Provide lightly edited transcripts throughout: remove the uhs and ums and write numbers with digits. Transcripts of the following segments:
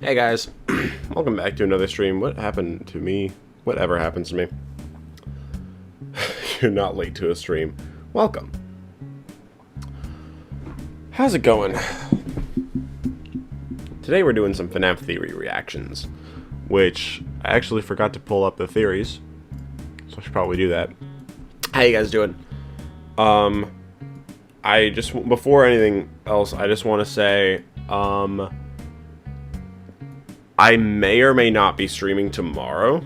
Hey guys, welcome back to another stream. What happened to me? Whatever happens to me. You're not late to a stream. Welcome. How's it going? Today we're doing some FNaF theory reactions, which I actually forgot to pull up the theories, so I should probably do that. How you guys doing? I just, before anything else, I just want to say, I may or may not be streaming tomorrow,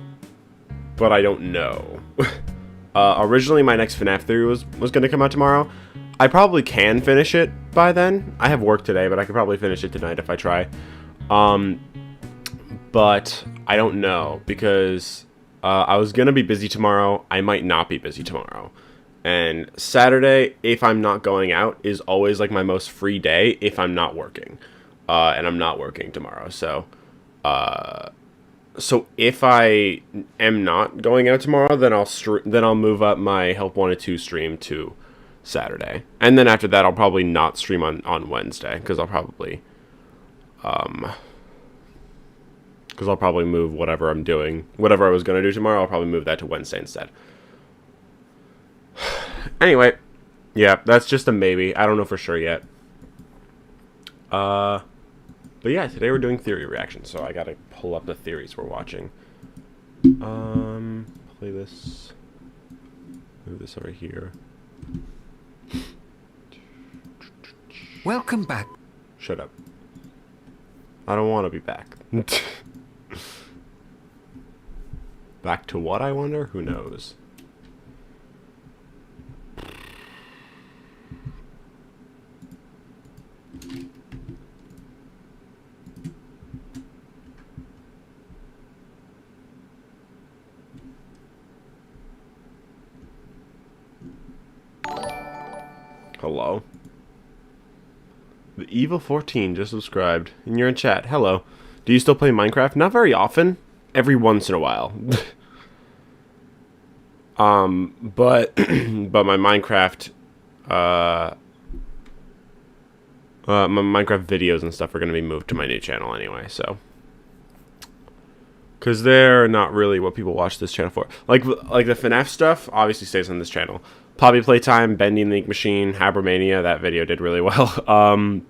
but I don't know. Originally, my next FNaF theory was going to come out tomorrow. I probably can finish it by then. I have work today, but I could probably finish it tonight if I try. But I don't know, because I was going to be busy tomorrow. I might not be busy tomorrow. And Saturday, if I'm not going out, is always like my most free day if I'm not working. And I'm not working tomorrow, so... So if I am not going out tomorrow, then I'll move up my Help Wanted 2 stream to Saturday, and then after that I'll probably not stream on Wednesday, because I'll probably move whatever I'm doing, whatever I was gonna do tomorrow. I'll probably move that to Wednesday instead. Anyway, yeah, that's just a maybe. I don't know for sure yet. But yeah, today we're doing theory reactions, so I gotta pull up the theories we're watching. Play this. Move this over here. Welcome back. Shut up. I don't want to be back. Back to what, I wonder? Who knows? Hello. The Evil 14 just subscribed, and you're in chat. Hello. Do you still play Minecraft? Not very often. Every once in a while. But my Minecraft, my Minecraft videos and stuff are gonna be moved to my new channel anyway. So, because they're not really what people watch this channel for. Like the FNaF stuff obviously stays on this channel. Poppy Playtime, Bending the Ink Machine, Habermania, that video did really well.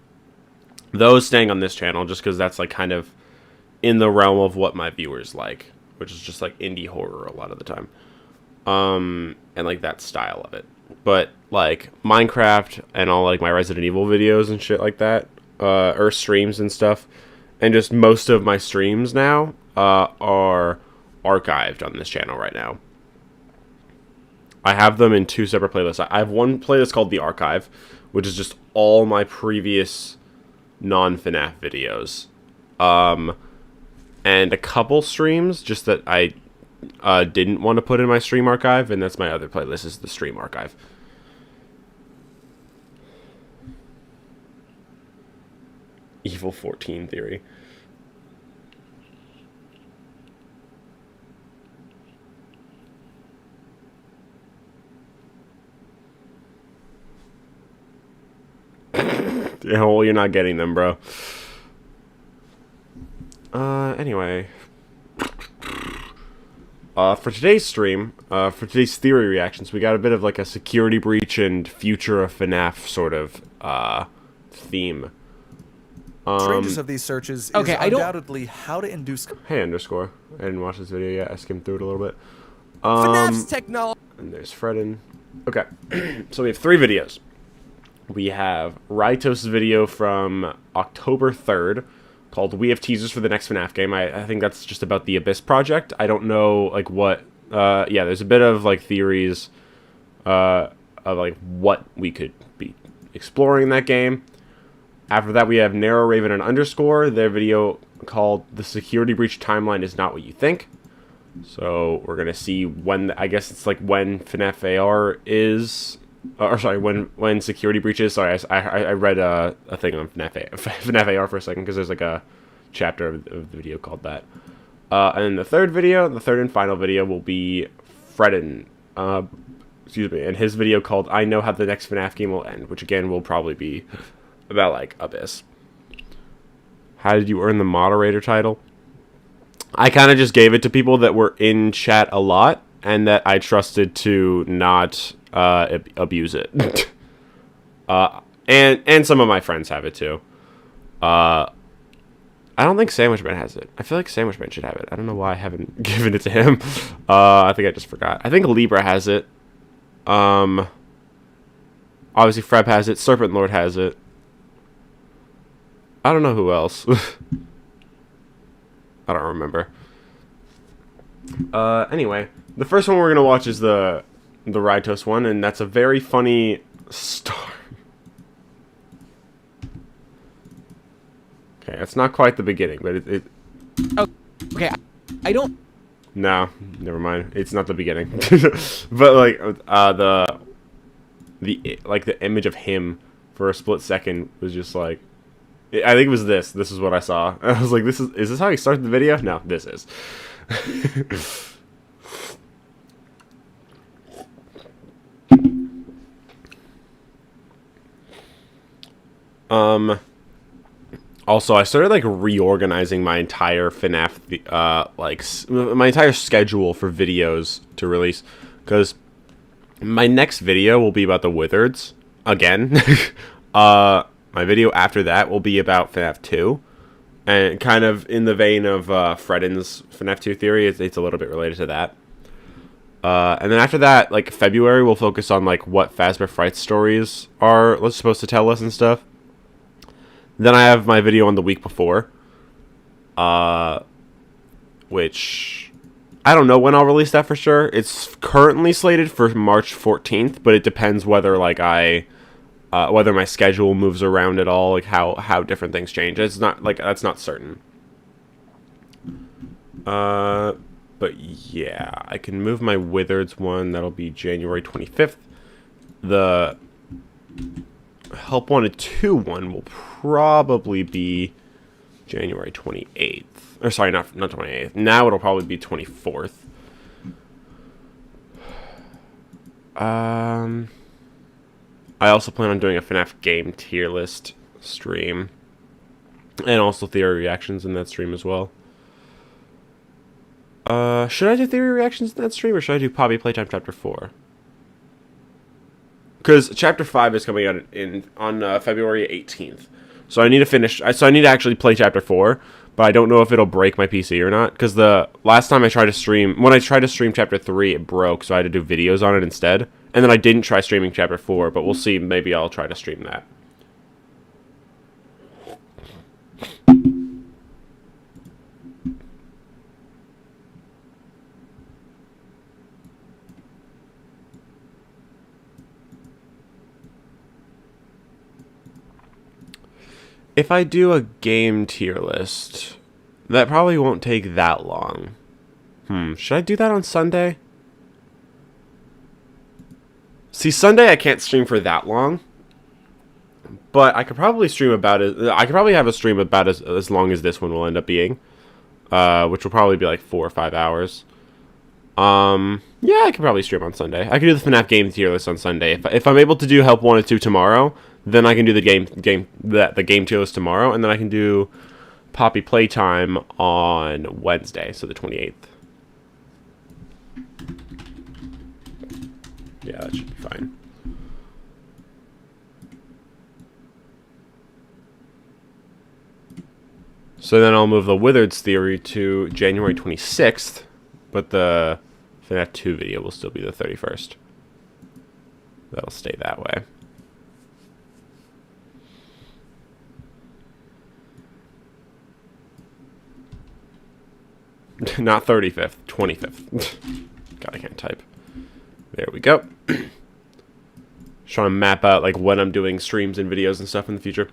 Those staying on this channel just because that's like kind of in the realm of what my viewers like, which is just like indie horror a lot of the time. And like that style of it. But like Minecraft and all like my Resident Evil videos and shit like that, or streams and stuff, and just most of my streams now are archived on this channel right now. I have them in two separate playlists. I have one playlist called The Archive, which is just all my previous non-FNaF videos. And a couple streams just that I didn't want to put in my stream archive, and that's my other playlist, is the stream archive. Evil 14 theory. Yeah, well, you're not getting them, bro. Anyway. For today's stream, for today's theory reactions, we got a bit of like a security breach and future of FNaF sort of theme. Strangest of these searches is undoubtedly how to induce. Hey, underscore. I didn't watch this video yet. I skimmed through it a little bit. FNaF's technology. And there's Fredden. Okay, so we have 3 videos. We have Rytos' video from October 3rd called "We Have Teasers for the Next FNaF Game." I think that's just about the Abyss project. I don't know like what. Yeah, there's a bit of like theories of like what we could be exploring in that game. After that, we have Narrow Raven and Underscore. Their video called "The Security Breach Timeline Is Not What You Think." So we're gonna see when, I guess it's like when FNaF AR is, or sorry, when security breaches. Sorry, I read a thing on FNaF AR for a second because there's like a chapter of the video called that. And then the third and final video will be Fredden, excuse me, and his video called "I Know How the Next FNaF Game Will End," which again will probably be about like Abyss. How did you earn the moderator title? I kind of just gave it to people that were in chat a lot and that I trusted to not abuse it. And some of my friends have it too. I don't think Sandwichman has it. I feel like Sandwichman should have it. I don't know why I haven't given it to him. I think I just forgot. I think Libra has it. Obviously Freb has it. Serpent Lord has it. I don't know who else. I don't remember. Anyway, the first one we're gonna watch is the Rytos one, and that's a very funny star. Okay, it's not quite the beginning, but it Oh, okay, I don't. No, never mind. It's not the beginning. But like the image of him for a split second was just like, I think it was this. This is what I saw. I was like, is this how he started the video? No, this is. Also, I started like reorganizing my entire FNaF, my entire schedule for videos to release, because my next video will be about the Wizards again. My video after that will be about FNaF 2, and kind of in the vein of Fredden's FNaF 2 theory. It's a little bit related to that. And then after that, like February, we'll focus on like what Fazbear Fright stories are supposed to tell us and stuff. Then I have my video on the week before, which I don't know when I'll release that for sure. It's currently slated for March 14th, but it depends whether like whether my schedule moves around at all, like how different things change. It's not like that's not certain. But yeah, I can move my Wizards one. That'll be January 25th. The Help Wanted 2 one will probably be January 28th. Or sorry, not 28th. Now it'll probably be 24th. I also plan on doing a FNaF game tier list stream. And also theory reactions in that stream as well. Should I do theory reactions in that stream, or should I do Poppy Playtime Chapter 4? Because Chapter 5 is coming out on February 18th. So I need to finish... So I need to actually play Chapter 4, but I don't know if it'll break my PC or not. Because the last time I tried to stream... When I tried to stream Chapter 3, it broke, so I had to do videos on it instead. And then I didn't try streaming Chapter 4, but we'll see. Maybe I'll try to stream that. If I do a game tier list, that probably won't take that long. Should I do that on Sunday? See, Sunday I can't stream for that long, but I could probably stream I could probably have a stream about as long as this one will end up being, which will probably be like 4 or 5 hours. Yeah, I could probably stream on Sunday. I could do the FNaF game tier list on Sunday. If I'm able to do Help Wanted 2 tomorrow, Then I can do the game tier list tomorrow, and then I can do Poppy Playtime on Wednesday, so the 28th. Yeah, that should be fine. So then I'll move the Wizards theory to January 26th, but the FNaF 2 video will still be the 31st. That'll stay that way. Not 35th, 25th. God, I can't type. There we go. Just trying to map out like when I'm doing streams and videos and stuff in the future.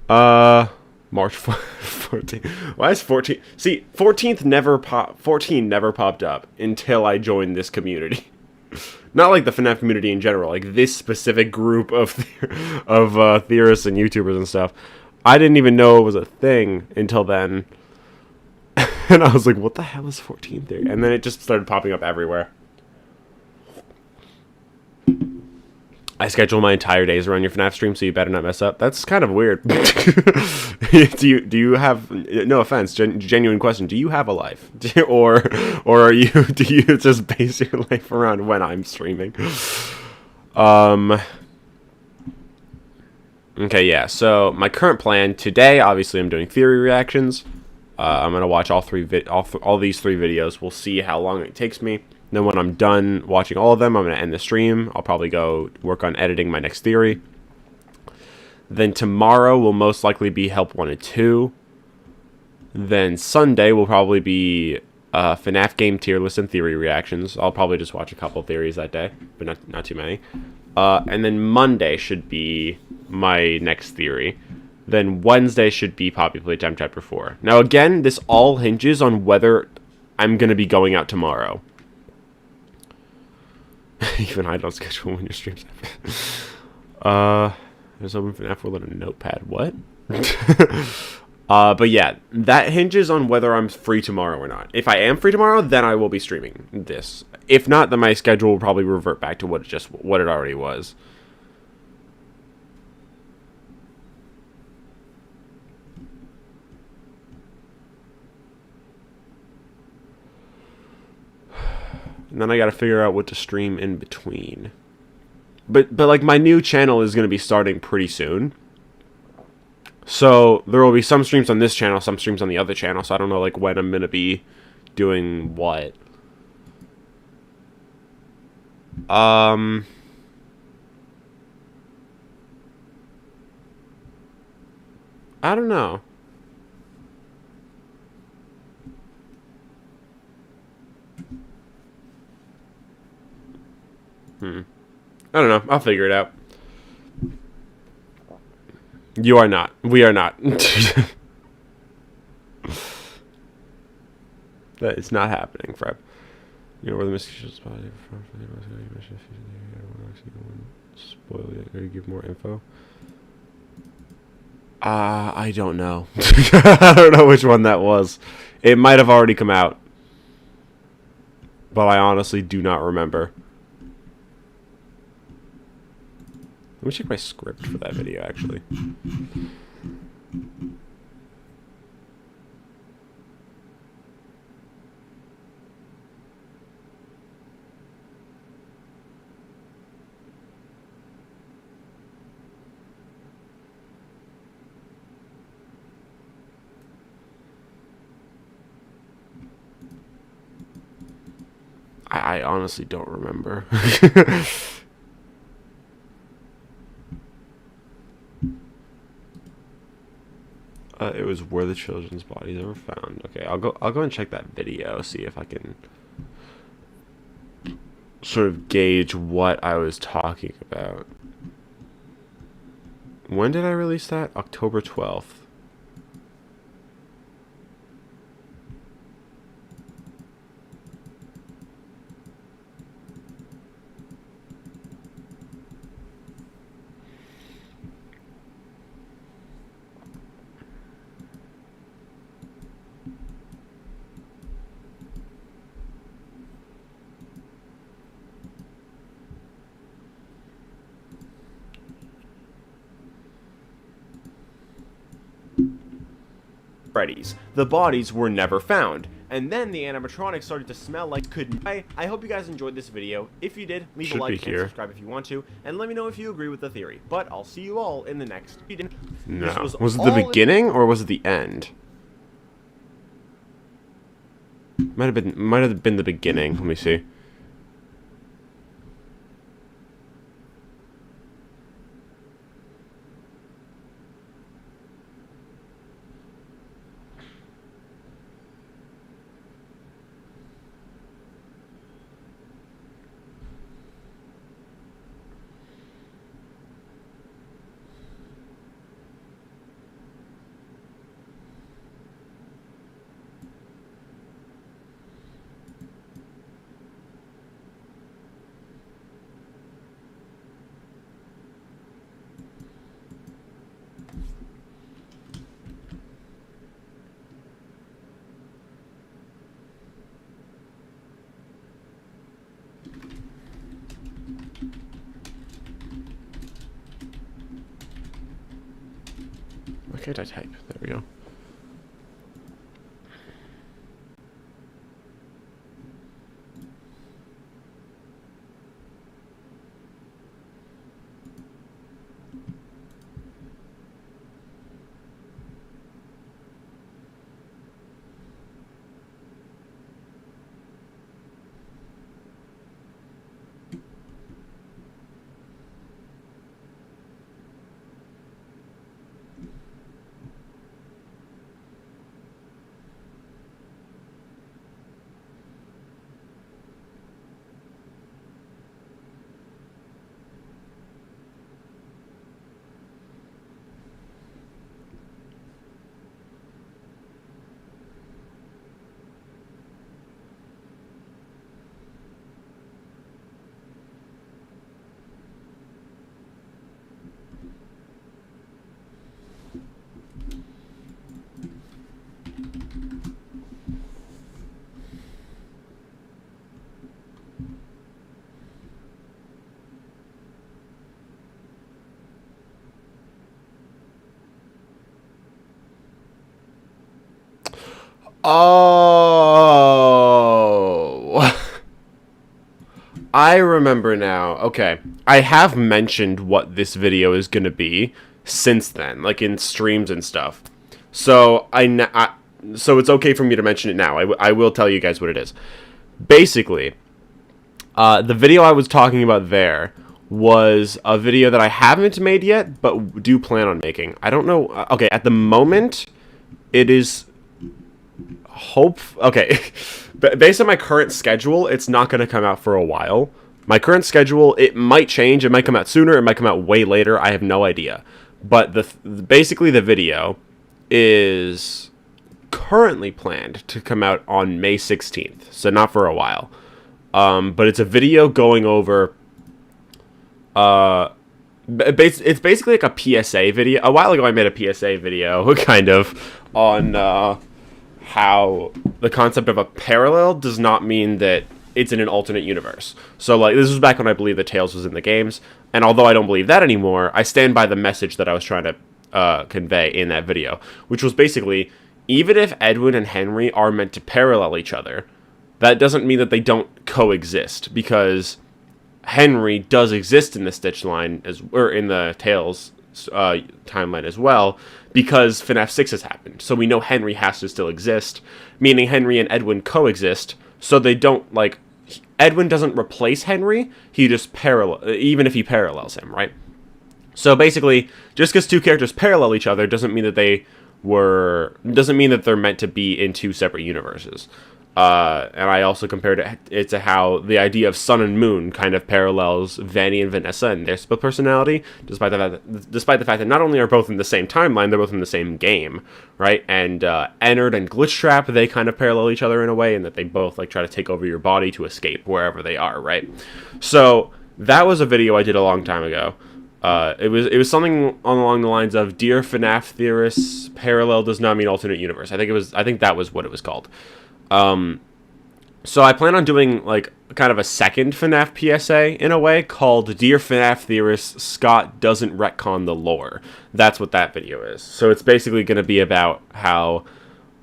March 14th. Why is 14? See, 14th never 14 never popped up until I joined this community. Not like the FNaF community in general, like this specific group of theorists and YouTubers and stuff. I didn't even know it was a thing until then. And I was like, what the hell is 14th theory? And then it just started popping up everywhere. I schedule my entire days around your FNaF stream, so you better not mess up. That's kind of weird. do you have, no offense, genuine question, do you have a life? or do you just base your life around when I'm streaming? Okay, yeah, so my current plan today, obviously I'm doing theory reactions. I'm going to watch all these three videos. We'll see how long it takes me. Then when I'm done watching all of them, I'm going to end the stream. I'll probably go work on editing my next theory. Then tomorrow will most likely be Help 1 and 2. Then Sunday will probably be FNaF game tier list and theory reactions. I'll probably just watch a couple theories that day, but not too many. And then Monday should be my next theory. Then Wednesday should be Poppy Playtime Chapter 4. Now again, this all hinges on whether I'm going to be going out tomorrow. Even I don't schedule when your streams happen. There's open FNaF World on a notepad. What? But yeah, that hinges on whether I'm free tomorrow or not. If I am free tomorrow, then I will be streaming this. If not, then my schedule will probably revert back to what it already was. And then I gotta figure out what to stream in between. But like my new channel is gonna be starting pretty soon. So there will be some streams on this channel, some streams on the other channel, so I don't know like when I'm gonna be doing what. I don't know. I don't know. I'll figure it out. You are not. We are not. That is not happening, Fred. You know where the mysterious spot is from? Spoil it or give more info. I don't know. I don't know which one that was. It might have already come out. But I honestly do not remember. Let me check my script for that video, actually. I honestly don't remember. It was where the children's bodies were found. Okay, I'll go and check that video, see if I can sort of gauge what I was talking about. When did I release that? October 12th. Freddy's. The bodies were never found. And then the animatronics started to smell like couldn't. I hope you guys enjoyed this video. If you did, leave a like and subscribe if you want to, and let me know if you agree with the theory. But I'll see you all in the next video. No. Was it the beginning or was it the end? Might have been the beginning. Let me see. Why can't I type? There we go. Oh, I remember now. Okay, I have mentioned what this video is going to be since then, like in streams and stuff. So so it's okay for me to mention it now. I will tell you guys what it is. Basically, the video I was talking about there was a video that I haven't made yet, but do plan on making. I don't know. Okay, at the moment, it is... Okay, based on my current schedule, it's not going to come out for a while. My current schedule, it might change. It might come out sooner. It might come out way later. I have no idea. But basically the video is currently planned to come out on May 16th, so not for a while. But it's a video going over... it's basically like a PSA video. A while ago I made a PSA video, kind of, on... how the concept of a parallel does not mean that it's in an alternate universe. So, like, this was back when I believe that Tails was in the games, and although I don't believe that anymore, I stand by the message that I was trying to convey in that video, which was basically, even if Edwin and Henry are meant to parallel each other, that doesn't mean that they don't coexist, because Henry does exist in the Stitch line, or in the Tails timeline as well, because FNaF 6 has happened. So we know Henry has to still exist, meaning Henry and Edwin coexist, so they don't, like, Edwin doesn't replace Henry, he just even if he parallels him, right? So basically, just because two characters parallel each other doesn't mean that they're meant to be in two separate universes. And I also compared it to how the idea of Sun and Moon kind of parallels Vanny and Vanessa and their split personality, despite the fact that not only are both in the same timeline, they're both in the same game, right? And Ennard and Glitchtrap, they kind of parallel each other in a way, in that they both like try to take over your body to escape wherever they are, right? So that was a video I did a long time ago. It was something along the lines of "Dear FNaF theorists, parallel does not mean alternate universe." I think that was what it was called. So I plan on doing, like, kind of a second FNaF PSA, in a way, called Dear FNaF Theorists, Scott Doesn't Retcon the Lore. That's what that video is. So it's basically going to be about how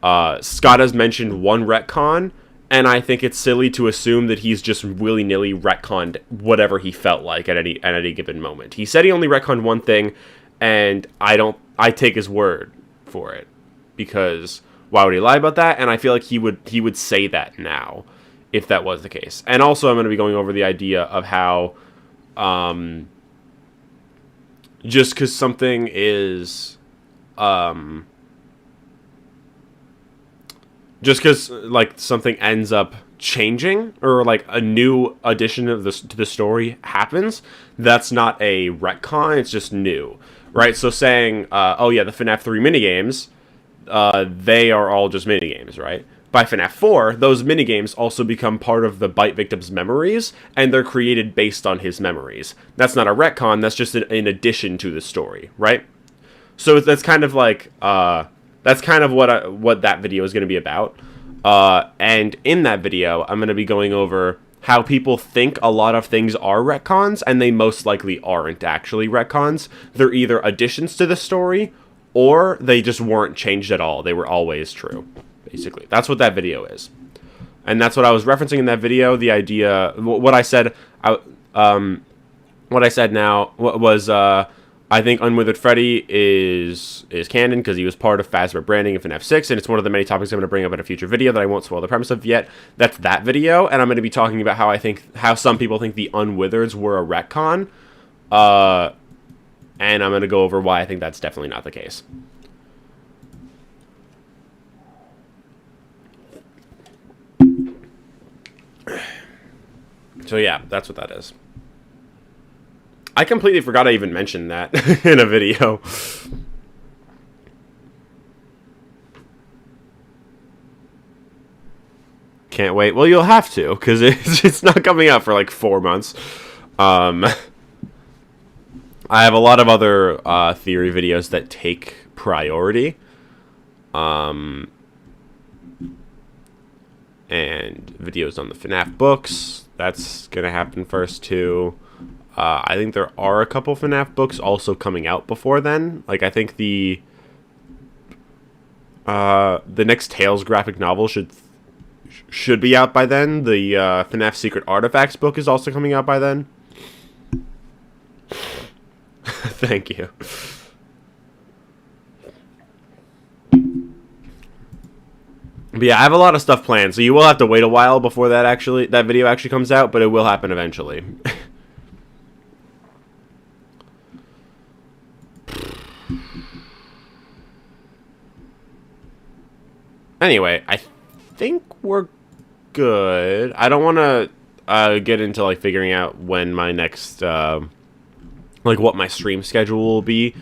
Scott has mentioned one retcon, and I think it's silly to assume that he's just willy-nilly retconned whatever he felt like at any given moment. He said he only retconned one thing, and I take his word for it, because why would he lie about that? And I feel like he would say that now if that was the case. And also, I'm going to be going over the idea of how just because something is just because like something ends up changing, or like a new addition of this to the story happens, that's not a retcon, it's just new, right? So saying oh yeah, the FNaF 3 minigames, they are all just minigames, right? By FNaF 4, those minigames also become part of the Bite victim's memories, and they're created based on his memories. That's not a retcon, that's just in addition to the story, right? So that's kind of like that's kind of what that video is going to be about. And in that video, I'm going to be going over how people think a lot of things are retcons, and they most likely aren't actually retcons. They're either additions to the story, or they just weren't changed at all. They were always true, basically. That's what that video is. And that's what I was referencing in that video. The idea, what I said now was... I think Unwithered Freddy is canon because he was part of Phasma branding in FNaF 6, and it's one of the many topics I'm going to bring up in a future video that I won't spoil the premise of yet. That's that video, and I'm going to be talking about how some people think the Unwithereds were a retcon, and I'm going to go over why I think that's definitely not the case. So yeah, that's what that is. I completely forgot I even mentioned that in a video. Can't wait. Well, you'll have to, because it's not coming out for like 4 months. I have a lot of other theory videos that take priority. And videos on the FNaF books. That's going to happen first, too. I think there are a couple FNaF books also coming out before then. Like, I think the next Tales graphic novel should be out by then. The FNaF Secret Artifacts book is also coming out by then. Thank you. But yeah, I have a lot of stuff planned, so you will have to wait a while before that video actually comes out, but it will happen eventually. Anyway, I think we're good. I don't want to get into like figuring out when my next like what my stream schedule will be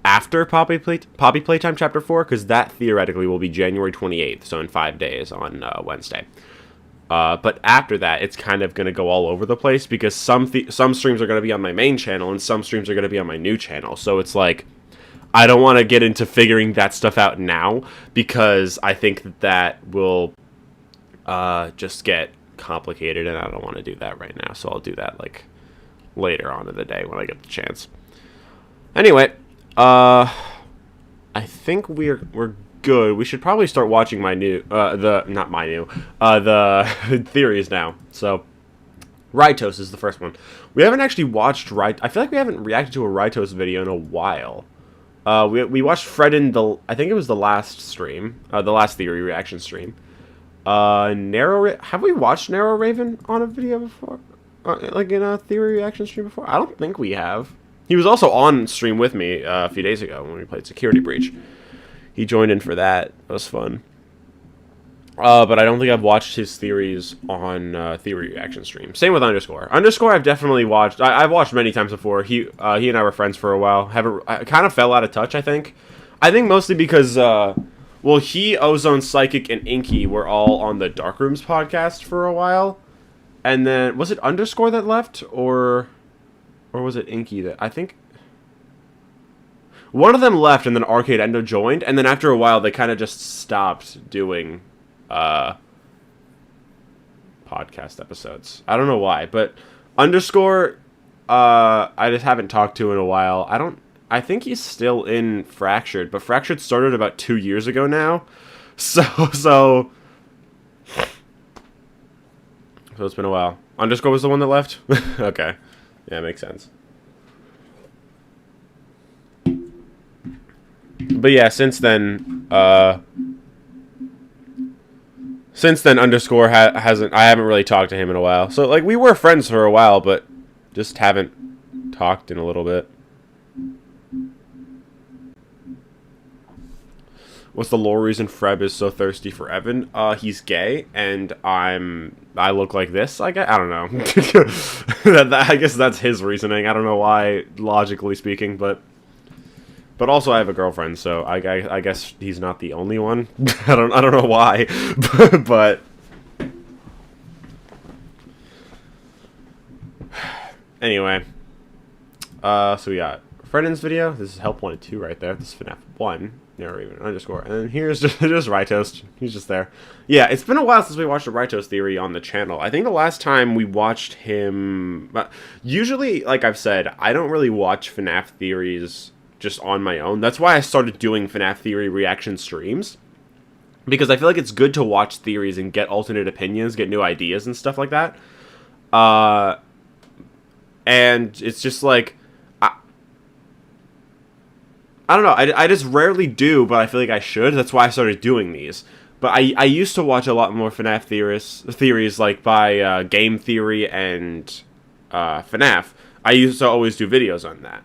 after Poppy Playtime Chapter 4, because that theoretically will be January 28th, so in 5 days on Wednesday. But after that, it's kind of going to go all over the place, because some streams are going to be on my main channel, and some streams are going to be on my new channel. So it's like, I don't want to get into figuring that stuff out now, because I think that will just get complicated, and I don't want to do that right now. So I'll do that like later on in the day when I get the chance. Anyway, I think we're good. We should probably start watching my new the theories now. So Rytos is the first one. We haven't actually watched I feel like we haven't reacted to a Rytos video in a while. We watched Fred in I think it was the last stream, the last theory reaction stream. Have we watched Narrow Raven on a video before? Like in a theory reaction stream before? I don't think we have. He was also on stream with me a few days ago when we played Security Breach. He joined in for that. That was fun. But I don't think I've watched his theories on theory reaction stream. Same with Underscore. Underscore I've definitely watched. I've watched many times before. He and I were friends for a while. I kind of fell out of touch, I think. I think mostly because, well, he, Ozone, Psychic, and Inky were all on the Darkrooms podcast for a while. And then, was it Underscore that left? Or was it Inky that... I think... One of them left, and then Arcade Endo joined. And then after a while, they kind of just stopped doing... podcast episodes. I don't know why, but Underscore, I just haven't talked to in a while. I think he's still in Fractured, but Fractured started about 2 years ago now, So it's been a while. Underscore was the one that left? Okay. Yeah, makes sense. But yeah, since then Underscore hasn't, I haven't really talked to him in a while. So, like, we were friends for a while, but just haven't talked in a little bit. What's the lore reason Freb is so thirsty for Evan? He's gay, and I look like this, I guess? I don't know. I guess that's his reasoning. I don't know why, logically speaking, but also I have a girlfriend, so I guess he's not the only one. I don't know why, but anyway. So we got Fredden's video. This is Help 1 and 2 right there. This is FNaF 1. Never even underscore. And then here's just Rytoast. He's just there. Yeah, it's been a while since we watched a Rytoast theory on the channel. I think the last time we watched him... Usually, like I've said, I don't really watch FNaF theories just on my own. That's why I started doing FNaF theory reaction streams. Because I feel like it's good to watch theories and get alternate opinions, get new ideas and stuff like that. And it's just like... I don't know, I just rarely do, but I feel like I should. That's why I started doing these. But I used to watch a lot more FNaF theories like by Game Theory and FNaF. I used to always do videos on that.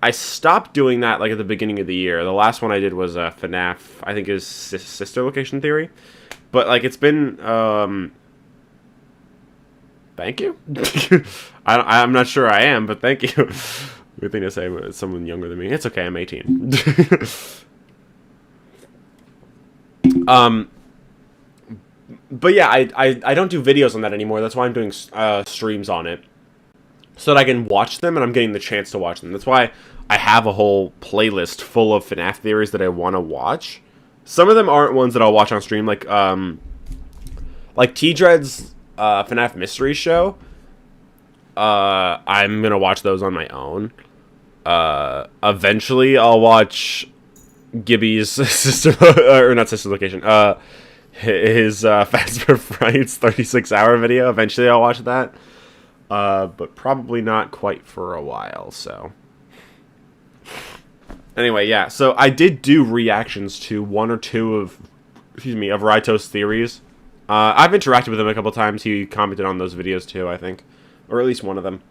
I stopped doing that like at the beginning of the year. The last one I did was FNaF, I think is Sister Location Theory. But like it's been... Thank you? I'm not sure I am, but thank you. Weird thing to say, but it's someone younger than me. It's okay, I'm 18. But yeah, I don't do videos on that anymore. That's why I'm doing streams on it. So that I can watch them, and I'm getting the chance to watch them. That's why I have a whole playlist full of FNaF theories that I want to watch. Some of them aren't ones that I'll watch on stream, like T-Dread's FNaF Mystery Show. I'm gonna watch those on my own. Eventually I'll watch Gibby's sister, or not sister location, his Fast for Frights 36-hour video. Eventually I'll watch that. But probably not quite for a while, so. Anyway, yeah, so I did do reactions to one or two of Ryto's theories. I've interacted with him a couple times. He commented on those videos too, I think. Or at least one of them.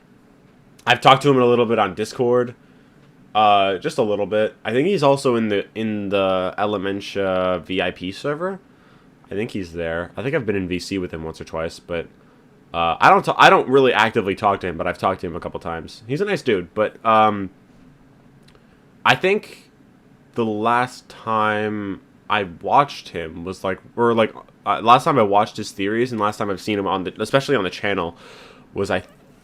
I've talked to him a little bit on Discord. Just a little bit. I think he's also in the Elementia VIP server. I think he's there. I think I've been in VC with him once or twice, but I don't really actively talk to him, but I've talked to him a couple times. He's a nice dude, but I think the last time I watched him was last time I watched his theories and last time I've seen him especially on the channel was I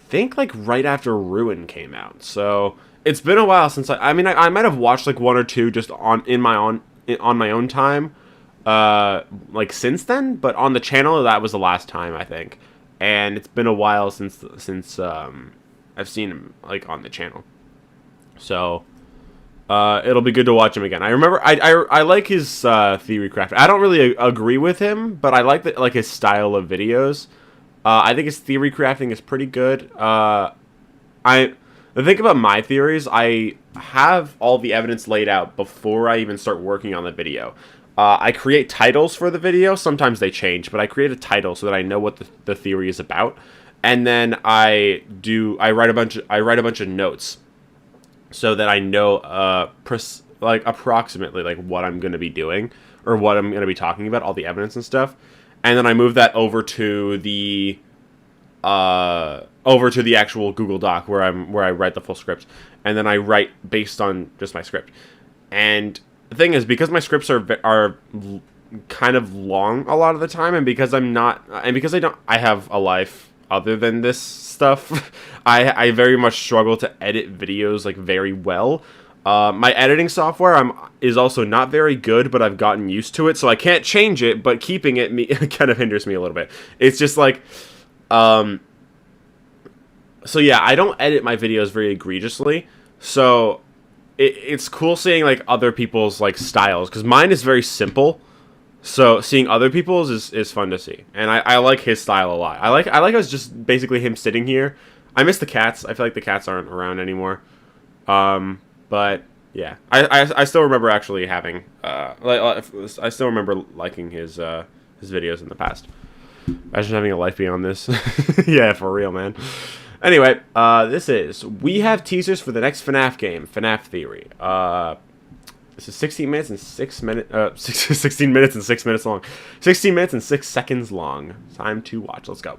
think like right after Ruin came out. So it's been a while since I might have watched like one or two just on my own time, like since then. But on the channel, that was the last time I think, and it's been a while since I've seen him like on the channel. So it'll be good to watch him again. I remember I like his theory craft. I don't really agree with him, but I like his style of videos. I think his theory crafting is pretty good. The thing about my theories, I have all the evidence laid out before I even start working on the video. I create titles for the video. Sometimes they change, but I create a title so that I know what the theory is about, and then I write a bunch of notes so that I know approximately like what I'm going to be doing or what I'm going to be talking about, all the evidence and stuff, and then I move that over to the actual Google Doc where I write the full script, and then I write based on just my script. And the thing is, because my scripts are kind of long a lot of the time, and because I have a life other than this stuff, I very much struggle to edit videos like very well. My editing software is also not very good, but I've gotten used to it, so I can't change it, but keeping it kind of hinders me a little bit. It's just like so yeah, I don't edit my videos very egregiously, so it's cool seeing like other people's like styles, because mine is very simple. So seeing other people's is fun to see, and I like his style a lot. I like us just basically him sitting here. I miss the cats. I feel like the cats aren't around anymore. But yeah, I still remember actually having I still remember liking his videos in the past. Imagine having a life beyond this. Yeah, for real, man. Anyway, we have teasers for the next FNaF game, FNaF Theory. This is 16 minutes and 6 minutes, 16 minutes and 6 minutes long. 16 minutes and 6 seconds long. Time to watch. Let's go.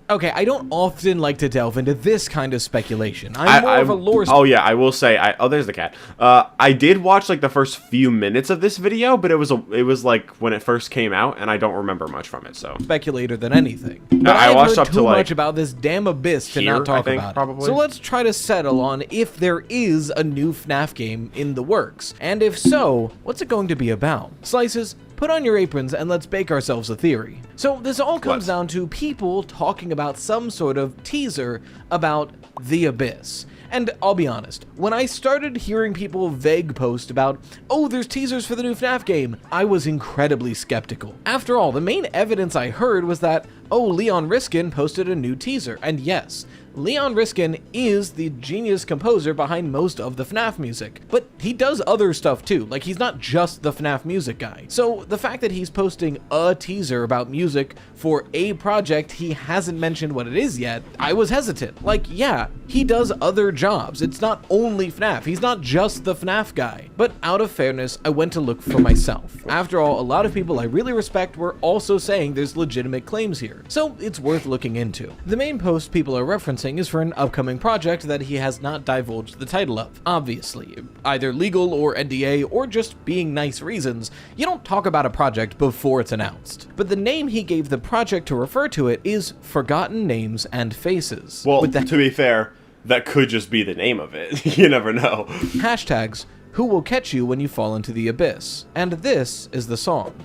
Okay, I don't often like to delve into this kind of speculation. I'm more of a lore... Oh, yeah, I will say... oh, there's the cat. I did watch, like, the first few minutes of this video, but it was like, when it first came out, and I don't remember much from it, so... Speculator than anything. But I watched up to, like... too much about this damn abyss to not talk about probably. it. So let's try to settle on if there is a new FNaF game in the works. And if so, what's it going to be about? Slices, put on your aprons and let's bake ourselves a theory. So this all comes down to people talking about some sort of teaser about the abyss. And I'll be honest, when I started hearing people vague post about, oh, there's teasers for the new FNaF game, I was incredibly skeptical. After all, the main evidence I heard was that, oh, Leon Riskin posted a new teaser, and yes, Leon Riskin is the genius composer behind most of the FNaF music, but he does other stuff too, like he's not just the FNaF music guy. So the fact that he's posting a teaser about music for a project he hasn't mentioned what it is yet, I was hesitant. Like, yeah, he does other jobs, it's not only FNaF, he's not just the FNaF guy. But out of fairness, I went to look for myself. After all, a lot of people I really respect were also saying there's legitimate claims here, so it's worth looking into. The main post people are referencing is for an upcoming project that he has not divulged the title of. Obviously, either legal or NDA or just being nice reasons, you don't talk about a project before it's announced. But the name he gave the project to refer to it is Forgotten Names and Faces. Well, to be fair, that could just be the name of it. You never know. Hashtags, who will catch you when you fall into the abyss? And this is the song.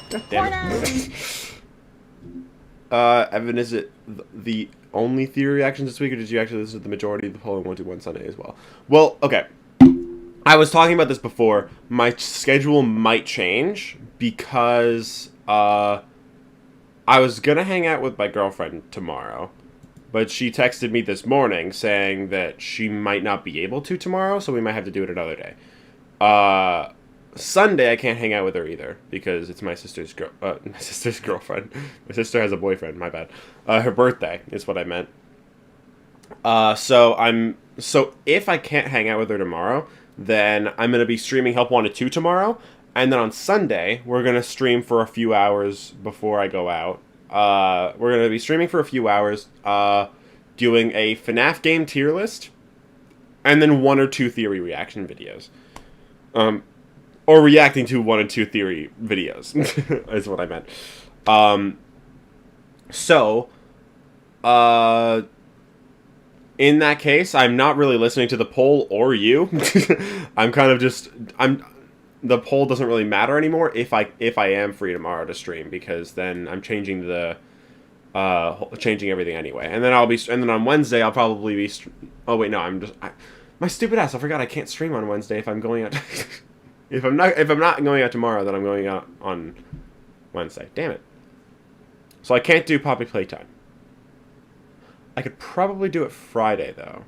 God damn it. Evan, is it the only theory reactions this week, or did you actually listen to the majority of the polling 121 Sunday as well? Well, okay. I was talking about this before. My schedule might change because I was gonna hang out with my girlfriend tomorrow, but she texted me this morning saying that she might not be able to tomorrow, so we might have to do it another day. Sunday I can't hang out with her either because it's my sister's girlfriend. My sister has a boyfriend. My bad. Her birthday is what I meant. So if I can't hang out with her tomorrow, then I'm gonna be streaming Help Wanted 2 tomorrow, and then on Sunday we're gonna stream for a few hours before I go out. We're gonna be streaming for a few hours, doing a FNaF game tier list, and then 1 or 2 theory reaction videos. Or reacting to 1 and 2 theory videos, is what I meant. In that case, I'm not really listening to the poll or you. The poll doesn't really matter anymore if I am free tomorrow to stream, because then I'm changing changing everything anyway. And then on Wednesday I'll probably be my stupid ass, I forgot I can't stream on Wednesday if I'm going out. If I'm not going out tomorrow, then I'm going out on Wednesday. Damn it. So I can't do Poppy Playtime. I could probably do it Friday, though.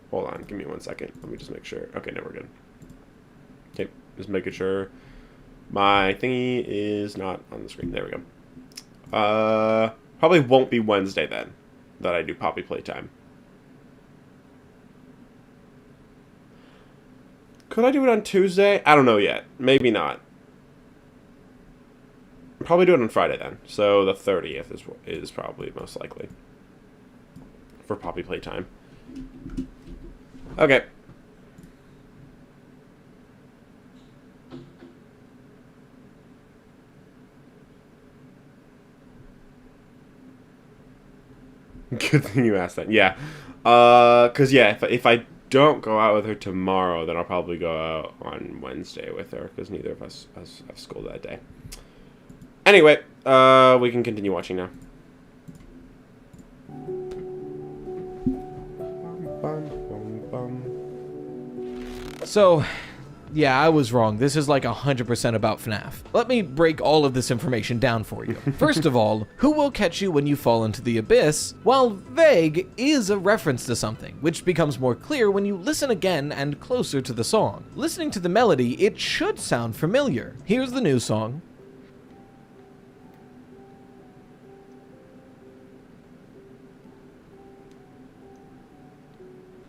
Hold on, give me 1 second. Let me just make sure. Okay, no, we're good. Okay, just making sure my thingy is not on the screen. There we go. Probably won't be Wednesday then that I do Poppy Playtime. Could I do it on Tuesday? I don't know yet. Maybe not. Probably do it on Friday then. So the 30th is probably most likely for Poppy Playtime. Okay. Good thing you asked that. Yeah. Cause yeah, if I don't go out with her tomorrow, then I'll probably go out on Wednesday with her, because neither of us have school that day. Anyway, we can continue watching now. So, yeah, I was wrong. This is like 100% about FNaF. Let me break all of this information down for you. First of all, who will catch you when you fall into the abyss, while vague, is a reference to something, which becomes more clear when you listen again and closer to the song. Listening to the melody, it should sound familiar. Here's the new song.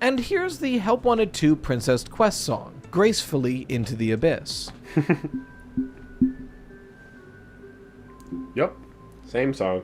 And here's the Help Wanted 2 Princess Quest song, Gracefully Into the Abyss. Yep, same song.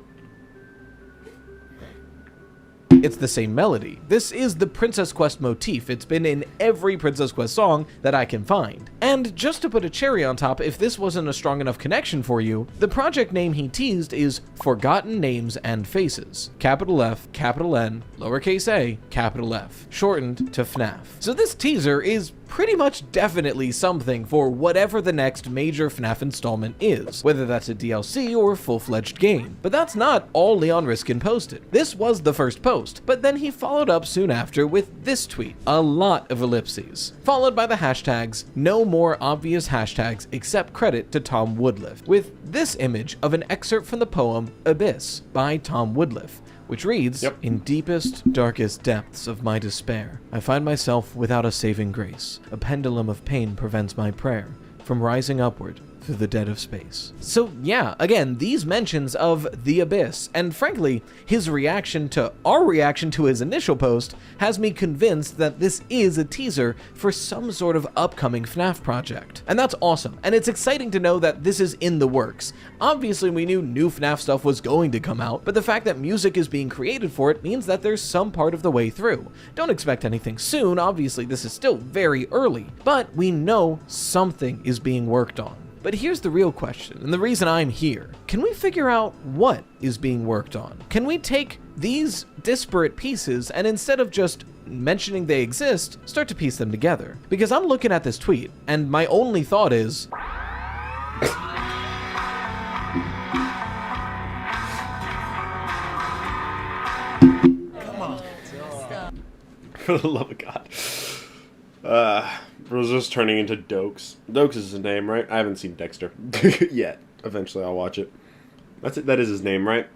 It's the same melody. This is the Princess Quest motif. It's been in every Princess Quest song that I can find. And just to put a cherry on top, if this wasn't a strong enough connection for you, the project name he teased is Forgotten Names and Faces. Capital F, capital N, lowercase a, capital F, shortened to FNaF. So this teaser is pretty much definitely something for whatever the next major FNaF installment is, whether that's a DLC or a full-fledged game. But that's not all Leon Riskin posted. This was the first post, but then he followed up soon after with this tweet, a lot of ellipses, followed by the hashtags, no more obvious hashtags except credit to Tom Woodliff, with this image of an excerpt from the poem Abyss by Tom Woodliff, which reads, In deepest, darkest depths of my despair, I find myself without a saving grace. A pendulum of pain prevents my prayer from rising upward through the dead of space. So yeah, again, these mentions of the Abyss, and frankly, his reaction to our reaction to his initial post has me convinced that this is a teaser for some sort of upcoming FNaF project. And that's awesome, and it's exciting to know that this is in the works. Obviously, we knew new FNaF stuff was going to come out, but the fact that music is being created for it means that there's some part of the way through. Don't expect anything soon, obviously this is still very early, but we know something is being worked on. But here's the real question, and the reason I'm here. Can we figure out what is being worked on? Can we take these disparate pieces and instead of just mentioning they exist, start to piece them together? Because I'm looking at this tweet, and my only thought is... Come on. For the love of God. Was just turning into Dokes. Dokes is his name, right? I haven't seen Dexter yet. Eventually I'll watch it. That's it. That is his name, right?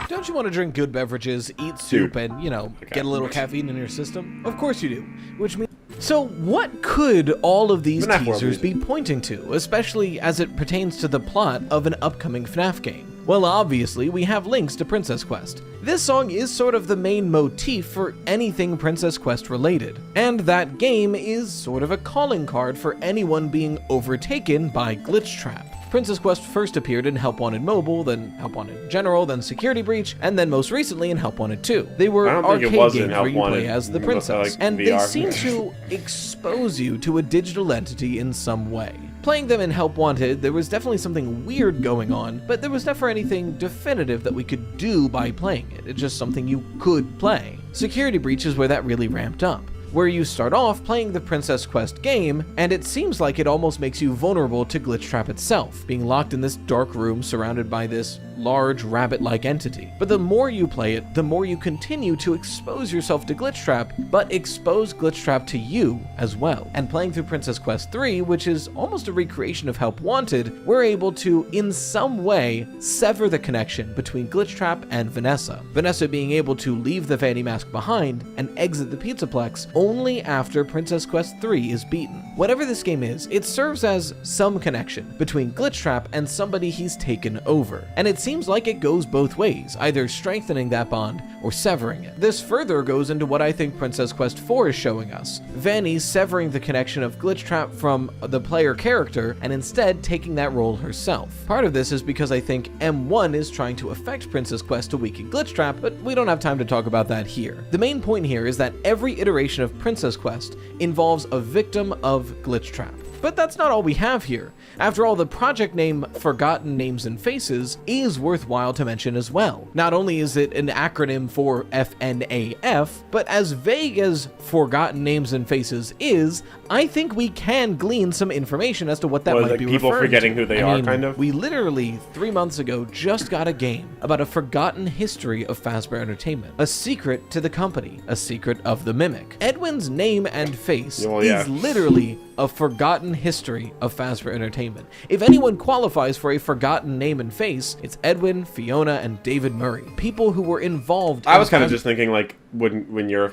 Don't you want to drink good beverages, eat soup, and, you know, get a little caffeine in your system? Of course you do. Which means... So what could all of these teasers be pointing to, especially as it pertains to the plot of an upcoming FNaF game? Well, obviously, we have links to Princess Quest. This song is sort of the main motif for anything Princess Quest related, and that game is sort of a calling card for anyone being overtaken by Glitch Trap. Princess Quest first appeared in Help Wanted Mobile, then Help Wanted General, then Security Breach, and then most recently in Help Wanted 2. They were arcade games where you play as the princess, and they seem to expose you to a digital entity in some way. Playing them in Help Wanted, there was definitely something weird going on, but there was never anything definitive that we could do by playing it. It's just something you could play. Security Breach is where that really ramped up, where you start off playing the Princess Quest game, and it seems like it almost makes you vulnerable to Glitch Trap itself, being locked in this dark room surrounded by this large rabbit-like entity. But the more you play it, the more you continue to expose yourself to Glitch Trap, but expose Glitch Trap to you as well. And playing through Princess Quest 3, which is almost a recreation of Help Wanted, we're able to, in some way, sever the connection between Glitch Trap and Vanessa. Vanessa being able to leave the Fanny Mask behind and exit the Pizzaplex only after Princess Quest 3 is beaten. Whatever this game is, it serves as some connection between Glitch Trap and somebody he's taken over. And it seems like it goes both ways, either strengthening that bond or severing it. This further goes into what I think Princess Quest 4 is showing us. Vanny severing the connection of Glitch Trap from the player character and instead taking that role herself. Part of this is because I think M1 is trying to affect Princess Quest to weaken Glitch Trap, but we don't have time to talk about that here. The main point here is that every iteration of Princess Quest involves a victim of Glitch Trap. But that's not all we have here. After all, the project name Forgotten Names and Faces is worthwhile to mention as well. Not only is it an acronym for FNaF, but as vague as Forgotten Names and Faces is, I think we can glean some information as to what that might be people referring forgetting to. who they are, kind of? We literally, 3 months ago, just got a game about a forgotten history of Fazbear Entertainment. A secret to the company. A secret of the Mimic. Edwin's name and face is literally a forgotten history of Fazbear Entertainment. If anyone qualifies for a forgotten name and face, it's Edwin, Fiona, and David Murray. People who were involved I was kind of just thinking, like, when you're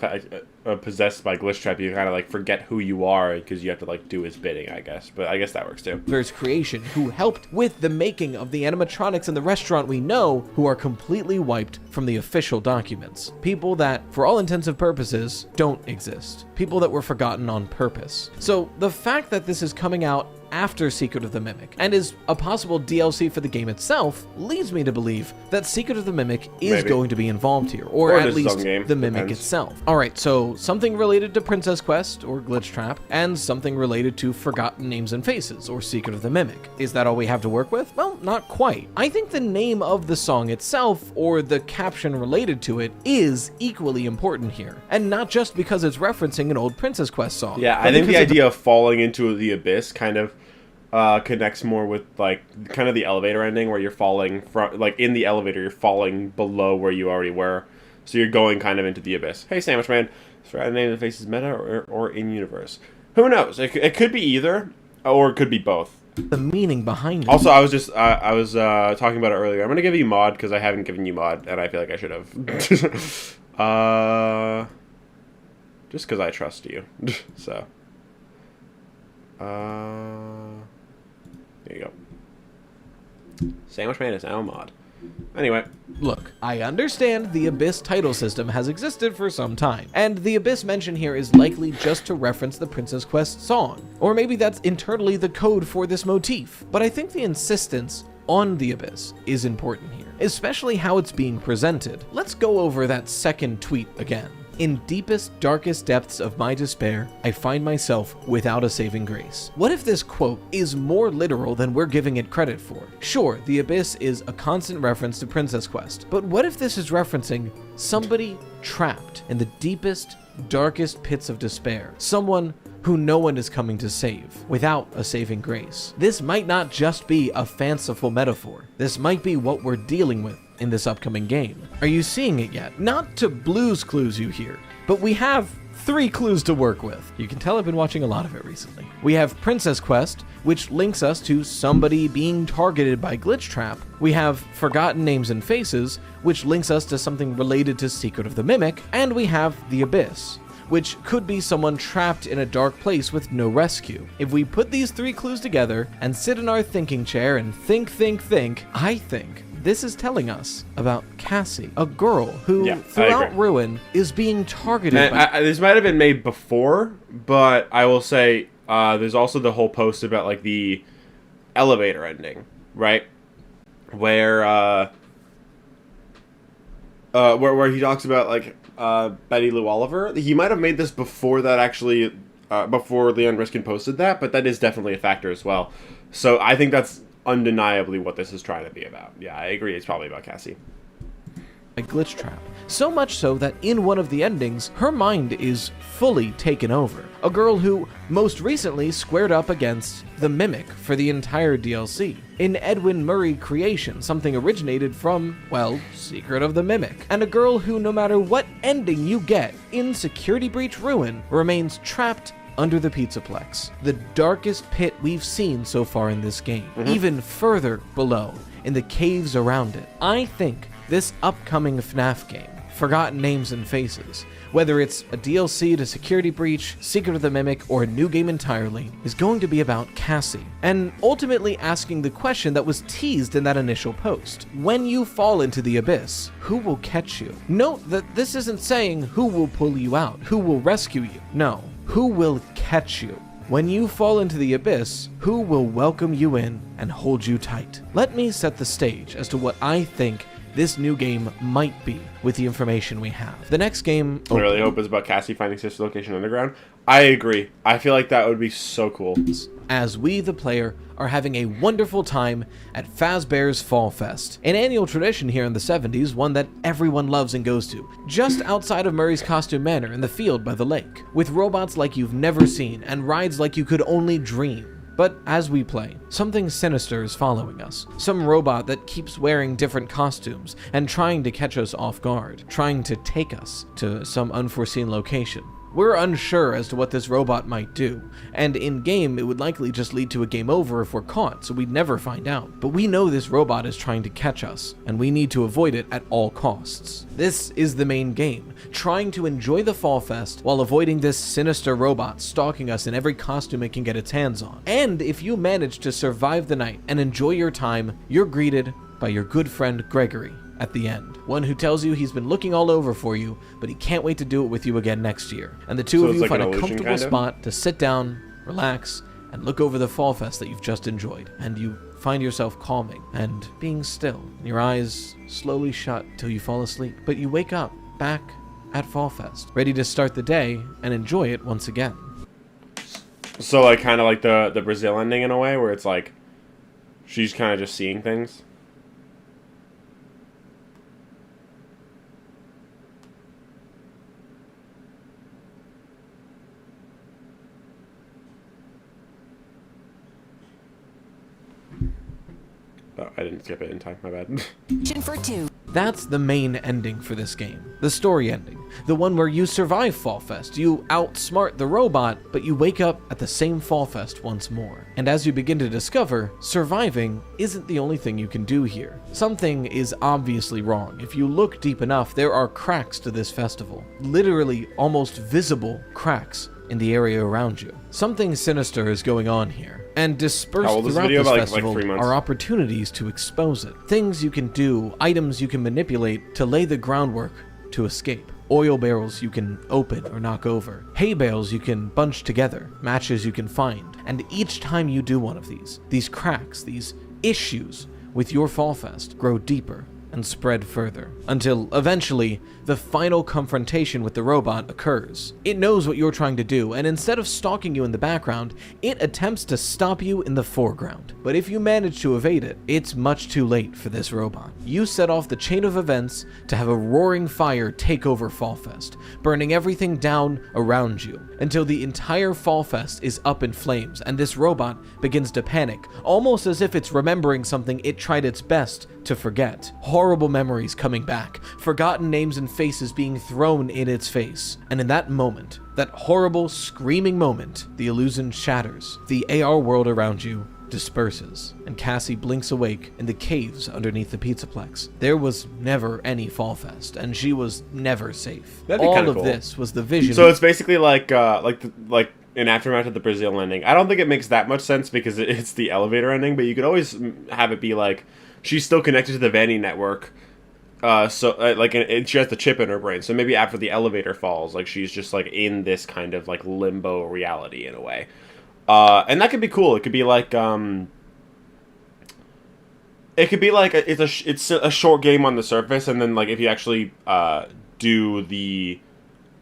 possessed by Glitchtrap, you kind of, like, forget who you are because you have to, like, do his bidding, I guess. But I guess that works, too. There's creation who helped with the making of the animatronics in the restaurant we know, who are completely wiped from the official documents. People that, for all intents and purposes, don't exist. People that were forgotten on purpose. So the fact that this is coming out after Secret of the Mimic, and is a possible DLC for the game itself, leads me to believe that Secret of the Mimic is going to be involved here, or at least the Mimic itself. Alright, so something related to Princess Quest, or Glitchtrap, and something related to Forgotten Names and Faces, or Secret of the Mimic. Is that all we have to work with? Well, not quite. I think the name of the song itself, or the caption related to it, is equally important here, and not just because it's referencing an old Princess Quest song. Yeah, I think the idea of falling into the abyss kind of connects more with, like, kind of the elevator ending where you're falling from, like, in the elevator, you're falling below where you already were. So you're going kind of into the abyss. Hey, Sandwich Man, is the name of the face is meta or in-universe? Who knows? It could be either, or it could be both. The meaning behind it. Also, I was just, I was talking about it earlier. I'm going to give you mod because I haven't given you mod, and I feel like I should have. Just because I trust you. So. There you go. Sandwich Man is now a mod. Anyway. Look, I understand the Abyss title system has existed for some time, and the Abyss mention here is likely just to reference the Princess Quest song, or maybe that's internally the code for this motif, but I think the insistence on the Abyss is important here, especially how it's being presented. Let's go over that second tweet again. In deepest, darkest depths of my despair, I find myself without a saving grace. What if this quote is more literal than we're giving it credit for? Sure, the Abyss is a constant reference to Princess Quest, but what if this is referencing somebody trapped in the deepest, darkest pits of despair? Someone who no one is coming to save, without a saving grace. This might not just be a fanciful metaphor. This might be what we're dealing with in this upcoming game. Are you seeing it yet? Not to Blue's Clues you here, but we have 3 clues to work with. You can tell I've been watching a lot of it recently. We have Princess Quest, which links us to somebody being targeted by Glitchtrap. We have Forgotten Names and Faces, which links us to something related to Secret of the Mimic. And we have the Abyss, which could be someone trapped in a dark place with no rescue. If we put these 3 clues together and sit in our thinking chair and think, I think this is telling us about Cassie, a girl who, throughout Ruin, is being targeted by... This might have been made before, but I will say there's also the whole post about, like, the elevator ending, right? Where he talks about, like, Betty Lou Oliver. He might have made this before that actually, before Leon Riskin posted that, but that is definitely a factor as well. So I think that's undeniably what this is trying to be about. Yeah, I agree. It's probably about Cassie. A Glitchtrap. So much so that in one of the endings, her mind is fully taken over. A girl who most recently squared up against the Mimic for the entire DLC. In Edwin Murray creation, something originated from, well, Secret of the Mimic. And a girl who, no matter what ending you get in Security Breach Ruin, remains trapped under the Pizzaplex, the darkest pit we've seen so far in this game, even further below, in the caves around it. I think this upcoming FNaF game, Forgotten Names and Faces, whether it's a DLC to Security Breach, Secret of the Mimic, or a new game entirely, is going to be about Cassie, and ultimately asking the question that was teased in that initial post. When you fall into the abyss, who will catch you? Note that this isn't saying who will pull you out, who will rescue you. No. Who will catch you? When you fall into the abyss, who will welcome you in and hold you tight? Let me set the stage as to what I think this new game might be with the information we have. The next game... I really hope it's about Cassie finding Sister Location Underground. I agree. I feel like that would be so cool. As we, the player, are having a wonderful time at Fazbear's Fall Fest, an annual tradition here in the 70s, one that everyone loves and goes to, just outside of Murray's Costume Manor in the field by the lake, with robots like you've never seen and rides like you could only dream. But as we play, something sinister is following us. Some robot that keeps wearing different costumes and trying to catch us off guard, trying to take us to some unforeseen location. We're unsure as to what this robot might do, and in-game it would likely just lead to a game over if we're caught, so we'd never find out. But we know this robot is trying to catch us, and we need to avoid it at all costs. This is the main game, trying to enjoy the Fall Fest while avoiding this sinister robot stalking us in every costume it can get its hands on. And if you manage to survive the night and enjoy your time, you're greeted by your good friend Gregory at the end. One who tells you he's been looking all over for you, but he can't wait to do it with you again next year. And the two of you find a comfortable spot to sit down, relax, and look over the Fall Fest that you've just enjoyed. And you find yourself calming and being still. Your eyes slowly shut till you fall asleep. But you wake up back at Fall Fest, ready to start the day and enjoy it once again. So like kind of like the Brazil ending in a way, where it's like she's kind of just seeing things. Oh, I didn't skip it in time, my bad. For 2. That's the main ending for this game. The story ending. The one where you survive Fall Fest, you outsmart the robot, but you wake up at the same Fall Fest once more. And as you begin to discover, surviving isn't the only thing you can do here. Something is obviously wrong. If you look deep enough, there are cracks to this festival. Literally almost visible cracks in the area around you. Something sinister is going on here. And dispersed throughout this festival are opportunities to expose it. Things you can do, items you can manipulate to lay the groundwork to escape. Oil barrels you can open or knock over. Hay bales you can bunch together. Matches you can find. And each time you do one of these cracks, these issues with your Fall Fest grow deeper and spread further, until eventually the final confrontation with the robot occurs. It knows what you're trying to do, and instead of stalking you in the background, it attempts to stop you in the foreground. But if you manage to evade it, it's much too late for this robot. You set off the chain of events to have a roaring fire take over Fall Fest, burning everything down around you, until the entire Fall Fest is up in flames, and this robot begins to panic, almost as if it's remembering something it tried its best to forget. Horrible memories coming back, forgotten names and faces being thrown in its face. And in that moment, that horrible screaming moment, the illusion shatters. The AR world around you disperses, and Cassie blinks awake in the caves underneath the Pizzaplex. There was never any Fall Fest, and she was never safe. All of this was the vision. So it's basically like an aftermath of the Brazil ending. I don't think it makes that much sense because it's the elevator ending, but you could always have it be like she's still connected to the Vanny network. And she has the chip in her brain. So maybe after the elevator falls, like she's just like in this kind of like limbo reality in a way. And that could be cool. It could be like it's a short game on the surface, and then like if you actually do the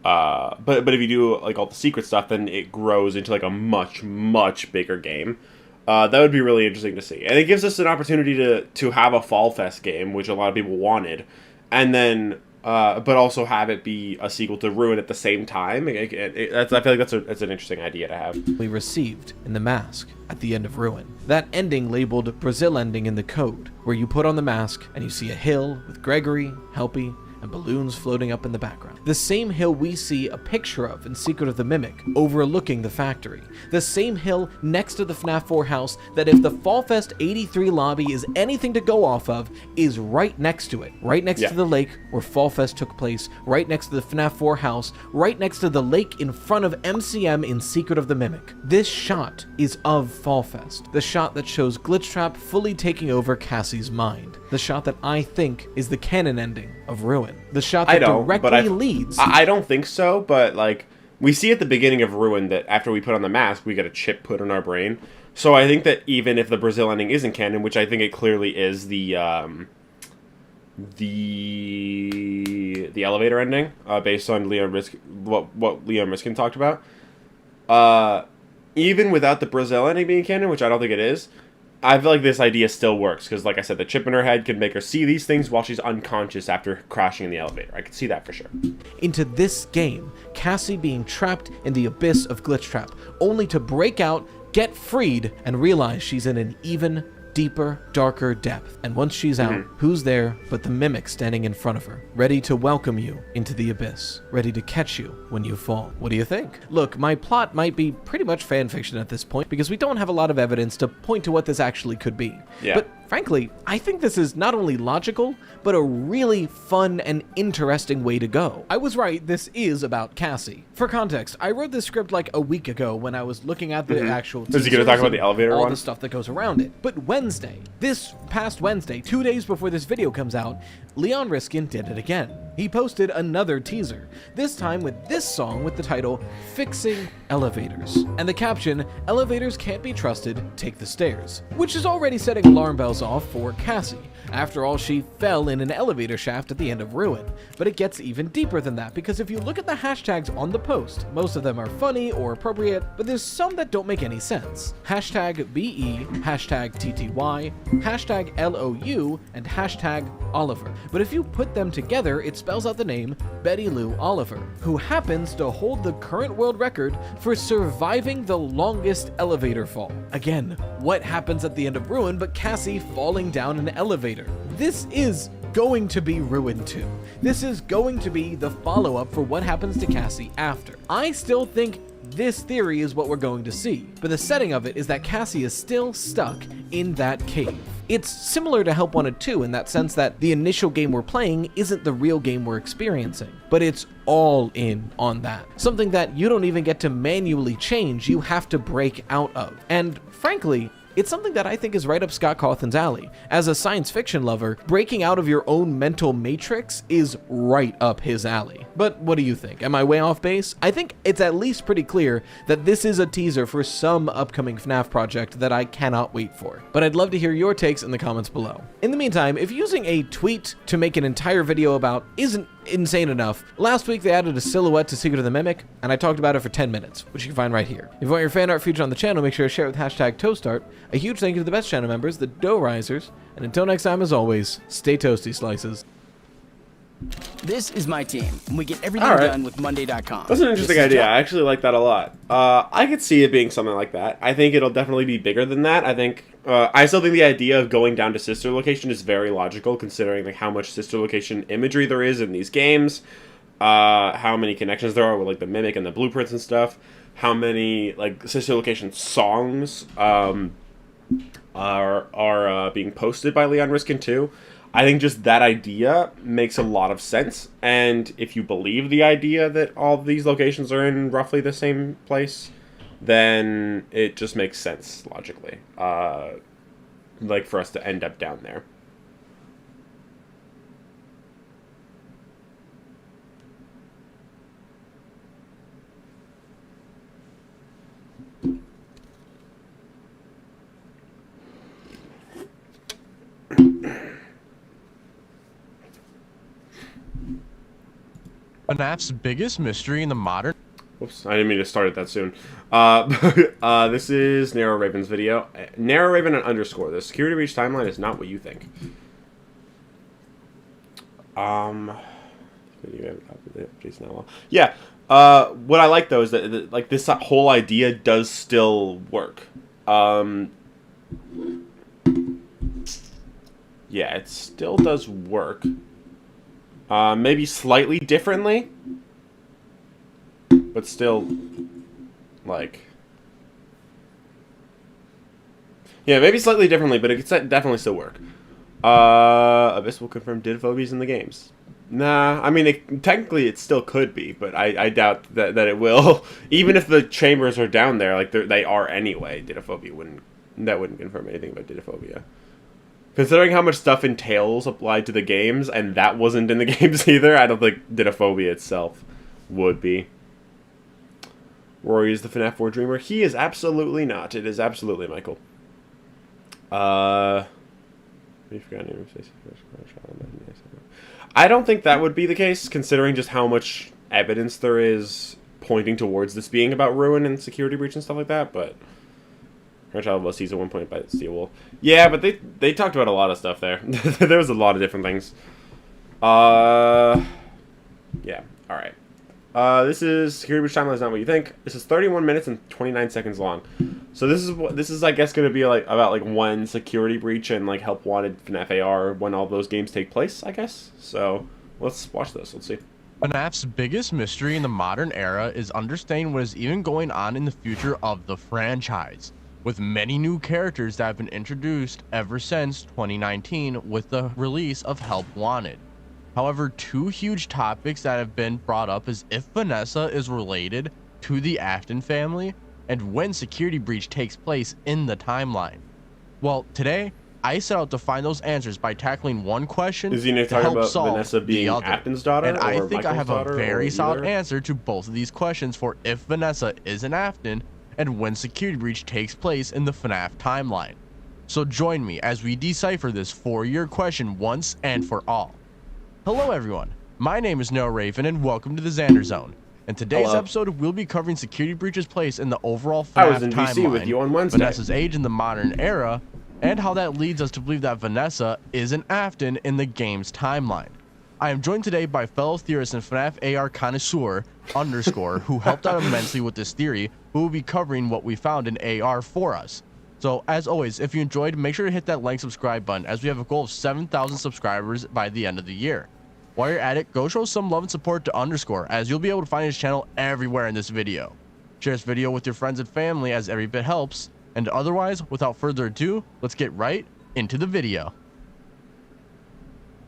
but if you do like all the secret stuff, then it grows into like a much bigger game. That would be really interesting to see, and it gives us an opportunity to have a Fall Fest game, which a lot of people wanted, and then but also have it be a sequel to Ruin at the same time. I feel like that's an interesting idea to have. We received in the mask at the end of Ruin. That ending labeled Brazil ending in the code, where you put on the mask and you see a hill with Gregory, Helpy, and balloons floating up in the background. The same hill we see a picture of in Secret of the Mimic, overlooking the factory. The same hill next to the FNaF 4 house that, if the Fall Fest 83 lobby is anything to go off of, is right next to it. Right next to the lake where Fall Fest took place, right next to the FNaF 4 house, right next to the lake in front of MCM in Secret of the Mimic. This shot is of Fall Fest. The shot that shows Glitchtrap fully taking over Cassie's mind. The shot that I think is the canon ending of Ruin. The shot that directly leads. I don't think so, but like we see at the beginning of Ruin that after we put on the mask, we get a chip put in our brain. So I think that even if the Brazil ending isn't canon, which I think it clearly is, the the elevator ending, based on what Leon Riskin talked about. Even without the Brazil ending being canon, which I don't think it is, I feel like this idea still works, because like I said, the chip in her head could make her see these things while she's unconscious after crashing in the elevator. I could see that for sure. Into this game, Cassie being trapped in the abyss of Glitch Trap, only to break out, get freed, and realize she's in an even deeper, darker depth. And once she's out, who's there but the Mimic standing in front of her, ready to welcome you into the abyss, ready to catch you when you fall. What do you think? Look, my plot might be pretty much fanfiction at this point, because we don't have a lot of evidence to point to what this actually could be. Yeah. But frankly, I think this is not only logical, but a really fun and interesting way to go. I was right, this is about Cassie. For context, I wrote this script like a week ago when I was looking at the actual Is he going to talk about the elevator all one? the stuff that goes around it. But this past Wednesday, 2 days before this video comes out, Leon Riskin did it again. He posted another teaser, this time with this song with the title, Fixing Elevators. And the caption, elevators can't be trusted, take the stairs. Which is already setting alarm bells off for Cassie. After all, she fell in an elevator shaft at the end of Ruin. But it gets even deeper than that, because if you look at the hashtags on the post, most of them are funny or appropriate, but there's some that don't make any sense. Hashtag BE, hashtag TTY, hashtag LOU, and hashtag Oliver. But if you put them together, it spells out the name Betty Lou Oliver, who happens to hold the current world record for surviving the longest elevator fall. Again, what happens at the end of Ruin but Cassie falling down an elevator? This is going to be Ruin 2. This is going to be the follow-up for what happens to Cassie after. I still think this theory is what we're going to see, but the setting of it is that Cassie is still stuck in that cave. It's similar to Help Wanted 2 in that sense that the initial game we're playing isn't the real game we're experiencing, but it's all in on that. Something that you don't even get to manually change, you have to break out of. And frankly, it's something that I think is right up Scott Cawthon's alley. As a science fiction lover, breaking out of your own mental matrix is right up his alley. But what do you think? Am I way off base? I think it's at least pretty clear that this is a teaser for some upcoming FNaF project that I cannot wait for. But I'd love to hear your takes in the comments below. In the meantime, if using a tweet to make an entire video about isn't insane enough, last week they added a silhouette to Secret of the Mimic, and I talked about it for 10 minutes, which you can find right here. If you want your fan art featured on the channel, make sure to share it with hashtag ToastArt. A huge thank you to the best channel members, the Dough Risers, and until next time, as always, stay toasty, slices. This is my team, and we get everything done with Monday.com. That's an interesting idea. I actually like that a lot. I could see it being something like that. I think it'll definitely be bigger than that. I think I still think the idea of going down to sister location is very logical, considering like how much sister location imagery there is in these games, how many connections there are with like the Mimic and the blueprints and stuff, how many like sister location songs are being posted by Leon Riskin too. I think just that idea makes a lot of sense, and if you believe the idea that all of these locations are in roughly the same place, then it just makes sense logically, like for us to end up down there. FNaF's biggest mystery in the modern... Whoops, I didn't mean to start it that soon. This is Narrow Raven's video. Narrow Raven and underscore. The security breach timeline is not what you think. Yeah. What I like though is that like this whole idea does still work. Yeah, it still does work. Maybe slightly differently, but still, like, yeah, maybe slightly differently, but it could definitely still work. Abyss will confirm didophobies in the games. Nah, I mean, technically it still could be, but I doubt that it will. Even if the chambers are down there, like they are anyway, didophobia wouldn't confirm anything about didophobia. Considering how much stuff entails applied to the games, and that wasn't in the games either, I don't think didophobia itself would be. Rory is the FNaF 4 dreamer. He is absolutely not. It is absolutely Michael. I don't think that would be the case, considering just how much evidence there is pointing towards this being about ruin and security breach and stuff like that, but her child was seized at one point by the steel wool. Yeah, but they talked about a lot of stuff there. There was a lot of different things. Yeah, alright. This is Security Breach Timeline is not what you think. This is 31 minutes and 29 seconds long. So this is I guess going to be like about like when Security Breach and like Help Wanted, FNaF AR, when all those games take place, I guess. So let's watch this. Let's see. FNAF's biggest mystery in the modern era is understanding what is even going on in the future of the franchise, with many new characters that have been introduced ever since 2019 with the release of Help Wanted. However, two huge topics that have been brought up is if Vanessa is related to the Afton family and when Security Breach takes place in the timeline. Well, today, I set out to find those answers by tackling one question is he to talking help about solve Vanessa being the other. Afton's daughter, and I or think Michael's I have a daughter, very or solid either? answer to both of these questions for if Vanessa is an Afton and when Security Breach takes place in the FNAF timeline. So join me as we decipher this 4-year question once and for all. Hello everyone, my name is Noah Raven and welcome to the Xander Zone. In today's episode, we'll be covering Security Breach's place in the overall FNAF I was in timeline, DC with you on Wednesday. Vanessa's age in the modern era, and how that leads us to believe that Vanessa is an Afton in the game's timeline. I am joined today by fellow theorist and FNAF AR connoisseur _ who helped out immensely with this theory, who will be covering what we found in AR for us. So as always, if you enjoyed, make sure to hit that like subscribe button as we have a goal of 7,000 subscribers by the end of the year. While you're at it, go show some love and support to _ as you'll be able to find his channel everywhere in this video. Share this video with your friends and family as every bit helps. And otherwise, without further ado, let's get right into the video.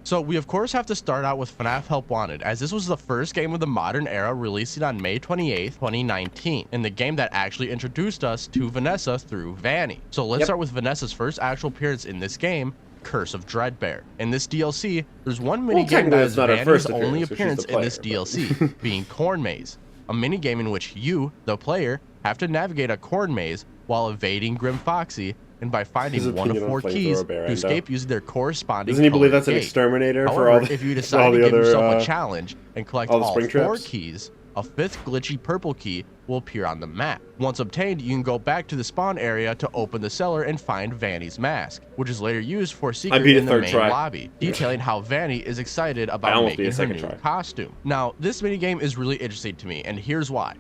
So we of course have to start out with FNAF Help Wanted, as this was the first game of the modern era releasing on May 28th, 2019, and the game that actually introduced us to Vanessa through Vanny. So let's start with Vanessa's first actual appearance in this game, Curse of Dreadbear. In this DLC, there's one minigame that is Vanny's only appearance in this DLC, being Corn Maze, a minigame in which you, the player, have to navigate a corn maze while evading Grim Foxy, and by finding one of 4 keys to escape using their corresponding Doesn't he believe colored that's an gate. exterminator However, for all the, if you decide to give yourself a challenge and collect all 4 traps? keys, a 5th glitchy purple key will appear on the map. Once obtained, you can go back to the spawn area to open the cellar and find Vanny's mask, which is later used for secret in the main lobby, detailing how Vanny is excited about making her new costume. Now, this minigame is really interesting to me, and here's why.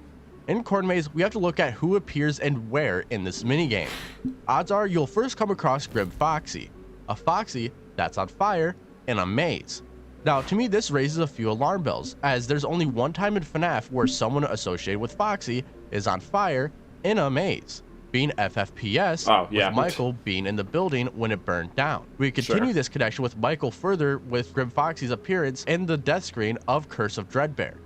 In Corn Maze, we have to look at who appears and where in this minigame. Odds are you'll first come across Grim Foxy, a foxy that's on fire in a maze. Now, to me, this raises a few alarm bells, as there's only one time in FNAF where someone associated with Foxy is on fire in a maze, being FFPS, with Michael being in the building when it burned down. We continue this connection with Michael further with Grim Foxy's appearance in the death screen of Curse of Dreadbear.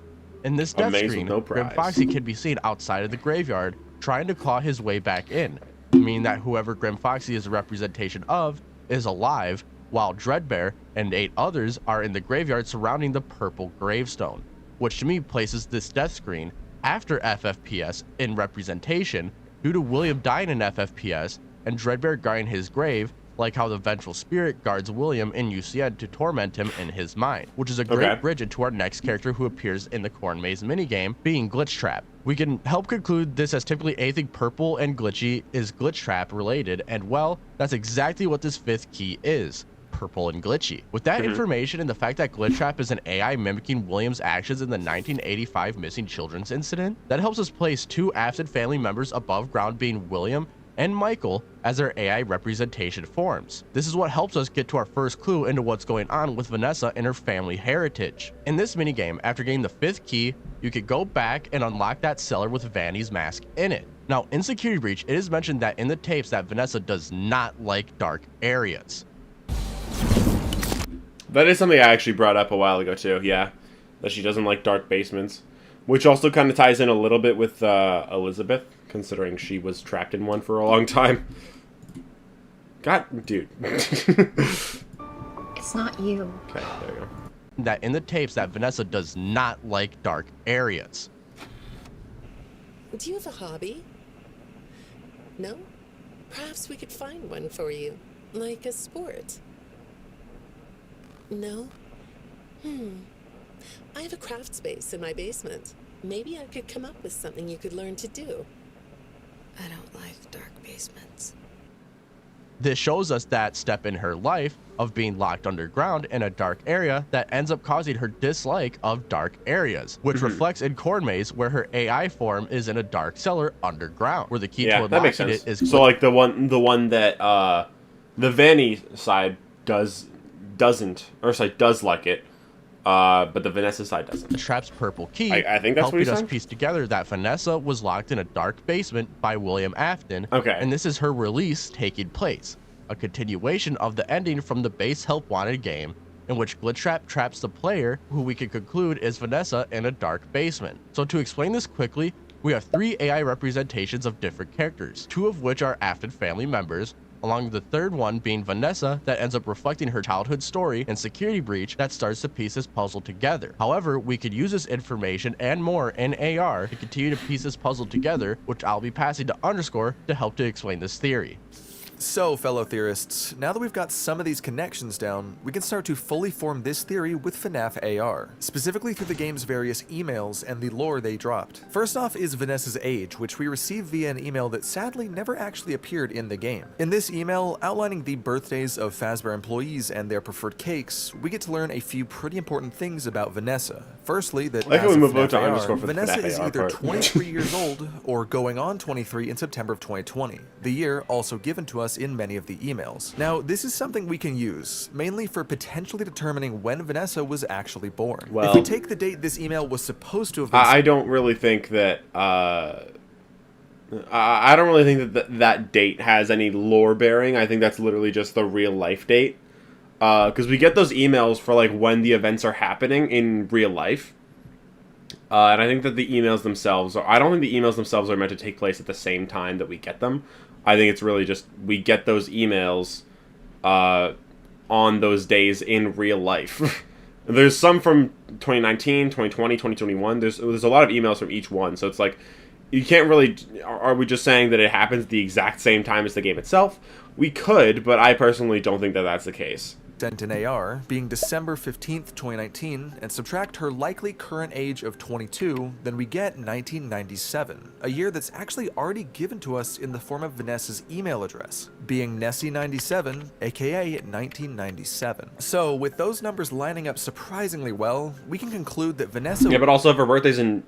In this death screen, Grim Foxy can be seen outside of the graveyard trying to claw his way back in, meaning that whoever Grim Foxy is a representation of is alive, while Dreadbear and 8 others are in the graveyard surrounding the purple gravestone, which to me places this death screen after FFPS in representation due to William dying in FFPS and Dreadbear guarding his grave, like how the vengeful spirit guards William in UCN to torment him in his mind, which is a great bridge into our next character who appears in the Corn Maze minigame, being Glitch Trap. We can help conclude this as typically anything purple and glitchy is Glitch Trap related, and well, that's exactly what this 5th key is. Purple and glitchy. With that information and the fact that Glitch Trap is an AI mimicking William's actions in the 1985 missing children's incident, that helps us place 2 Afton family members above ground, being William and Michael, as their AI representation forms. This is what helps us get to our first clue into what's going on with Vanessa and her family heritage. In this minigame, after getting the 5th key, you could go back and unlock that cellar with Vanny's mask in it. Now, in Security Breach, it is mentioned that in the tapes that Vanessa does not like dark areas. That is something I actually brought up a while ago too, yeah. That she doesn't like dark basements. Which also kind of ties in a little bit with Elizabeth, considering she was trapped in one for a long time. God, dude. It's not you. Okay, there you go. That in the tapes that Vanessa does not like dark areas. Do you have a hobby? No? Perhaps we could find one for you, like a sport. No? I have a craft space in my basement. Maybe I could come up with something you could learn to do. I don't like dark basements. This shows us that step in her life of being locked underground in a dark area that ends up causing her dislike of dark areas, which reflects in Corn Maze, where her AI form is in a dark cellar underground, where the key to unlocking it is... So like the one that the Vanny side does like it, but the Vanessa side doesn't. The trap's purple key, I think that's what helping us piece together that Vanessa was locked in a dark basement by William Afton. Okay. And this is her release taking place, a continuation of the ending from the base Help Wanted game, in which Glitchtrap traps the player, who we can conclude is Vanessa, in a dark basement. So to explain this quickly, we have 3 AI representations of different characters, 2 of which are Afton family members, along with the third one being Vanessa, that ends up reflecting her childhood story and security breach that starts to piece this puzzle together. However, we could use this information and more in AR to continue to piece this puzzle together, which I'll be passing to Underscore to help to explain this theory. So, fellow theorists, now that we've got some of these connections down, we can start to fully form this theory with FNaF AR, specifically through the game's various emails and the lore they dropped. First off is Vanessa's age, which we received via an email that sadly never actually appeared in the game. In this email, outlining the birthdays of Fazbear employees and their preferred cakes, we get to learn a few pretty important things about Vanessa. Firstly, that as of FNaF AR, Vanessa is either 23 years old or going on 23 in September of 2020, the year also given to us in many of the emails. Now, this is something we can use, mainly for potentially determining when Vanessa was actually born. Well, if we take the date this email was supposed to have been... I don't really think that, I don't really think that that date has any lore bearing. I think that's literally just the real life date. Because we get those emails for, like, when the events are happening in real life. And I think that the emails themselves I don't think the emails themselves are meant to take place at the same time that we get them. I think it's really just we get those emails on those days in real life. There's some from 2019, 2020, 2021. There's a lot of emails from each one. So it's like, you can't really... Are we just saying that it happens the exact same time as the game itself? We could, but I personally don't think that that's the case. Sent in AR, being December 15th, 2019, and subtract her likely current age of 22, then we get 1997, a year that's actually already given to us in the form of Vanessa's email address, being Nessie97, aka 1997. So, with those numbers lining up surprisingly well, we can conclude that Vanessa... Yeah, but also if her birthday's in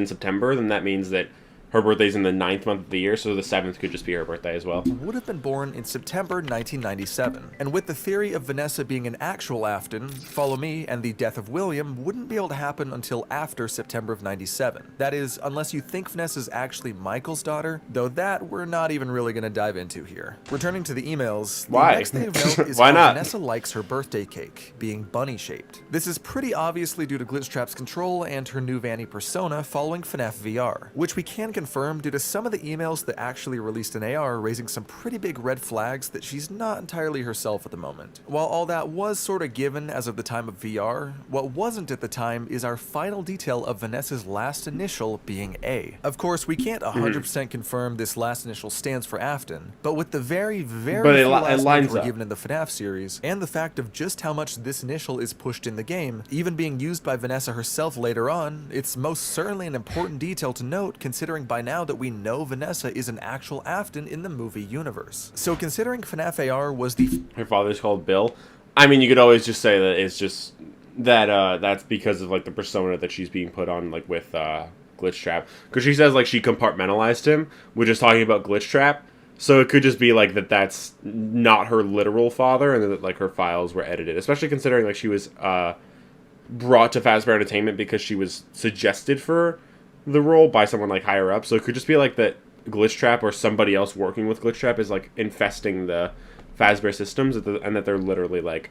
September, then that means that her birthday's in the 9th month of the year, so the 7th could just be her birthday as well. Would have been born in September 1997. And with the theory of Vanessa being an actual Afton, Follow Me, and the death of William wouldn't be able to happen until after September of 97. That is, unless you think Vanessa's actually Michael's daughter, though that we're not even really going to dive into here. Returning to the emails, the next thing of note is how Vanessa likes her birthday cake, being bunny-shaped. This is pretty obviously due to Glitchtrap's control and her new Vanny persona following FNaF VR, which we can confirm due to some of the emails that actually released in AR raising some pretty big red flags that she's not entirely herself at the moment. While all that was sort of given as of the time of VR, what wasn't at the time is our final detail of Vanessa's last initial being A. Of course, we can't 100% confirm this last initial stands for Afton, but with the very few last names were given in the FNaF series, and the fact of just how much this initial is pushed in the game, even being used by Vanessa herself later on, it's most certainly an important detail to note considering by now that we know Vanessa is an actual Afton in the movie universe. So considering FNaF AR was her father's called Bill, I mean, you could always just say that it's just that that's because of like the persona that she's being put on, like with Glitchtrap, because she says like she compartmentalized him, which is talking about Glitchtrap. So it could just be like that's not her literal father, and that like her files were edited, especially considering like she was brought to Fazbear Entertainment because she was suggested for the role by someone like higher up. So it could just be like that Glitchtrap or somebody else working with Glitchtrap is like infesting the Fazbear systems, and that they're literally like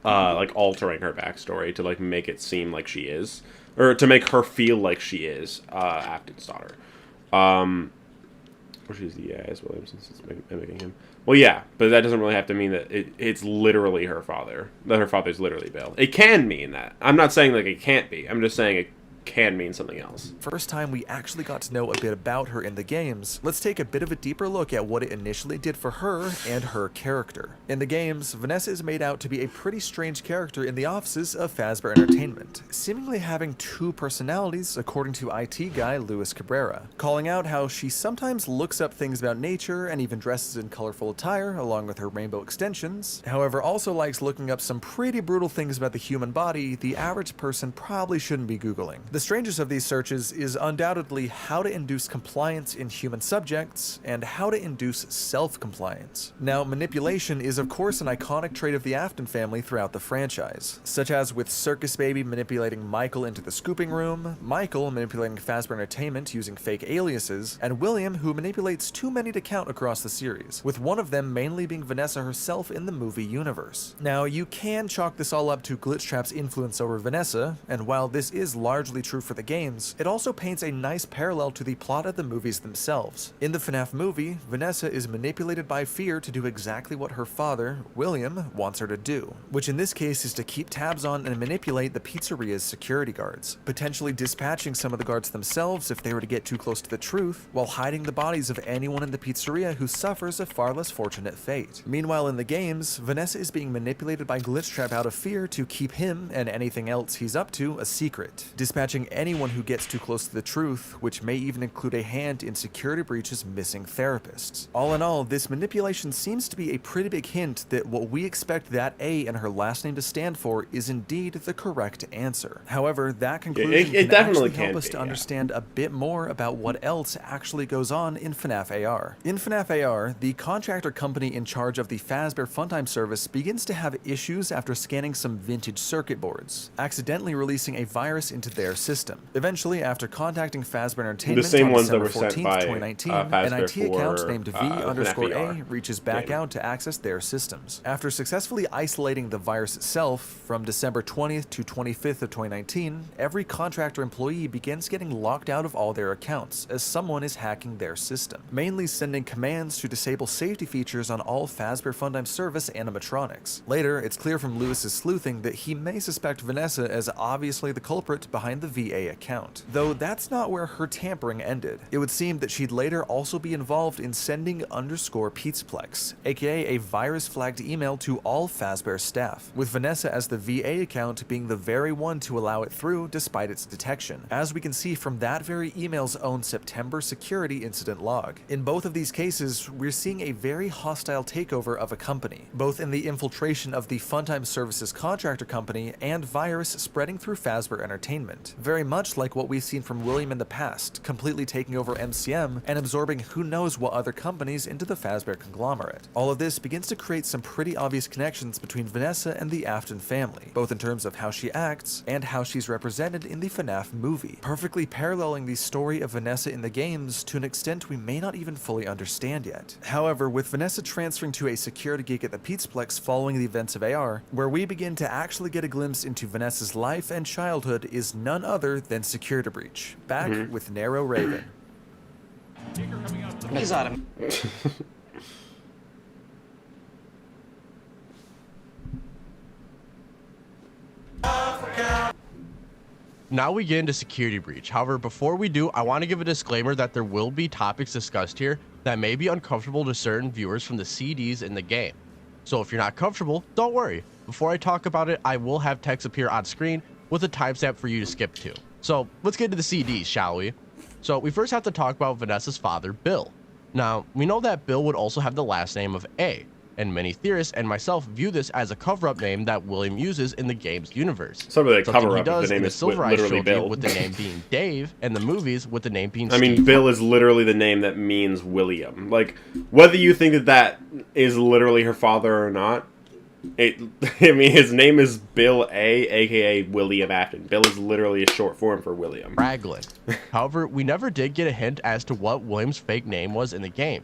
altering her backstory to like make it seem like she is, or to make her feel like she is Afton's daughter. Or she's the as William, since it's mimicking him. Well, yeah, but that doesn't really have to mean that it's literally her father. That her father's literally Bill. It can mean that. I'm not saying like it can't be. I'm just saying can mean something else. First time we actually got to know a bit about her in the games, let's take a bit of a deeper look at what it initially did for her and her character. In the games, Vanessa is made out to be a pretty strange character in the offices of Fazbear Entertainment, seemingly having two personalities according to IT guy Luis Cabrera, calling out how she sometimes looks up things about nature and even dresses in colorful attire along with her rainbow extensions, however also likes looking up some pretty brutal things about the human body the average person probably shouldn't be Googling. The strangest of these searches is undoubtedly how to induce compliance in human subjects and how to induce self-compliance. Now, manipulation is of course an iconic trait of the Afton family throughout the franchise, such as with Circus Baby manipulating Michael into the scooping room, Michael manipulating Fazbear Entertainment using fake aliases, and William who manipulates too many to count across the series, with one of them mainly being Vanessa herself in the movie universe. Now, you can chalk this all up to Glitchtrap's influence over Vanessa, and while this is largely true for the games, it also paints a nice parallel to the plot of the movies themselves. In the FNaF movie, Vanessa is manipulated by fear to do exactly what her father, William, wants her to do, which in this case is to keep tabs on and manipulate the pizzeria's security guards, potentially dispatching some of the guards themselves if they were to get too close to the truth, while hiding the bodies of anyone in the pizzeria who suffers a far less fortunate fate. Meanwhile in the games, Vanessa is being manipulated by Glitchtrap out of fear to keep him and anything else he's up to a secret, dispatching anyone who gets too close to the truth, which may even include a hand in Security Breach's missing therapists. All in all, this manipulation seems to be a pretty big hint that what we expect that A and her last name to stand for is indeed the correct answer. However, that conclusion it can actually can help us to understand a bit more about what else actually goes on in FNaF AR. In FNaF AR, the contractor company in charge of the Fazbear Funtime service begins to have issues after scanning some vintage circuit boards, accidentally releasing a virus into their system. Eventually, after contacting Fazbear Entertainment the same on ones that December were sent 14th, by 2019, Fazbear an IT account for, named FNaF V_A reaches back game. out to access their systems. After successfully isolating the virus itself, from December 20th to 25th of 2019, every contractor employee begins getting locked out of all their accounts as someone is hacking their system, mainly sending commands to disable safety features on all Fazbear Funtime service animatronics. Later, it's clear from Lewis's sleuthing that he may suspect Vanessa as obviously the culprit behind the VA account, though that's not where her tampering ended. It would seem that she'd later also be involved in sending _Pizzaplex, aka a virus-flagged email to all Fazbear staff, with Vanessa as the VA account being the very one to allow it through despite its detection, as we can see from that very email's own September security incident log. In both of these cases, we're seeing a very hostile takeover of a company, both in the infiltration of the Funtime Services contractor company and virus spreading through Fazbear Entertainment, very much like what we've seen from William in the past, completely taking over MCM and absorbing who knows what other companies into the Fazbear conglomerate. All of this begins to create some pretty obvious connections between Vanessa and the Afton family, both in terms of how she acts and how she's represented in the FNaF movie, perfectly paralleling the story of Vanessa in the games to an extent we may not even fully understand yet. However, with Vanessa transferring to a security gig at the Pizzaplex following the events of AR, where we begin to actually get a glimpse into Vanessa's life and childhood is none other than Security Breach, back with Narrow Raven. He's out of Now we get into Security Breach. However, before we do, I want to give a disclaimer that there will be topics discussed here that may be uncomfortable to certain viewers from the CDs in the game. So if you're not comfortable, don't worry. Before I talk about it, I will have text appear on screen with a timestamp for you to skip to. So let's get into the CDs, shall we? So we first have to talk about Vanessa's father, Bill. Now, we know that Bill would also have the last name of A, and many theorists and myself view this as a cover-up name that William uses in the game's universe. Some of the Something cover he up does the name in the is Silver Eyes literally trilogy Bill. with the name being Dave, and the movies with the name being I mean, Steve. Bill is literally the name that means William. Like, whether you think that that is literally her father or not, I mean, his name is Bill A, aka William Afton. Bill is literally a short form for William. Raglan. However, we never did get a hint as to what William's fake name was in the game.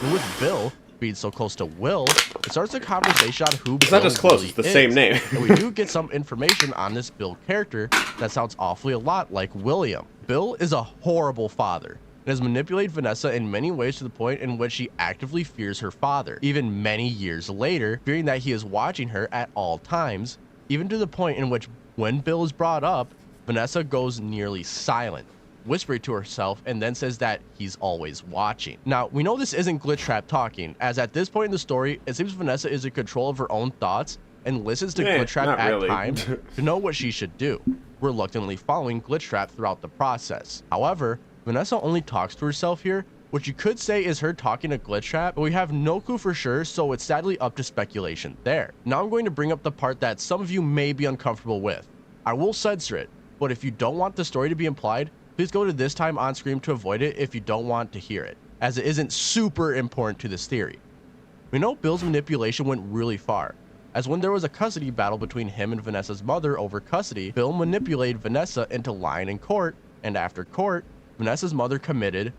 And with Bill being so close to Will, it starts a conversation on who It's Bill not just close, really it's the is. same name. And we do get some information on this Bill character that sounds awfully a lot like William. Bill is a horrible father and has manipulated Vanessa in many ways to the point in which she actively fears her father, even many years later, fearing that he is watching her at all times, even to the point in which when Bill is brought up, Vanessa goes nearly silent, whispering to herself, and then says that he's always watching. Now, we know this isn't Glitchtrap talking, as at this point in the story, it seems Vanessa is in control of her own thoughts and listens to Glitchtrap at times to know what she should do, reluctantly following Glitchtrap throughout the process. However, Vanessa only talks to herself here, which you could say is her talking to Glitchtrap, but we have no clue for sure, so it's sadly up to speculation there. Now I'm going to bring up the part that some of you may be uncomfortable with. I will censor it, but if you don't want the story to be implied, please go to this time on screen to avoid it if you don't want to hear it, as it isn't super important to this theory. We know Bill's manipulation went really far, as when there was a custody battle between him and Vanessa's mother over custody, Bill manipulated Vanessa into lying in court, and after court, Vanessa's mother committed.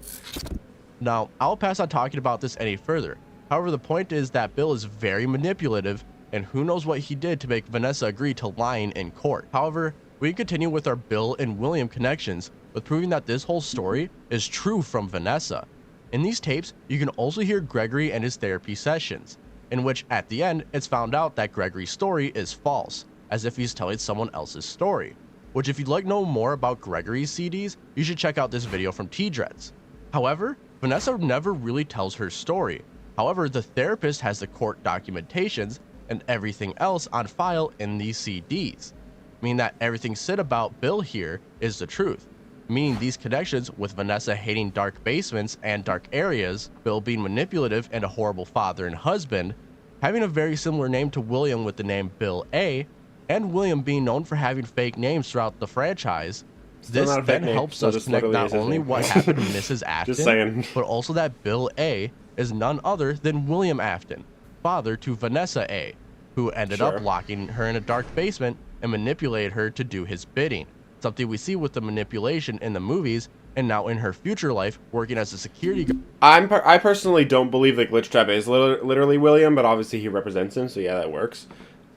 Now, I'll pass on talking about this any further. However, the point is that Bill is very manipulative, and who knows what he did to make Vanessa agree to lying in court. However, we continue with our Bill and William connections, with proving that this whole story is true from Vanessa. In these tapes, you can also hear Gregory and his therapy sessions, in which at the end, it's found out that Gregory's story is false, as if he's telling someone else's story. Which if you'd like to know more about Gregory's CDs, you should check out this video from T-Dreads. However, Vanessa never really tells her story. However, the therapist has the court documentations and everything else on file in these CDs, meaning that everything said about Bill here is the truth. Meaning these connections with Vanessa hating dark basements and dark areas, Bill being manipulative and a horrible father and husband, having a very similar name to William with the name Bill A, and William being known for having fake names throughout the franchise. This then helps us connect not only what happened to Mrs. Afton, but also that Bill A is none other than William Afton, father to Vanessa A, who ended up locking her in a dark basement and manipulated her to do his bidding. Something we see with the manipulation in the movies, and now in her future life working as a security guard. I personally don't believe that Glitchtrap is literally William, but obviously he represents him, so yeah, that works.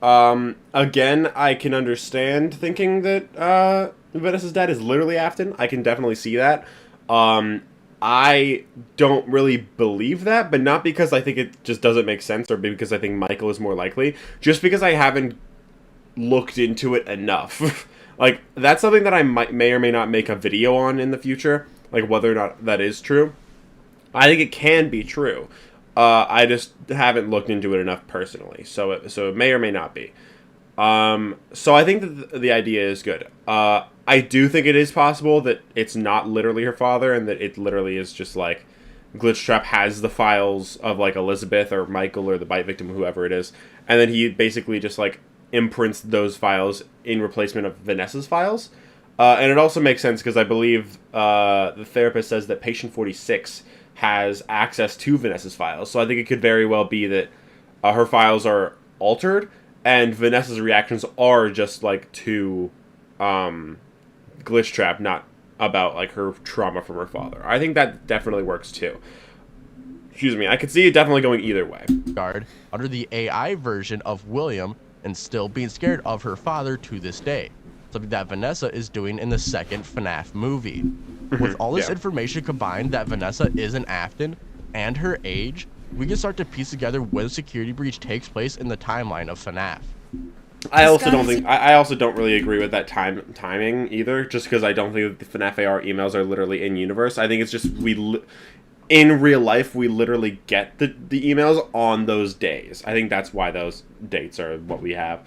Again, I can understand thinking that Vanessa's dad is literally Afton. I can definitely see that. I don't really believe that, but not because I think it just doesn't make sense or because I think Michael is more likely, just because I haven't looked into it enough. Like, that's something that I may or may not make a video on in the future, like whether or not that is true. I think it can be true. I just haven't looked into it enough personally, so it may or may not be. So I think that the idea is good. I do think it is possible that it's not literally her father, and that it literally is just like Glitchtrap has the files of like Elizabeth or Michael or the bite victim, whoever it is, and then he basically just like imprints those files in replacement of Vanessa's files. And it also makes sense because I believe the therapist says that patient 46 has access to Vanessa's files. So I think it could very well be that her files are altered and Vanessa's reactions are just like to Glitchtrap, not about like her trauma from her father. I think that definitely works too. Excuse me, I could see it definitely going either way. Guard under the AI version of William and still being scared of her father to this day. Something that Vanessa is doing in the second FNaF movie. With all this information combined that Vanessa is an Afton and her age, we can start to piece together when the security breach takes place in the timeline of FNaF. I also don't really agree with that timing either, just because I don't think that the FNaF AR emails are literally in universe. I think it's just in real life we literally get the emails on those days. I think that's why those dates are what we have.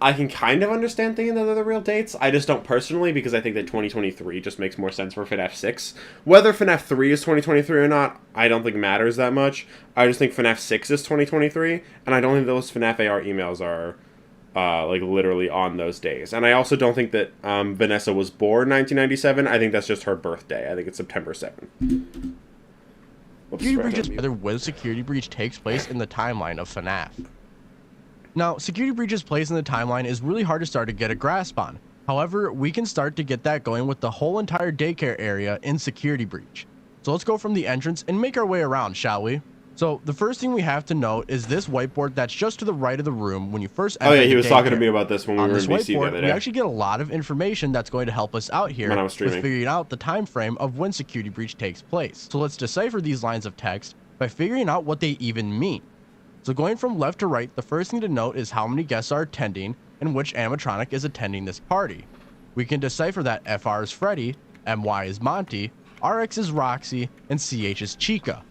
I can kind of understand thinking that they're the real dates. I just don't personally, because I think that 2023 just makes more sense for FNaF 6. Whether FNaF 3 is 2023 or not, I don't think matters that much. I just think FNaF 6 is 2023, and I don't think those FNaF AR emails are like literally on those days. And I also don't think that Vanessa was born 1997. I think that's just her birthday. I think it's September 7th. Whether when security breach takes place in the timeline of FNaF. Now, security breach's place in the timeline is really hard to start to get a grasp on. However, we can start to get that going with the whole entire daycare area in security breach. So let's go from the entrance and make our way around, shall we? So the first thing we have to note is this whiteboard that's just to the right of the room when you first enter. Oh yeah, he was talking to me about this when we were in BC the other day. We actually get a lot of information that's going to help us out here with figuring out the time frame of when security breach takes place. So let's decipher these lines of text by figuring out what they even mean. So going from left to right, the first thing to note is how many guests are attending and which animatronic is attending this party. we can decipher that FR is Freddy, MY is Monty, RX is Roxy, and CH is Chica.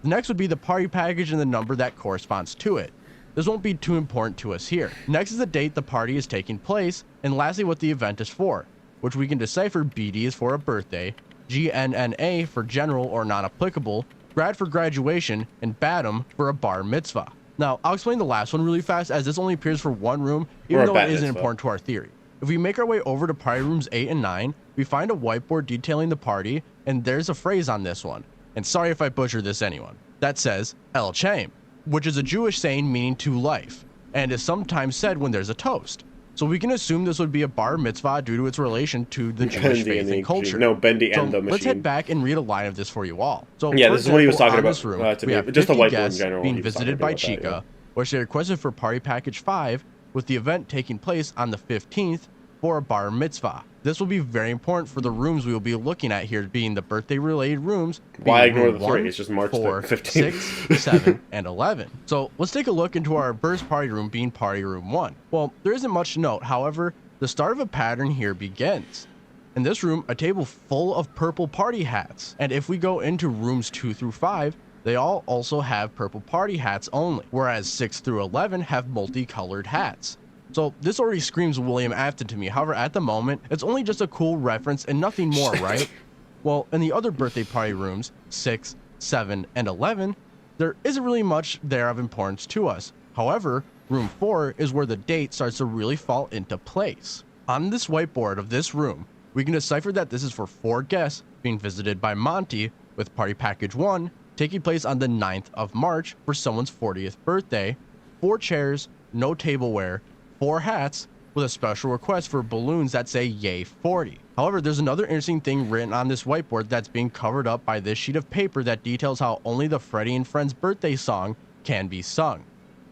The next would be the party package and the number that corresponds to it. This won't be too important to us here. Next is the date the party is taking place, and lastly what the event is for, which we can decipher. BD is for a birthday, GNNA for general or non-applicable, grad for graduation, and BADM for a bar mitzvah. Now, I'll explain the last one really fast, as this only appears for one room, even though it isn't important to our theory. If we make our way over to party rooms 8 and 9, we find a whiteboard detailing the party, and there's a phrase on this one, and sorry if I butcher this, anyone, that says El Chaim, which is a Jewish saying meaning to life, and is sometimes said when there's a toast. So we can assume this would be a bar mitzvah due to its relation to the Jewish faith and culture. No, Bendy and the machine. Let's head back and read a line of this for you all. So yeah, this is what he was talking about. Room, we have just the whiteboard in general. Being visited by Chica, which they requested for party package 5, with the event taking place on the 15th for a bar mitzvah. This will be very important for the rooms we will be looking at here, being the birthday-related rooms. Why ignore the 1, 3? It's just March 15th. 6, 7, and 11. So let's take a look into our first party room, being party room 1. Well, there isn't much to note. However, the start of a pattern here begins. In this room, a table full of purple party hats. And if we go into rooms 2 through 5, they all also have purple party hats only, whereas 6 through 11 have multicolored hats. So this already screams William Afton to me. However, at the moment, it's only just a cool reference and nothing more, right? Well, in the other birthday party rooms, 6, 7, and 11, there isn't really much there of importance to us. However, room 4 is where the date starts to really fall into place. On this whiteboard of this room, we can decipher that this is for 4 guests being visited by Monty, with party package 1 taking place on the 9th of March for someone's 40th birthday, 4 chairs, no tableware, 4 hats, with a special request for balloons that say Yay 40. However, there's another interesting thing written on this whiteboard that's being covered up by this sheet of paper that details how only the Freddy and Friends birthday song can be sung.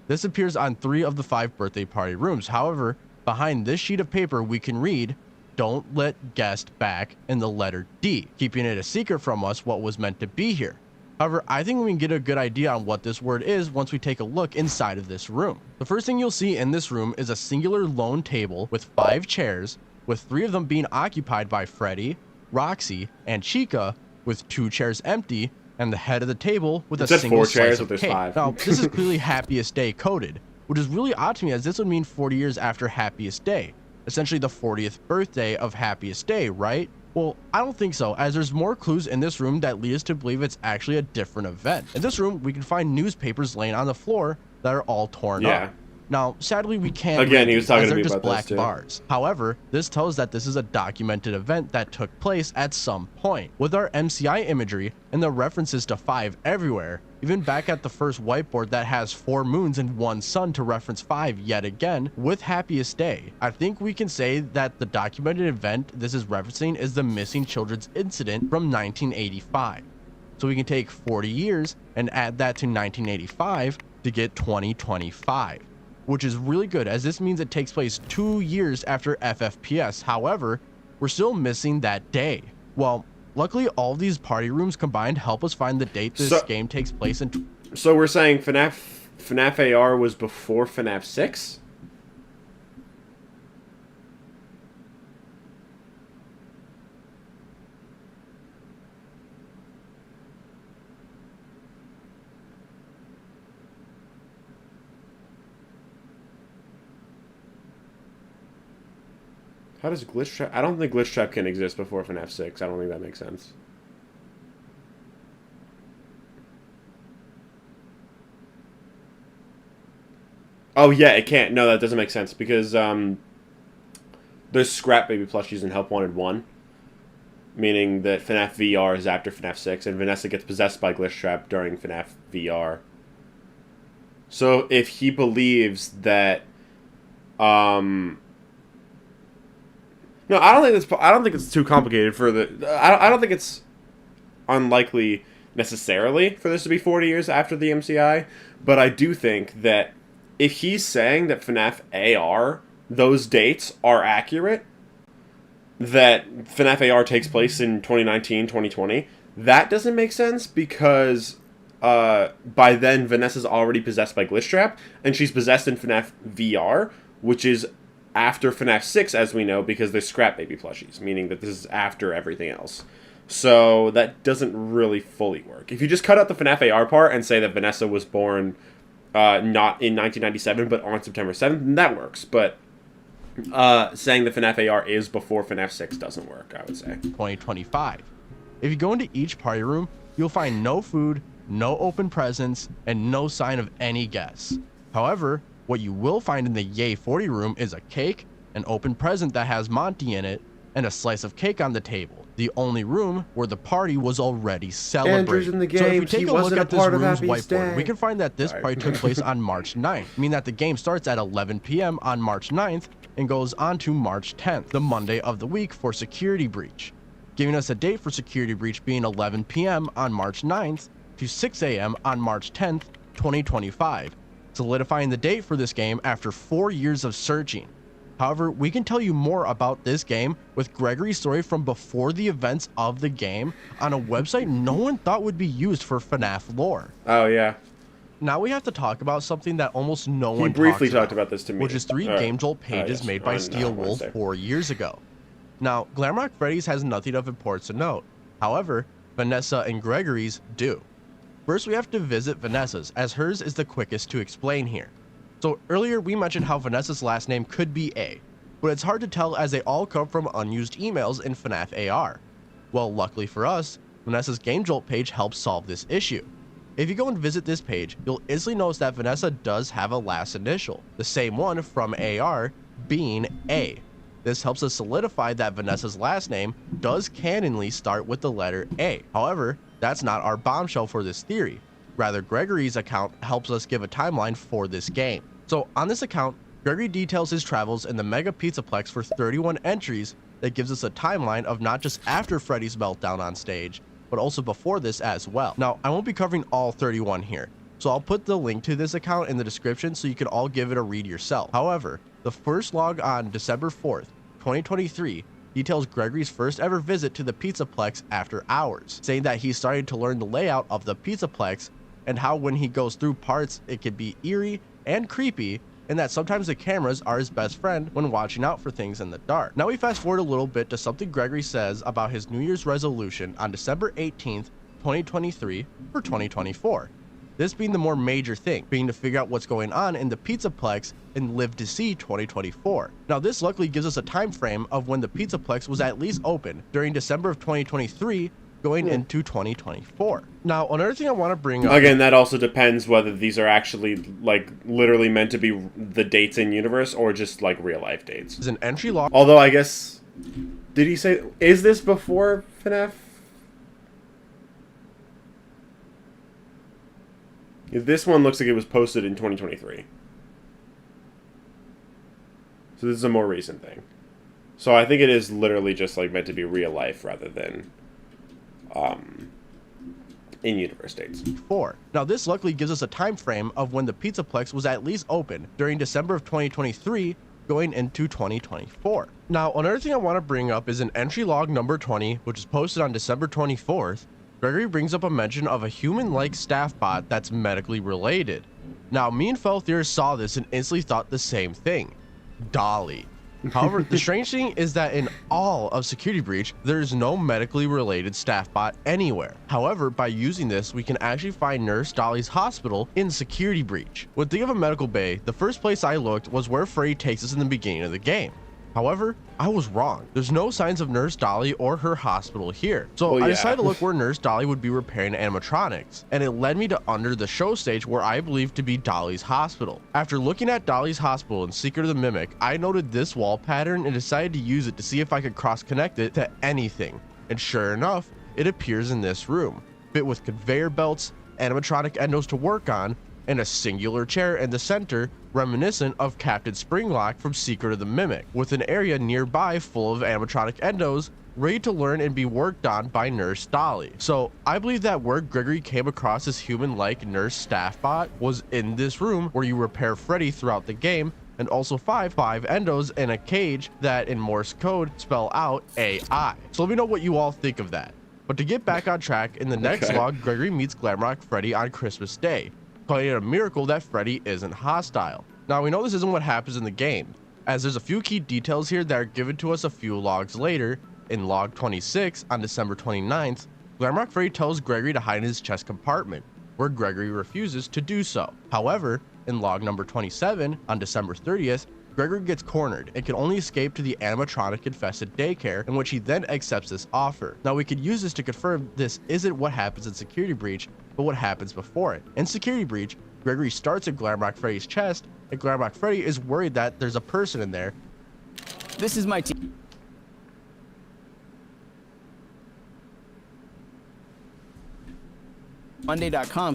This appears on 3 of the 5 birthday party rooms. However, behind this sheet of paper we can read, "Don't let guest back," in the letter D, keeping it a secret from us what was meant to be here. However, I think we can get a good idea on what this word is once we take a look inside of this room. The first thing you'll see in this room is a singular lone table with 5 chairs, with 3 of them being occupied by Freddy, Roxy, and Chica, with 2 chairs empty, and the head of the table with a single slice of cake. Now, this is clearly Happiest Day coded, which is really odd to me, as this would mean 40 years after Happiest Day, essentially the 40th birthday of Happiest Day, right? Well, I don't think so, as there's more clues in this room that lead us to believe it's actually a different event. In this room, we can find newspapers laying on the floor that are all torn up. Now, sadly, we can't Again, he was talking to me just about black this too. bars. However, this tells us that this is a documented event that took place at some point. With our MCI imagery and the references to 5 everywhere, even back at the first whiteboard that has 4 moons and 1 sun to reference 5 yet again, with Happiest Day, I think we can say that the documented event this is referencing is the missing children's incident from 1985. So we can take 40 years and add that to 1985 to get 2025. Which is really good, as this means it takes place 2 years after FFPS. However, we're still missing that day. Well, luckily all of these party rooms combined help us find the date this game takes place in. So we're saying FNaF AR was before FNaF 6? How does Glitch Trap... I don't think Glitch Trap can exist before FNaF 6. I don't think that makes sense. Oh, yeah, it can't. No, that doesn't make sense, because there's Scrap Baby plushies in Help Wanted 1, meaning that FNaF VR is after FNaF 6, and Vanessa gets possessed by Glitch Trap during FNaF VR. So if he believes that... No, I don't think it's too complicated for the... I don't think it's unlikely necessarily for this to be 40 years after the MCI, but I do think that if he's saying that FNaF AR, those dates are accurate, that FNaF AR takes place in 2019, 2020, that doesn't make sense because by then Vanessa's already possessed by Glitch Trap, and she's possessed in FNaF VR, which is after FNAF 6, as we know, because they're scrap baby plushies, meaning that this is after everything else. So that doesn't really fully work. If you just cut out the FNAF AR part and say that Vanessa was born not in 1997, but on September 7th, then that works. But saying the FNAF AR is before FNAF 6 doesn't work, I would say. 2025. If you go into each party room, you'll find no food, no open presents, and no sign of any guests. However, what you will find in the Yay 40 room is a cake, an open present that has Monty in it, and a slice of cake on the table. The only room where the party was already celebrated. Andrew's in the game. So if you take a look at this room's whiteboard, Day. we can find that this party took place on March 9th, meaning that the game starts at 11 p.m. on March 9th and goes on to March 10th, the Monday of the week for Security Breach, giving us a date for Security Breach being 11 p.m. on March 9th to 6 a.m. on March 10th, 2025, solidifying the date for this game after 4 years of searching. However, we can tell you more about this game with Gregory's story from before the events of the game on a website no one thought would be used for FNAF lore. Oh, yeah. Now we have to talk about something that almost no one briefly talks talked about this to me. which is 3 Game Jolt pages made by Steel Wolf 4 years ago. Now, Glamrock Freddy's has nothing of importance to note. However, Vanessa and Gregory's do. First, we have to visit Vanessa's, as hers is the quickest to explain here. So earlier we mentioned how Vanessa's last name could be A, but it's hard to tell as they all come from unused emails in FNAF AR. Well, luckily for us, Vanessa's Game Jolt page helps solve this issue. If you go and visit this page, you'll instantly notice that Vanessa does have a last initial, the same one from AR being A. This helps us solidify that Vanessa's last name does canonly start with the letter A. However, that's not our bombshell for this theory. Rather, Gregory's account helps us give a timeline for this game. So on this account, Gregory details his travels in the Mega Pizzaplex for 31 entries that gives us a timeline of not just after Freddy's meltdown on stage, but also before this as well. Now, I won't be covering all 31 here, so I'll put the link to this account in the description so you can all give it a read yourself. However, the first log on December 4th, 2023 details Gregory's first ever visit to the Pizzaplex after hours, saying that he started to learn the layout of the Pizzaplex and how when he goes through parts it can be eerie and creepy, and that sometimes the cameras are his best friend when watching out for things in the dark. Now we fast forward a little bit to something Gregory says about his New Year's resolution on December 18th, 2023 for 2024. This being the more major thing, being to figure out what's going on in the Pizzaplex and live to see 2024. Now this luckily gives us a time frame of when the Pizzaplex was at least open during December of 2023 going into 2024. Now, another thing I want to bring up... Again, that also depends whether these are actually, like, literally meant to be the dates in universe or just, like, real-life dates. Is an entry log... Although, I guess... Did he say... Is this before FNAF? This one looks like it was posted in 2023. So this is a more recent thing. So I think it is literally just, like, meant to be real life rather than... in-universe dates. 4. Now this luckily gives us a time frame of when the Pizzaplex was at least open during December of 2023 going into 2024. Now another thing I want to bring up is an entry log number 20, which is posted on December 24th. Gregory brings up a mention of a human-like staff bot that's medically related. Now me and fellow theorists saw this and instantly thought the same thing. Dolly. However, the strange thing is that in all of Security Breach, there is no medically related staff bot anywhere. However, by using this, we can actually find Nurse Dolly's hospital in Security Breach. When think of a medical bay, the first place I looked was where Freddy takes us in the beginning of the game. However, I was wrong. There's no signs of Nurse Dolly or her hospital here. So I decided to look where Nurse Dolly would be repairing animatronics, and it led me to under the show stage where I believe to be Dolly's hospital. After looking at Dolly's hospital in Secret of the Mimic, I noted this wall pattern and decided to use it to see if I could cross-connect it to anything. And sure enough, it appears in this room, fit with conveyor belts, animatronic endos to work on, and a singular chair in the center reminiscent of Captain Springlock from Secret of the Mimic, with an area nearby full of animatronic endos ready to learn and be worked on by Nurse Dolly. So I believe that where Gregory came across this human-like nurse staff bot was in this room where you repair Freddy throughout the game, and also five endos in a cage that in Morse code spell out AI. So let me know what you all think of that. But to get back on track, in the next log, Gregory meets Glamrock Freddy on Christmas Day, calling it a miracle that Freddy isn't hostile. Now we know this isn't what happens in the game, as there's a few key details here that are given to us a few logs later. In log 26 on December 29th, Glamrock Freddy tells Gregory to hide in his chest compartment, where Gregory refuses to do so. However, in log number 27 on December 30th, Gregory gets cornered and can only escape to the animatronic-infested daycare, in which he then accepts this offer. Now, we could use this to confirm this isn't what happens in Security Breach, but what happens before it. In Security Breach, Gregory starts at Glamrock Freddy's chest, and Glamrock Freddy is worried that there's a person in there. This is my team. Monday.com.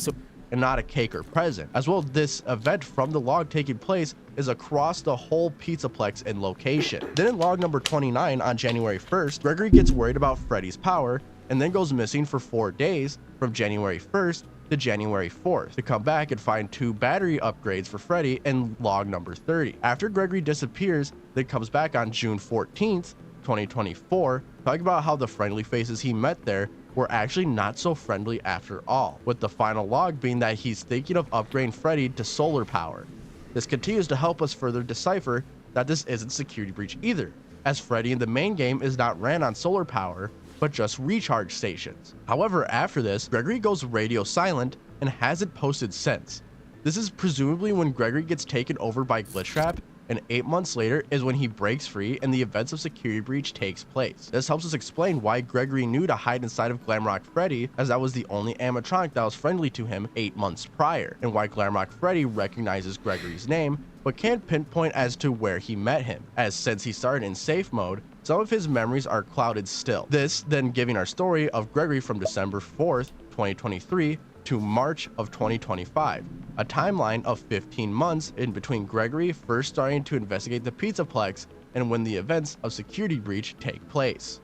And not a cake or present. As well, this event from the log taking place is across the whole Pizzaplex in location. Then in log number 29 on January 1st, Gregory gets worried about Freddy's power and then goes missing for 4 days from January 1st to January 4th to come back and find 2 battery upgrades for Freddy in log number 30. After Gregory disappears, then comes back on June 14th, 2024, talking about how the friendly faces he met there were actually not so friendly after all, with the final log being that he's thinking of upgrading Freddy to solar power. This continues to help us further decipher that this isn't Security Breach either, as Freddy in the main game is not ran on solar power, but just recharge stations. However, after this, Gregory goes radio silent and hasn't posted since. This is presumably when Gregory gets taken over by Glitchtrap, and 8 months later is when he breaks free and the events of Security Breach takes place. This helps us explain why Gregory knew to hide inside of Glamrock Freddy, as that was the only animatronic that was friendly to him 8 months prior, and why Glamrock Freddy recognizes Gregory's name, but can't pinpoint as to where he met him, as since he started in safe mode, some of his memories are clouded still. This then giving our story of Gregory from December 4th, 2023 to March of 2025, a timeline of 15 months in between Gregory first starting to investigate the Pizzaplex and when the events of Security Breach take place.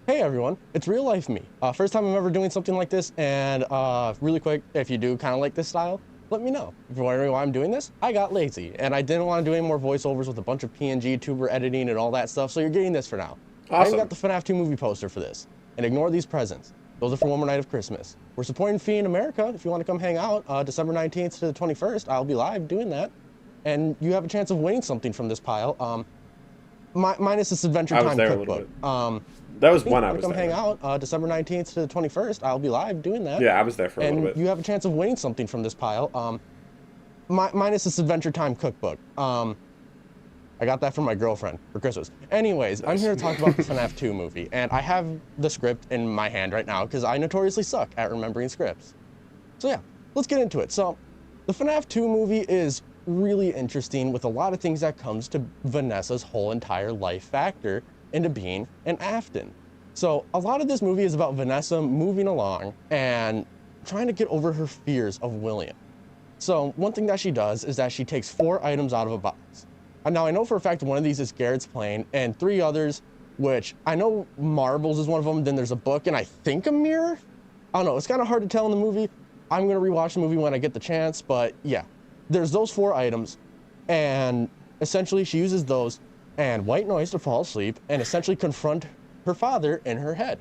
Hey everyone, it's real life me. First time I'm ever doing something like this, and really quick, if you do kind of like this style, let me know. If you're wondering why I'm doing this, I got lazy, and I didn't want to do any more voiceovers with a bunch of PNG tuber editing and all that stuff, so you're getting this for now. Awesome. I even got the FNaF 2 movie poster for this. And ignore these presents. Those are for one more night of Christmas. We're supporting Fee in America. If you want to come hang out, December 19th to the 21st, I'll be live doing that. And you have a chance of winning something from this pile. Minus this Adventure Time cookbook. That was one I was come there. hang out, December 19th to the 21st, I'll be live doing that. Yeah, I was there for a little bit. And you have a chance of winning something from this pile. Minus this Adventure Time cookbook. I got that from my girlfriend for Christmas. Anyways, I'm here to talk about the FNaF 2 movie, and I have the script in my hand right now because I notoriously suck at remembering scripts. So yeah, let's get into it. So, the FNaF 2 movie is really interesting with a lot of things that comes to Vanessa's whole entire life factor into being an Afton. So, a lot of this movie is about Vanessa moving along and trying to get over her fears of William. So, one thing that she does is that she takes 4 items out of a box. Now, I know for a fact one of these is Garrett's plane, and 3 others, which I know marbles is one of them, then there's a book, and I think a mirror? I don't know, it's kind of hard to tell in the movie. I'm going to rewatch the movie when I get the chance, but yeah. There's those 4 items, and essentially she uses those and white noise to fall asleep and essentially confront her father in her head.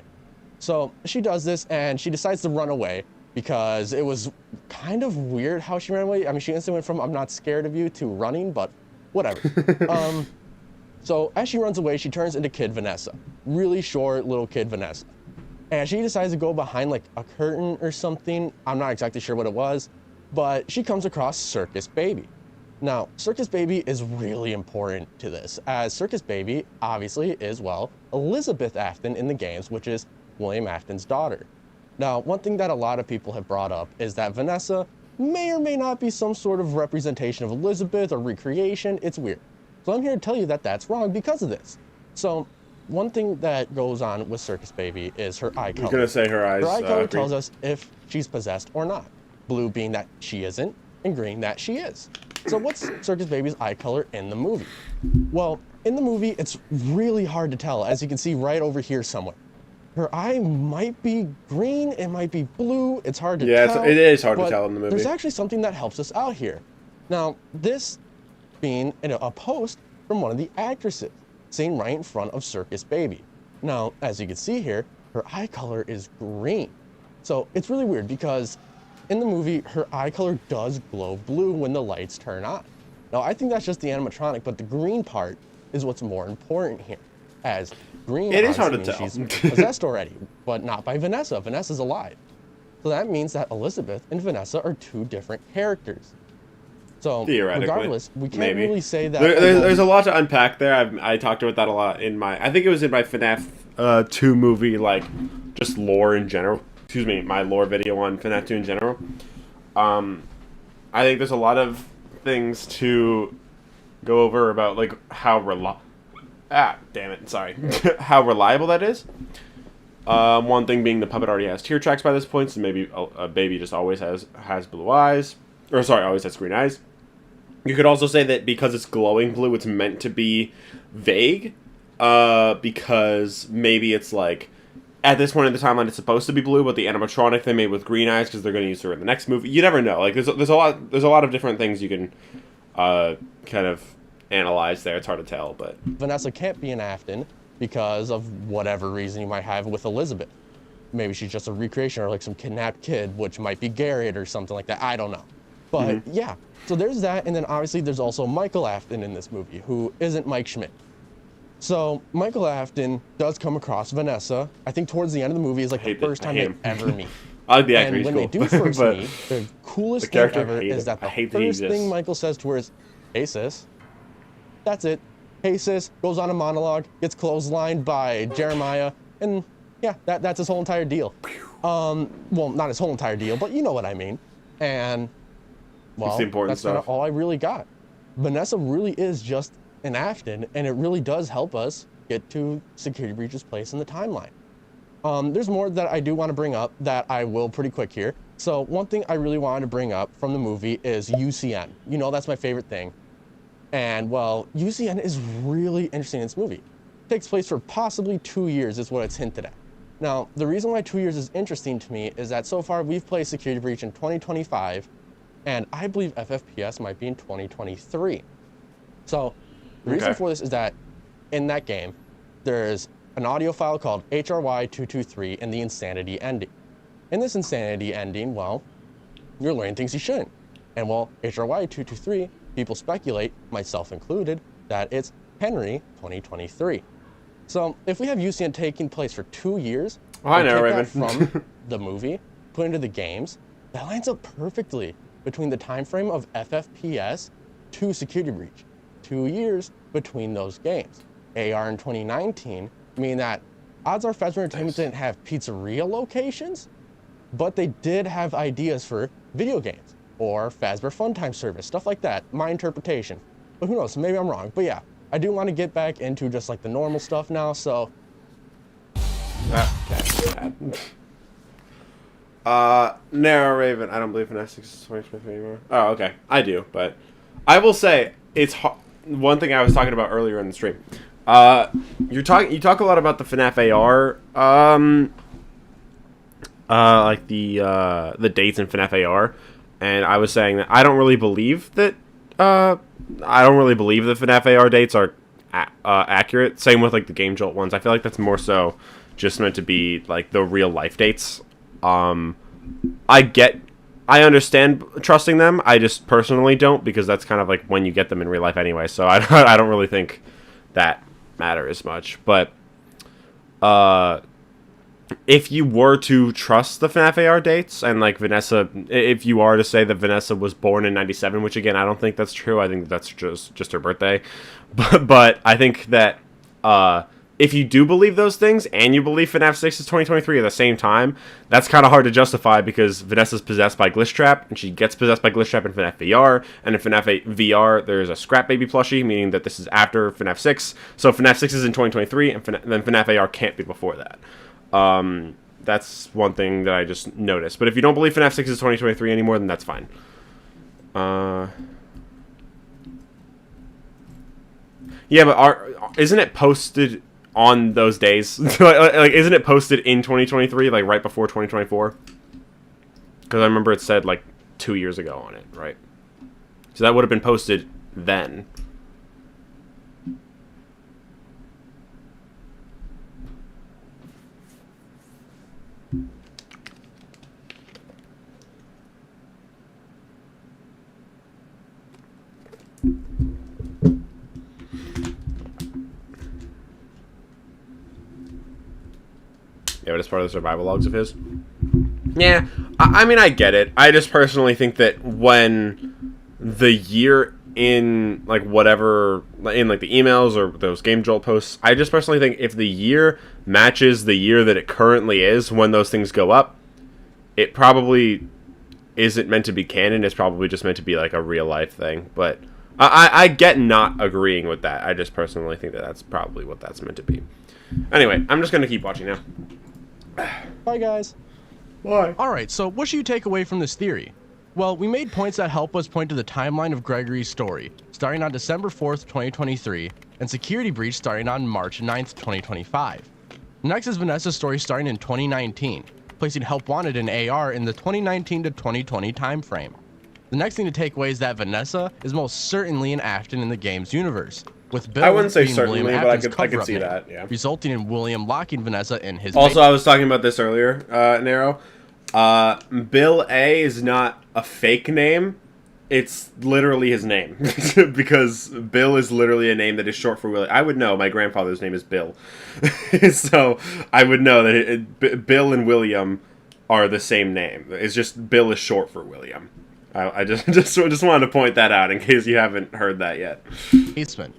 So she does this, and she decides to run away because it was kind of weird how she ran away. I mean, she instantly went from I'm not scared of you to running, but whatever. So as she runs away, she turns into Kid Vanessa. Really short little Kid Vanessa. And she decides to go behind like a curtain or something. I'm not exactly sure what it was, but she comes across Circus Baby. Now, Circus Baby is really important to this, as Circus Baby obviously is, well, Elizabeth Afton in the games, which is William Afton's daughter. Now, one thing that a lot of people have brought up is that Vanessa may or may not be some sort of representation of Elizabeth or recreation. It's weird. So I'm here to tell you that that's wrong because of this. So one thing that goes on with Circus Baby is her eye color. You're gonna say her eyes. Her eye color tells us if she's possessed or not. Blue being that she isn't, and green that she is. So what's Circus Baby's eye color in the movie? Well, in the movie, it's really hard to tell, as you can see right over here somewhere. Her eye might be green, it might be blue, it's hard to tell. Yeah, it is hard to tell in the movie. There's actually something that helps us out here. Now, this being a post from one of the actresses, seen right in front of Circus Baby. Now, as you can see here, her eye color is green. So it's really weird because in the movie, her eye color does glow blue when the lights turn on. Now, I think that's just the animatronic, but the green part is what's more important here. As green, it is hard to tell. She's possessed already, but not by Vanessa. Vanessa's alive. So that means that Elizabeth and Vanessa are two different characters. So regardless, we can't really say that. There's a lot to unpack there. I talked about that a lot in my, I think it was in my FNaF 2 movie, like just lore in general. Excuse me, my lore video on FNaF 2 in general. I think there's a lot of things to go over about like how how reliable that is. One thing being the puppet already has tear tracks by this point, so maybe a baby just always has blue eyes, or sorry, always has green eyes. You could also say that because it's glowing blue, it's meant to be vague, because maybe it's like at this point in the timeline it's supposed to be blue, but the animatronic they made with green eyes because they're going to use her in the next movie. You never know. Like there's a lot of different things you can kind of analyze there. It's hard to tell, but Vanessa can't be an Afton because of whatever reason you might have with Elizabeth. Maybe she's just a recreation or like some kidnapped kid, which might be Garrett or something like that. I don't know. But yeah, so there's that. And then obviously there's also Michael Afton in this movie, who isn't Mike Schmidt. So Michael Afton does come across Vanessa. I think towards the end of the movie is like the first time they ever meet. I like the actor. And when they do first meet, the coolest thing ever is that the first thing Michael says to her is, "Hey sis." That's it. Hey sis, goes on a monologue, gets clotheslined by Jeremiah, and yeah, that's his whole entire deal. Well, not his whole entire deal, but you know what I mean. And well, that's kind of all I really got. Vanessa really is just an Afton, and it really does help us get to Security Breach's place in the timeline. There's more that I do want to bring up that I will pretty quick here. So one thing I really wanted to bring up from the movie is UCN. You know, that's my favorite thing. And well, UCN is really interesting in this movie. It takes place for possibly 2 years is what it's hinted at. Now, the reason why 2 years is interesting to me is that so far we've played Security Breach in 2025, and I believe FFPS might be in 2023. So the reason for this is that in that game, there's an audio file called HRY223 and the Insanity ending. In this Insanity ending, well, you're learning things you shouldn't. And well, HRY223, people speculate, myself included, that it's Henry 2023. So if we have UCN taking place for 2 years, from the movie, put into the games, that lines up perfectly between the time frame of FFPS to Security Breach. 2 years between those games. AR in 2019, meaning that odds are Fazbear Entertainment didn't have pizzeria locations, but they did have ideas for video games or Fazbear Funtime service, stuff like that. My interpretation. But who knows, maybe I'm wrong. But yeah, I do want to get back into just like the normal stuff now, so. Narrow Raven, I don't believe in S6 is 2023 anymore. Oh, okay. I do, but I will say it's one thing I was talking about earlier in the stream. You talk a lot about the FNaF AR, like the dates in FNaF AR, and I was saying that I don't really believe that the FNaF AR dates are accurate. Same with like the Game Jolt ones. I feel like that's more so just meant to be like the real life dates. I understand trusting them. I just personally don't, because that's kind of like when you get them in real life anyway. So I don't really think that matters much. But if you were to trust the FNaF AR dates and like Vanessa, if you are to say that Vanessa was born in 97, which again I don't think that's true. I think that's just her birthday. But I think that if you do believe those things and you believe FNaF 6 is 2023 at the same time, that's kind of hard to justify, because Vanessa's possessed by Glitch Trap, and she gets possessed by Glitch Trap in FNaF VR, and in FNaF 8 VR, there's a Scrap Baby plushie, meaning that this is after FNaF 6. So FNaF 6 is in 2023, and then FNaF AR can't be before that. That's one thing that I just noticed. But if you don't believe FNaF 6 is 2023 anymore, then that's fine. Yeah, but isn't it posted on those days? like, isn't it posted in 2023, like right before 2024? Because I remember it said like 2 years ago on it, right? So that would have been posted then. it as part of the survival logs of his. Yeah, I mean, I get it. I just personally think that when the year in, like, whatever, in, like, the emails or those Game Jolt posts, I just personally think if the year matches the year that it currently is when those things go up, it probably isn't meant to be canon. It's probably just meant to be, like, a real-life thing. But I get not agreeing with that. I just personally think that that's probably what that's meant to be. Anyway, I'm just going to keep watching now. Bye, guys. Bye. Alright, so what should you take away from this theory? Well, we made points that help us point to the timeline of Gregory's story, starting on December 4th, 2023, and Security Breach starting on March 9th, 2025. Next is Vanessa's story starting in 2019, placing Help Wanted in AR in the 2019 to 2020 timeframe. The next thing to take away is that Vanessa is most certainly an Afton in the game's universe, with Bill I wouldn't say being certainly, William but Afton's I could see cover-up name, that, yeah. resulting in William locking Vanessa in his Also, basement. I was talking about this earlier, Nero. Bill A is not a fake name. It's literally his name. Because Bill is literally a name that is short for Willie. I would know. My grandfather's name is Bill. So I would know that Bill and William are the same name. It's just Bill is short for William. I just wanted to point that out in case you haven't heard that yet. Basement.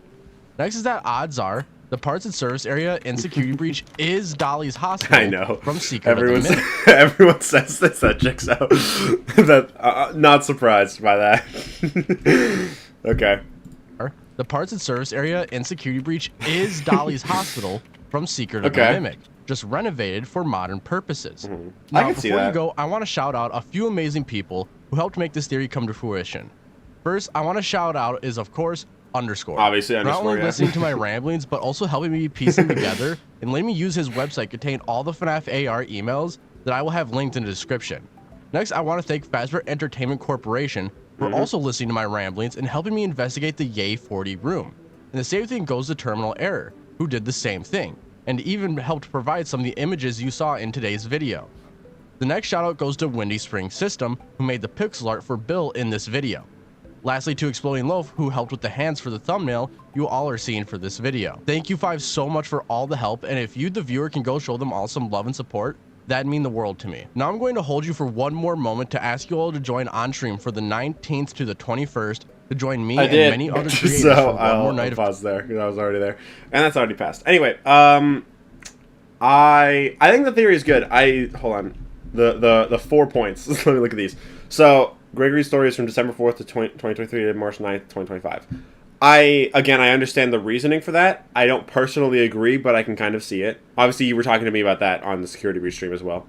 Next is that odds are the parts and service area in Security Breach is Dolly's hospital. I know. From Secret of the Minute. Everyone says this. That checks out. That not surprised by that. Okay. The parts and service area in Security Breach is Dolly's hospital from Secret of the Mimic, just renovated for modern purposes. Now, I can see before that. you go, I want to shout out a few amazing people who helped make this theory come to fruition. First, I want to shout out is, of course, Underscore. Obviously, Not Underscore, only yeah. listening to my ramblings, but also helping me piece them together and letting me use his website contain all the FNaF AR emails that I will have linked in the description. Next, I want to thank Fazbear Entertainment Corporation for also listening to my ramblings and helping me investigate the Yay 40 room. And the same thing goes to Terminal Error, who did the same thing, and even helped provide some of the images you saw in today's video. The next shout out goes to Windy Spring System, who made the pixel art for Bill in this video. Lastly, to Exploding Loaf, who helped with the hands for the thumbnail you all are seeing for this video. Thank you 5 so much for all the help, and if you, the viewer, can go show them all some love and support, that'd mean the world to me. Now I'm going to hold you for one more moment to ask you all to join on stream for the 19th to the 21st to join me and many other creators So for one more night I'll pause there because I was already there, and that's already passed. Anyway, I think the theory is good. Hold on, the 4 points. Let me look at these. So Gregory's story is from December 4th to 2023 to March 9th, 2025. I understand the reasoning for that. I don't personally agree, but I can kind of see it. Obviously, you were talking to me about that on the Security Breach stream as well.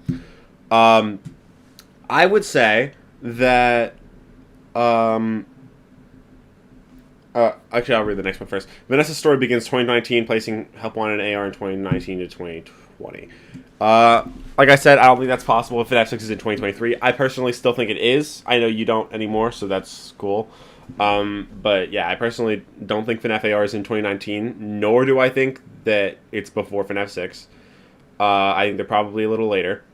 I would say that... actually, I'll read the next one first. Vanessa's story begins 2019, placing Help Wanted AR in 2019 to 2020. Like I said, I don't think that's possible if FNaF 6 is in 2023. I personally still think it is. I know you don't anymore, so that's cool. But yeah, I personally don't think FNaF AR is in 2019, nor do I think that it's before FNaF 6. I think they're probably a little later.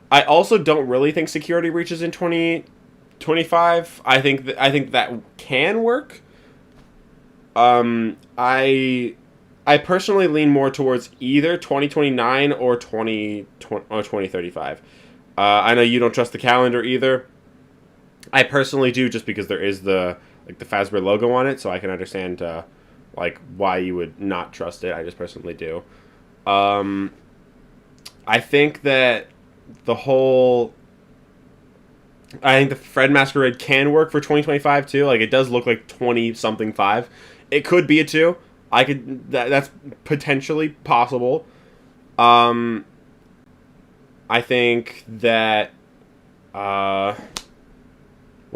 I also don't really think Security Breach is in 2025. I think that can work. I personally lean more towards either 2029 or 2035. I know you don't trust the calendar either. I personally do, just because there is the Fazbear logo on it, so I can understand why you would not trust it. I just personally do. I think that the Fred Masquerade can work for 2025 too. Like, it does look like 20-something 5. It could be a 2. That's potentially possible. I think that what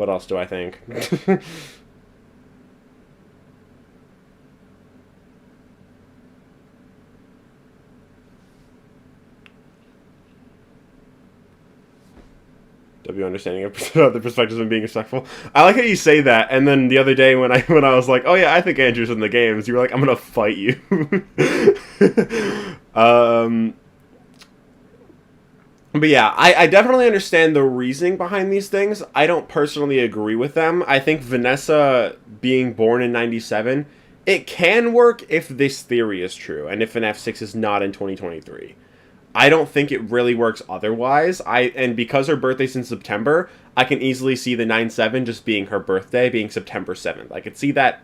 else do I think? W understanding of the perspectives and being respectful. I like how you say that, and then the other day when I was like, oh yeah, I think Andrew's in the games, you were like, I'm gonna fight you. But yeah, I definitely understand the reasoning behind these things. I don't personally agree with them. I think Vanessa being born in 97, it can work if this theory is true, and if FNaF 6 is not in 2023. I don't think it really works otherwise. And because her birthday's in September, I can easily see the 9/7 just being her birthday, being September 7th. I could see that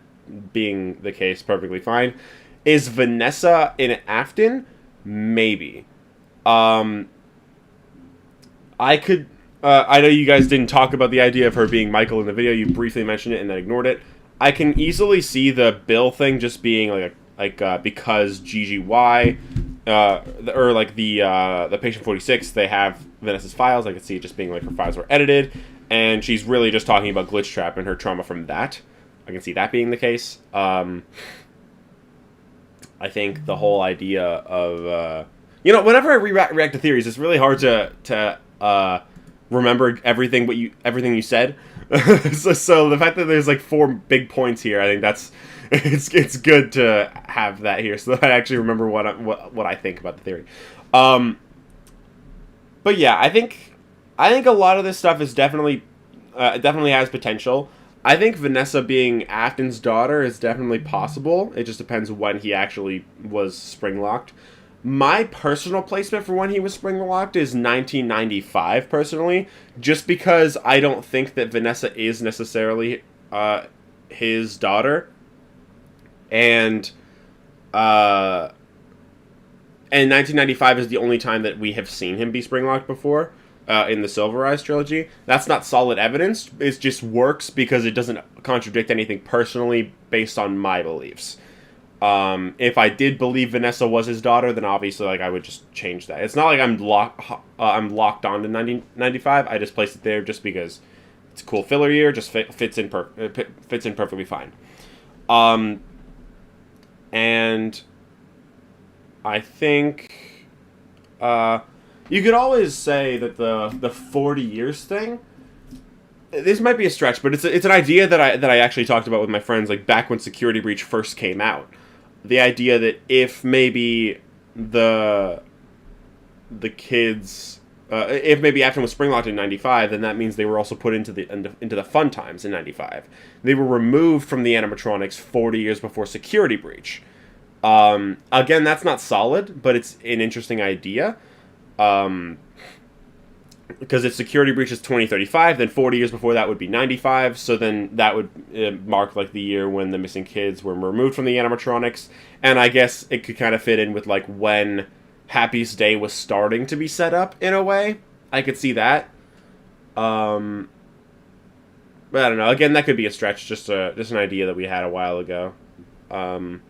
being the case perfectly fine. Is Vanessa in Afton? Maybe. I know you guys didn't talk about the idea of her being Michael in the video. You briefly mentioned it and then ignored it. I can easily see the Bill thing just being because GGY, or like the Patient 46, they have Vanessa's files. I could see it just being like her files were edited, and she's really just talking about Glitch Trap and her trauma from that. I can see that being the case. I think the whole idea of whenever I react to theories, it's really hard to remember everything you said. so the fact that there's like 4 big points here, I think that's it's good to have that here so that I actually remember what I think about the theory. But yeah, I think a lot of this stuff is definitely has potential. I think Vanessa being Afton's daughter is definitely possible. It just depends when he actually was spring locked. My personal placement for when he was spring locked is 1995, personally, just because I don't think that Vanessa is necessarily his daughter, and 1995 is the only time that we have seen him be spring locked before in the Silver Eyes trilogy. That's not solid evidence. It just works because it doesn't contradict anything personally based on my beliefs. If I did believe Vanessa was his daughter, then obviously I would just change that. It's not like I'm locked on to 1995. I just placed it there just because it's a cool filler year. Just fits in perfectly fine. And I think you could always say that the 40 years thing. This might be a stretch, but it's an idea that I actually talked about with my friends like back when Security Breach first came out. The idea that if maybe the kids, if maybe Afton was springlocked in 95, then that means they were also put into the fun times in 95. They were removed from the animatronics 40 years before Security Breach. Again, that's not solid, but it's an interesting idea. Because if Security Breach is 2035, then 40 years before that would be 95, so then that would mark like the year when the missing kids were removed from the animatronics, and I guess it could kind of fit in with like when Happy's Day was starting to be set up in a way. I could see that. But I don't know. Again, that could be a stretch, just an idea that we had a while ago. But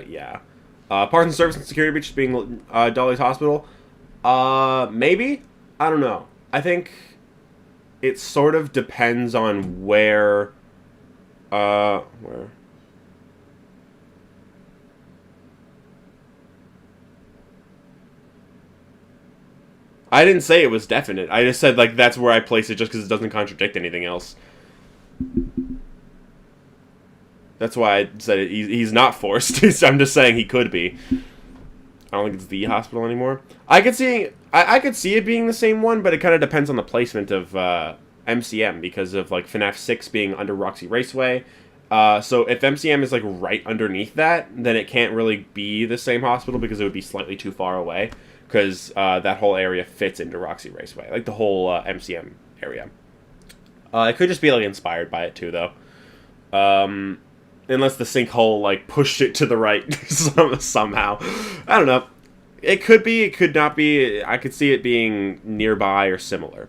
yeah, Parts and Service and Security Breach being Dolly's hospital. Maybe? I don't know. I think it sort of depends on where. I didn't say it was definite. I just said, like, that's where I place it just because it doesn't contradict anything else. That's why I said he's not forced. I'm just saying he could be. I don't think it's the hospital anymore. I could see it being the same one, but it kind of depends on the placement of MCM because of like FNaF 6 being under Roxy Raceway. So if MCM is like right underneath that, then it can't really be the same hospital because it would be slightly too far away because that whole area fits into Roxy Raceway, like the whole MCM area. It could just be like inspired by it too, though. Unless the sinkhole, like, pushed it to the right somehow. I don't know. It could be, it could not be. I could see it being nearby or similar.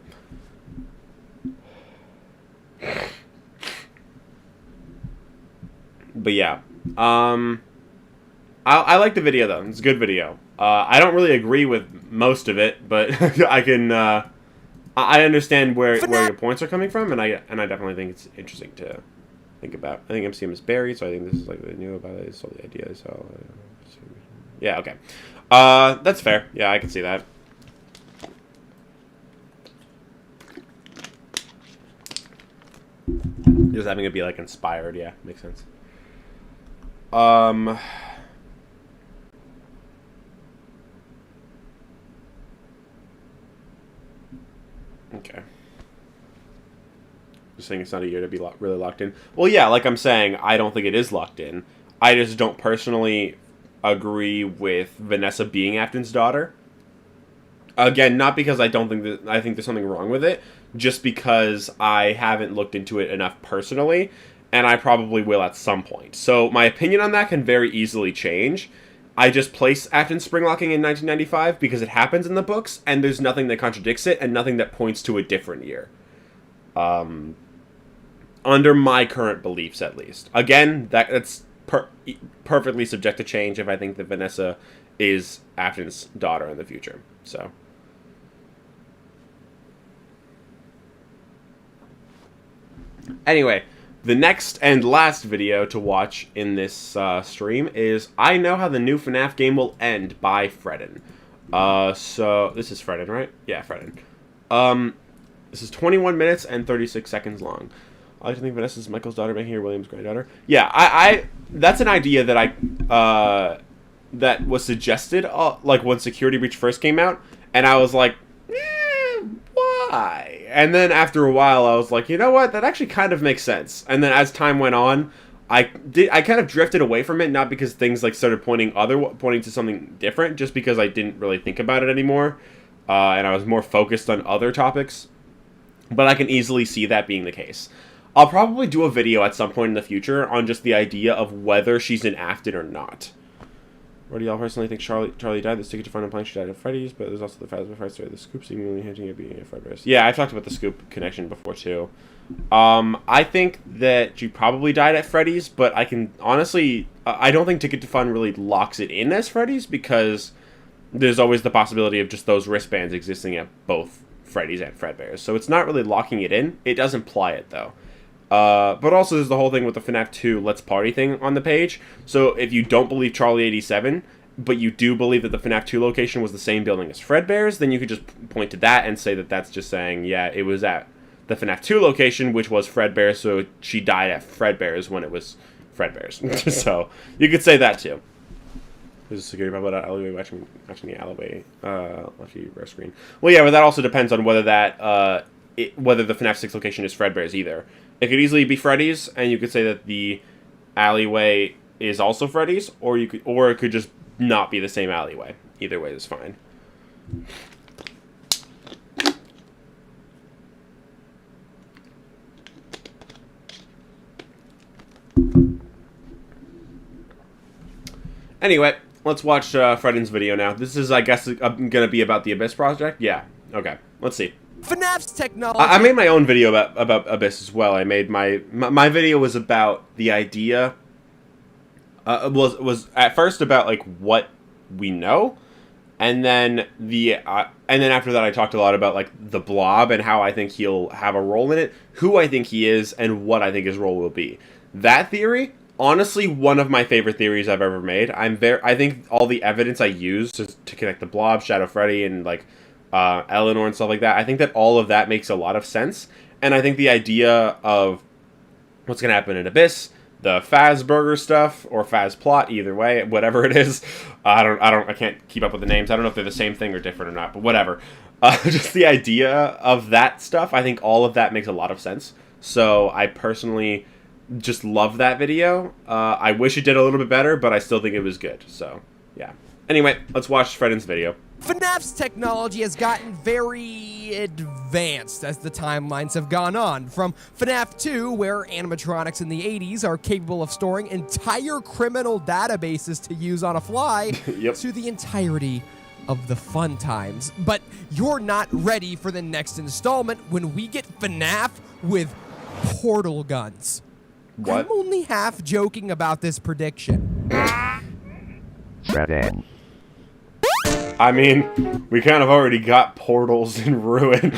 But yeah. I like the video, though. It's a good video. I don't really agree with most of it, but I can... I understand where your points are coming from, and I definitely think it's interesting to... think about. I think MCM is buried, so I think this is like the new about it. So the idea is how. Yeah. Okay. That's fair. Yeah, I can see that. Just having it be like inspired. Yeah, makes sense. Okay. Just saying it's not a year to be really locked in. Well, yeah, like I'm saying, I don't think it is locked in. I just don't personally agree with Vanessa being Afton's daughter. Again, not because I don't think that I think there's something wrong with it, just because I haven't looked into it enough personally, and I probably will at some point. So my opinion on that can very easily change. I just place Afton springlocking in 1995 because it happens in the books, and there's nothing that contradicts it, and nothing that points to a different year. Under my current beliefs, at least. Again, that's perfectly subject to change if I think that Vanessa is Afton's daughter in the future. So. Anyway, the next and last video to watch in this stream is I Know How the New FNaF Game Will End by Fredden. So, this is Fredden, right? Yeah, Fredden. This is 21 minutes and 36 seconds long. I like to think Vanessa's Michael's daughter, making her William's granddaughter. Yeah, I that's an idea that that was suggested, like, when Security Breach first came out, and I was like, why? And then after a while, I was like, you know what? That actually kind of makes sense. And then as time went on, I kind of drifted away from it, not because things like started pointing to something different, just because I didn't really think about it anymore, and I was more focused on other topics. But I can easily see that being the case. I'll probably do a video at some point in the future on just the idea of whether she's in Afton or not. Or do y'all personally think Charlie died? This ticket to find a plank she died at Freddy's, but there's also the Phasma fight story. The scoop seemingly hinting at being a Fredbear's. Yeah, I've talked about the scoop connection before too. I think that she probably died at Freddy's, but I can honestly, I don't think Ticket to Fun really locks it in as Freddy's, because there's always the possibility of just those wristbands existing at both Freddy's and Fredbear's. So it's not really locking it in. It does imply it though. But also there's the whole thing with the FNaF 2 Let's Party thing on the page. So if you don't believe Charlie 87, but you do believe that the FNaF 2 location was the same building as Fredbear's, then you could just point to that and say that that's just saying, yeah, it was at the FNaF 2 location, which was Fredbear's, so she died at Fredbear's when it was Fredbear's. So you could say that too. There's a security problem about alleyway watching the alleyway lefty rare screen. Well, yeah, but that also depends on whether that whether the FNaF 6 location is Fredbear's either. It could easily be Freddy's, and you could say that the alleyway is also Freddy's, or it could just not be the same alleyway. Either way is fine. Anyway, let's watch Fredden's video now. This is, I guess, going to be about the Abyss project? Yeah. Okay. Let's see. FNaF's technology. I made my own video about Abyss as well. I made my video was about the idea. Was at first about like what we know, and then after that I talked a lot about like the Blob and how I think he'll have a role in it, who I think he is, and what I think his role will be. That theory, honestly, one of my favorite theories I've ever made. I think all the evidence I used to connect the Blob, Shadow Freddy, and like Eleanor and stuff like that, I think that all of that makes a lot of sense, and I think the idea of what's going to happen in Abyss, the Fazburger stuff, or Faz plot, either way, whatever it is, I can't keep up with the names, I don't know if they're the same thing or different or not, but whatever, just the idea of that stuff, I think all of that makes a lot of sense, so I personally just love that video. I wish it did a little bit better, but I still think it was good, so yeah. Anyway, let's watch Fredden's video. FNaF's technology has gotten very advanced as the timelines have gone on. From FNaF 2, where animatronics in the 80s are capable of storing entire criminal databases to use on a fly, yep, to the entirety of the fun times. But you're not ready for the next installment when we get FNaF with portal guns. What? I'm only half joking about this prediction. Fredden. I mean, we kind of already got portals in Ruin.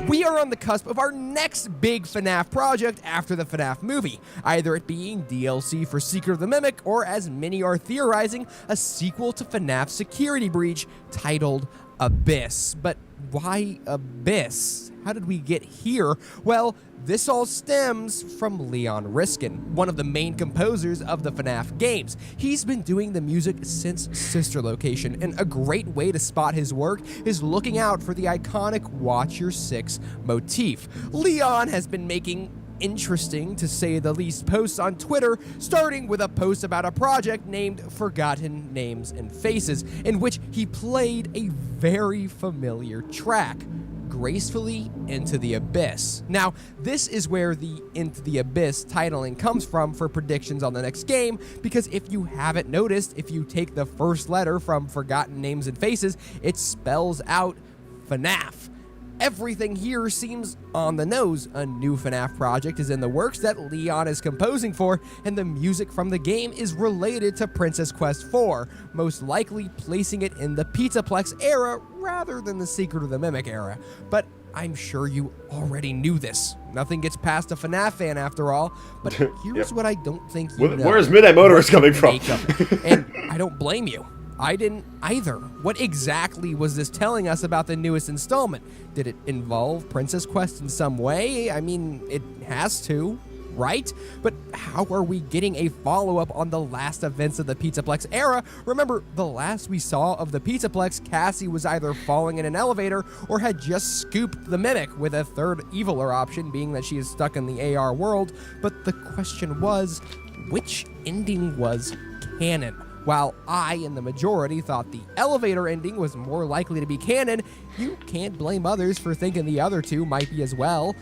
We are on the cusp of our next big FNaF project after the FNaF movie, either it being DLC for Secret of the Mimic, or as many are theorizing, a sequel to FNaF Security Breach titled Abyss. But why Abyss? How did we get here? Well, this all stems from Leon Riskin, one of the main composers of the FNaF games. He's been doing the music since Sister Location, and a great way to spot his work is looking out for the iconic Watch Your Six motif. Leon has been making interesting, to say the least, posts on Twitter, starting with a post about a project named Forgotten Names and Faces, in which he played a very familiar track, Gracefully Into the Abyss. Now, this is where the Into the Abyss titling comes from for predictions on the next game, because if you haven't noticed, if you take the first letter from Forgotten Names and Faces, it spells out FNaF. Everything here seems on the nose. A new FNaF project is in the works that Leon is composing for, and the music from the game is related to Princess Quest IV, most likely placing it in the Pizzaplex era rather than the Secret of the Mimic era. But I'm sure you already knew this. Nothing gets past a FNaF fan after all, but here's what I don't think you know. Where's Midnight Motorist coming from? And I don't blame you. I didn't either. What exactly was this telling us about the newest installment? Did it involve Princess Quest in some way? I mean, it has to, right? But how are we getting a follow-up on the last events of the Pizzaplex era? Remember, the last we saw of the Pizzaplex, Cassie was either falling in an elevator or had just scooped the Mimic, with a third eviler option being that she is stuck in the AR world. But the question was, which ending was canon? While I and the majority thought the elevator ending was more likely to be canon, you can't blame others for thinking the other two might be as well.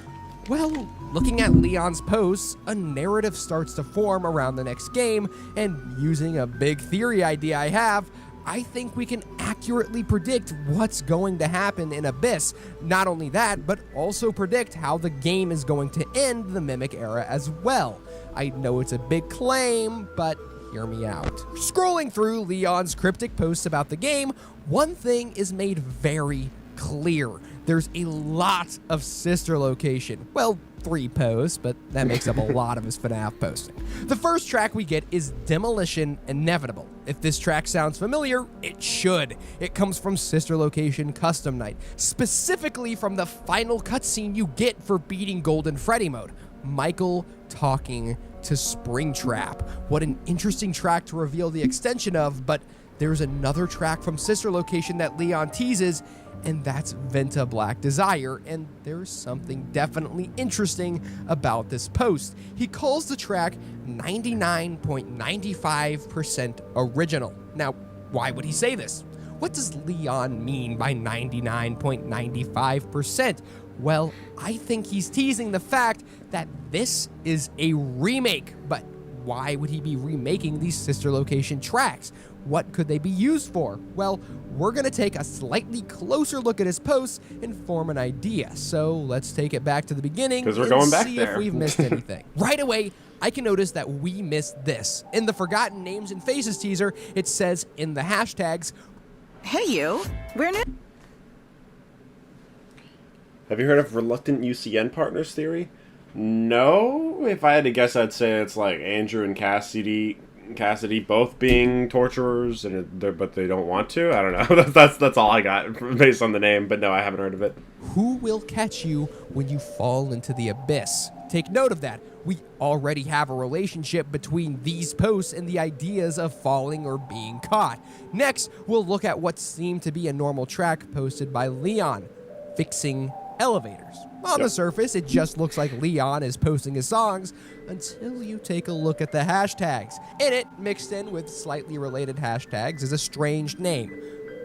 Well, looking at Leon's posts, a narrative starts to form around the next game, and using a big theory idea I have, I think we can accurately predict what's going to happen in Abyss. Not only that, but also predict how the game is going to end the Mimic era as well. I know it's a big claim, but hear me out. Scrolling through Leon's cryptic posts about the game, one thing is made very clear. There's a lot of sister location. Well, 3 posts, but that makes up a lot of his FNaF posting. The first track we get is Demolition Inevitable. If this track sounds familiar, it should. It comes from Sister Location Custom Night, specifically from the final cutscene you get for beating Golden Freddy mode. Michael talking to Springtrap. What an interesting track to reveal the extension of, but there's another track from Sister Location that Leon teases, and that's Venta Black Desire, and there's something definitely interesting about this post. He calls the track 99.95% original. Now, why would he say this? What does Leon mean by 99.95%? Well, I think he's teasing the fact that this is a remake, but why would he be remaking these Sister Location tracks? What could they be used for? Well, we're going to take a slightly closer look at his posts and form an idea. So let's take it back to the beginning and see if we've missed anything. Right away, I can notice that we missed this. In the Forgotten Names and Faces teaser, it says in the hashtags, "Hey you, we're new." Have you heard of reluctant UCN partners theory? No. If I had to guess, I'd say it's like Andrew and Cassidy both being torturers, but they don't want to. I don't know. That's all I got based on the name. But no, I haven't heard of it. Who will catch you when you fall into the abyss? Take note of that. We already have a relationship between these posts and the ideas of falling or being caught. Next, we'll look at what seemed to be a normal track posted by Leon, Fixing Elevators. On the surface, it just looks like Leon is posting his songs until you take a look at the hashtags. In it, mixed in with slightly related hashtags, is a strange name,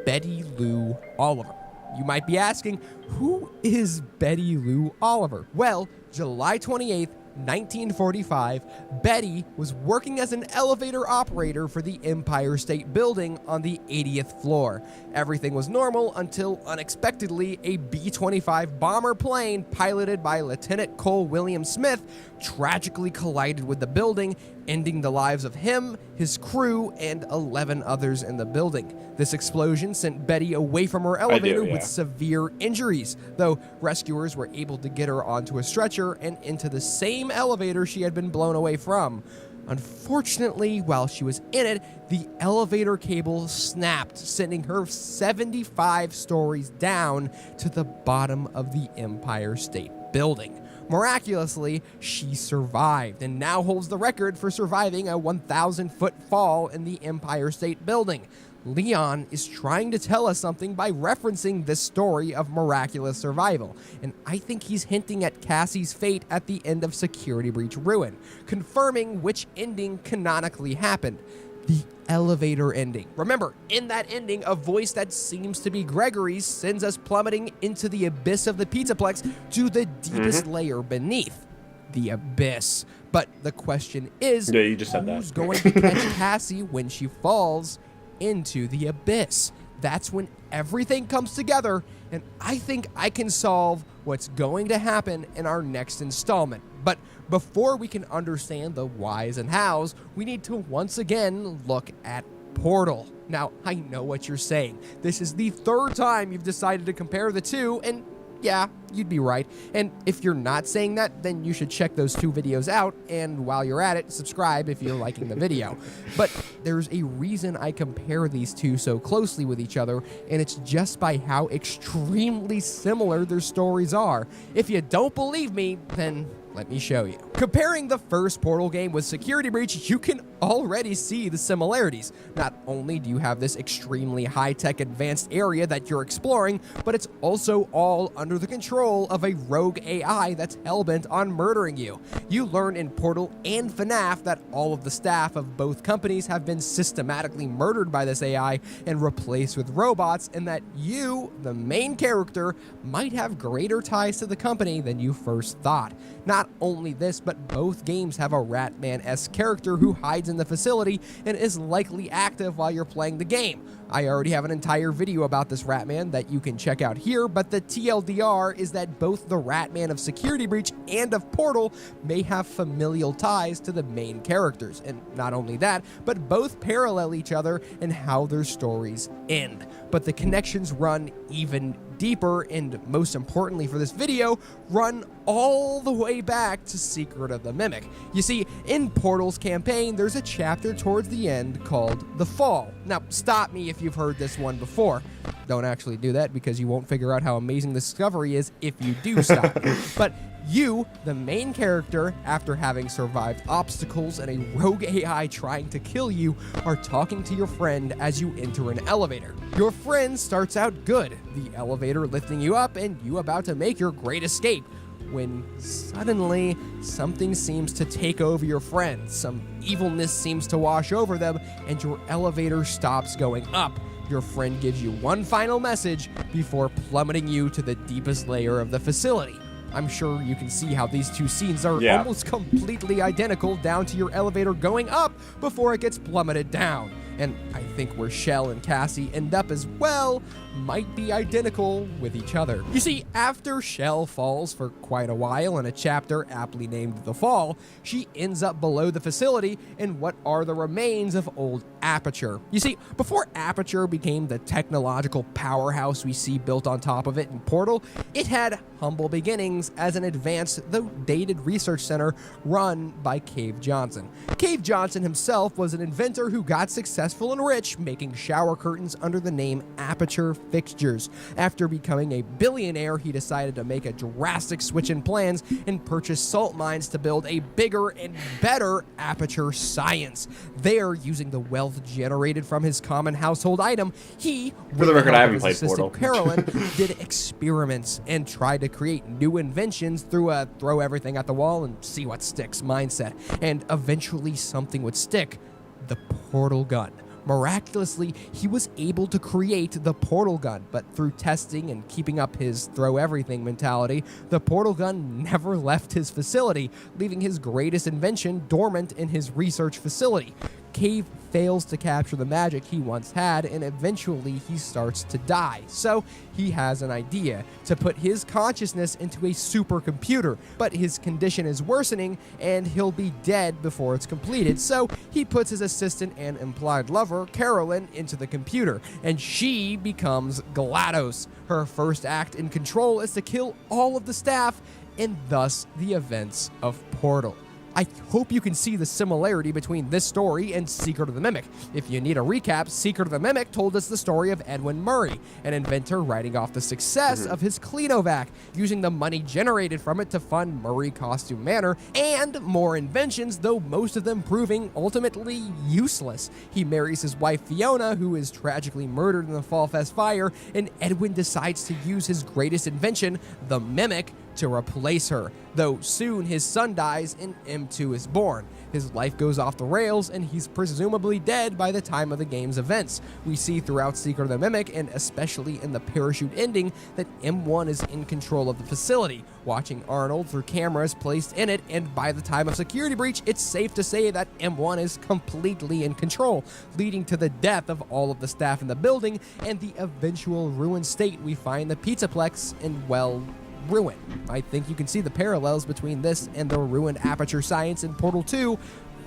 Betty Lou Oliver. You might be asking, who is Betty Lou Oliver? Well, July 28th, 1945, Betty was working as an elevator operator for the Empire State Building on the 80th floor. Everything was normal until, unexpectedly, a B-25 bomber plane piloted by Lieutenant Cole William Smith tragically collided with the building, ending the lives of him, his crew, and 11 others in the building. This explosion sent Betty away from her elevator with severe injuries, though rescuers were able to get her onto a stretcher and into the same elevator she had been blown away from. Unfortunately, while she was in it, the elevator cable snapped, sending her 75 stories down to the bottom of the Empire State Building. Miraculously, she survived and now holds the record for surviving a 1,000-foot fall in the Empire State Building. Leon is trying to tell us something by referencing this story of miraculous survival, and I think he's hinting at Cassie's fate at the end of Security Breach Ruin, confirming which ending canonically happened. The elevator ending. Remember, in that ending, a voice that seems to be Gregory's sends us plummeting into the abyss of the Pizzaplex to the deepest layer beneath. The abyss. But the question is, yeah, you just said who's going to catch Cassie when she falls into the abyss? That's when everything comes together, and I think I can solve what's going to happen in our next installment. But before we can understand the whys and hows, we need to once again look at Portal. Now, I know what you're saying. This is the third time you've decided to compare the two, and yeah, you'd be right. And if you're not saying that, then you should check those 2 videos out, and while you're at it, subscribe if you're liking the video. But there's a reason I compare these two so closely with each other, and it's just by how extremely similar their stories are. If you don't believe me, then let me show you. Comparing the first Portal game with Security Breach, you can already see the similarities. Not only do you have this extremely high-tech advanced area that you're exploring, but it's also all under the control of a rogue AI that's hellbent on murdering you. You learn in Portal and FNaF that all of the staff of both companies have been systematically murdered by this AI and replaced with robots, and that you, the main character, might have greater ties to the company than you first thought. Not only this, but both games have a Ratman-esque character who hides in the facility and is likely active while you're playing the game. I already have an entire video about this Ratman that you can check out here, but the TLDR is that both the Ratman of Security Breach and of Portal may have familial ties to the main characters. And not only that, but both parallel each other in how their stories end. But the connections run even deeper, and most importantly for this video, run all the way back to Secret of the Mimic. You see, in Portal's campaign, there's a chapter towards the end called The Fall. Now, stop me if you've heard this one before. Don't actually do that, because you won't figure out how amazing the discovery is if you do stop. But you, the main character, after having survived obstacles and a rogue AI trying to kill you, are talking to your friend as you enter an elevator. Your friend starts out good, the elevator lifting you up and you about to make your great escape, when suddenly something seems to take over your friend. Some evilness seems to wash over them, and your elevator stops going up. Your friend gives you one final message before plummeting you to the deepest layer of the facility. I'm sure you can see how these two scenes are almost completely identical, down to your elevator going up before it gets plummeted down. And I think where Shell and Cassie end up as well might be identical with each other. You see, after Shell falls for quite a while in a chapter aptly named The Fall, she ends up below the facility in what are the remains of old Aperture. You see, before Aperture became the technological powerhouse we see built on top of it in Portal, it had humble beginnings as an advanced, though dated research center run by Cave Johnson. Cave Johnson himself was an inventor who got successful and rich making shower curtains under the name Aperture Fixtures. After becoming a billionaire, he decided to make a drastic switch in plans and purchase salt mines to build a bigger and better Aperture Science. There, using the wealth generated from his common household item, he, for the record, I haven't played Portal, Carolyn, did experiments and tried to create new inventions through a throw everything at the wall and see what sticks mindset. And eventually something would stick: the portal gun. Miraculously, he was able to create the portal gun, but through testing and keeping up his throw everything mentality, the portal gun never left his facility, leaving his greatest invention dormant in his research facility. Cave fails to capture the magic he once had, and eventually he starts to die. So he has an idea to put his consciousness into a supercomputer, but his condition is worsening and he'll be dead before it's completed. So he puts his assistant and implied lover, Carolyn, into the computer, and she becomes GLaDOS. Her first act in Control is to kill all of the staff, and thus the events of Portal. I hope you can see the similarity between this story and Secret of the Mimic. If you need a recap, Secret of the Mimic told us the story of Edwin Murray, an inventor writing off the success of his Cleanovac, using the money generated from it to fund Murray Costume Manor, and more inventions, though most of them proving ultimately useless. He marries his wife Fiona, who is tragically murdered in the Fall Fest fire, and Edwin decides to use his greatest invention, the Mimic, to replace her, though soon his son dies and M2 is born. His life goes off the rails and he's presumably dead by the time of the game's events. We see throughout Secret of the Mimic, and especially in the parachute ending, that M1 is in control of the facility, watching Arnold through cameras placed in it, and by the time of Security Breach, it's safe to say that M1 is completely in control, leading to the death of all of the staff in the building and the eventual ruined state we find the Pizzaplex in, well, ruin. I think you can see the parallels between this and the ruined Aperture Science in Portal 2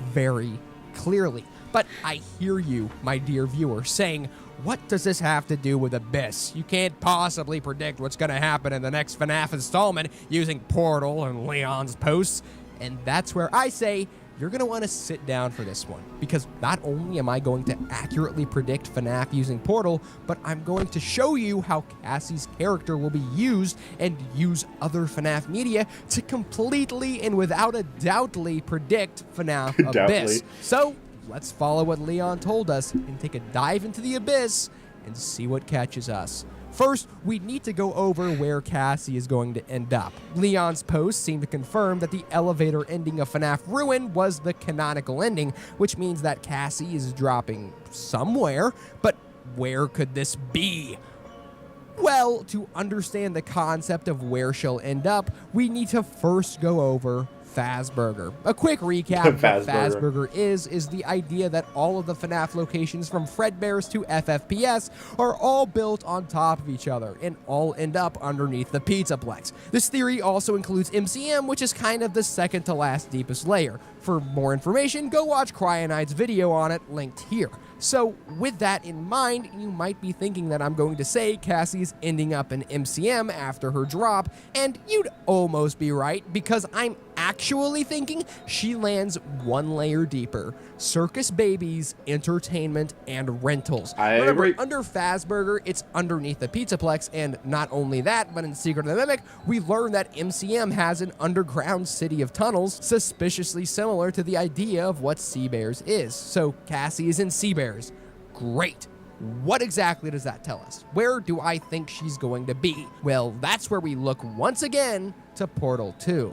very clearly. But I hear you, my dear viewer, saying, what does this have to do with Abyss? You can't possibly predict what's going to happen in the next FNaF installment using Portal and Leon's posts. And that's where I say, you're going to want to sit down for this one, because not only am I going to accurately predict FNaF using Portal, but I'm going to show you how Cassie's character will be used and use other FNaF media to completely and without a doubtly predict FNaF Abyss. So let's follow what Leon told us and take a dive into the Abyss and see what catches us. First, we need to go over where Cassie is going to end up. Leon's post seemed to confirm that the elevator ending of FNaF Ruin was the canonical ending, which means that Cassie is dropping somewhere, but where could this be? Well, to understand the concept of where she'll end up, we need to first go over Fazburger. A quick recap of what Fazburger is the idea that all of the FNaF locations from Fredbear's to FFPS are all built on top of each other and all end up underneath the Pizzaplex. This theory also includes MCM, which is kind of the second to last deepest layer. For more information, go watch Cryonide's video on it, linked here. So with that in mind, you might be thinking that I'm going to say Cassie's ending up in MCM after her drop, and you'd almost be right, because I'm actually thinking she lands one layer deeper. Circus Babies, Entertainment, and Rentals. Remember, under Fazburger, it's underneath the Pizzaplex, and not only that, but in Secret of the Mimic, we learn that MCM has an underground city of tunnels, suspiciously similar to the idea of what Sea Bears is. So Cassie is in Sea Bears. Great. What exactly does that tell us? Where do I think she's going to be? Well, that's where we look once again to Portal 2.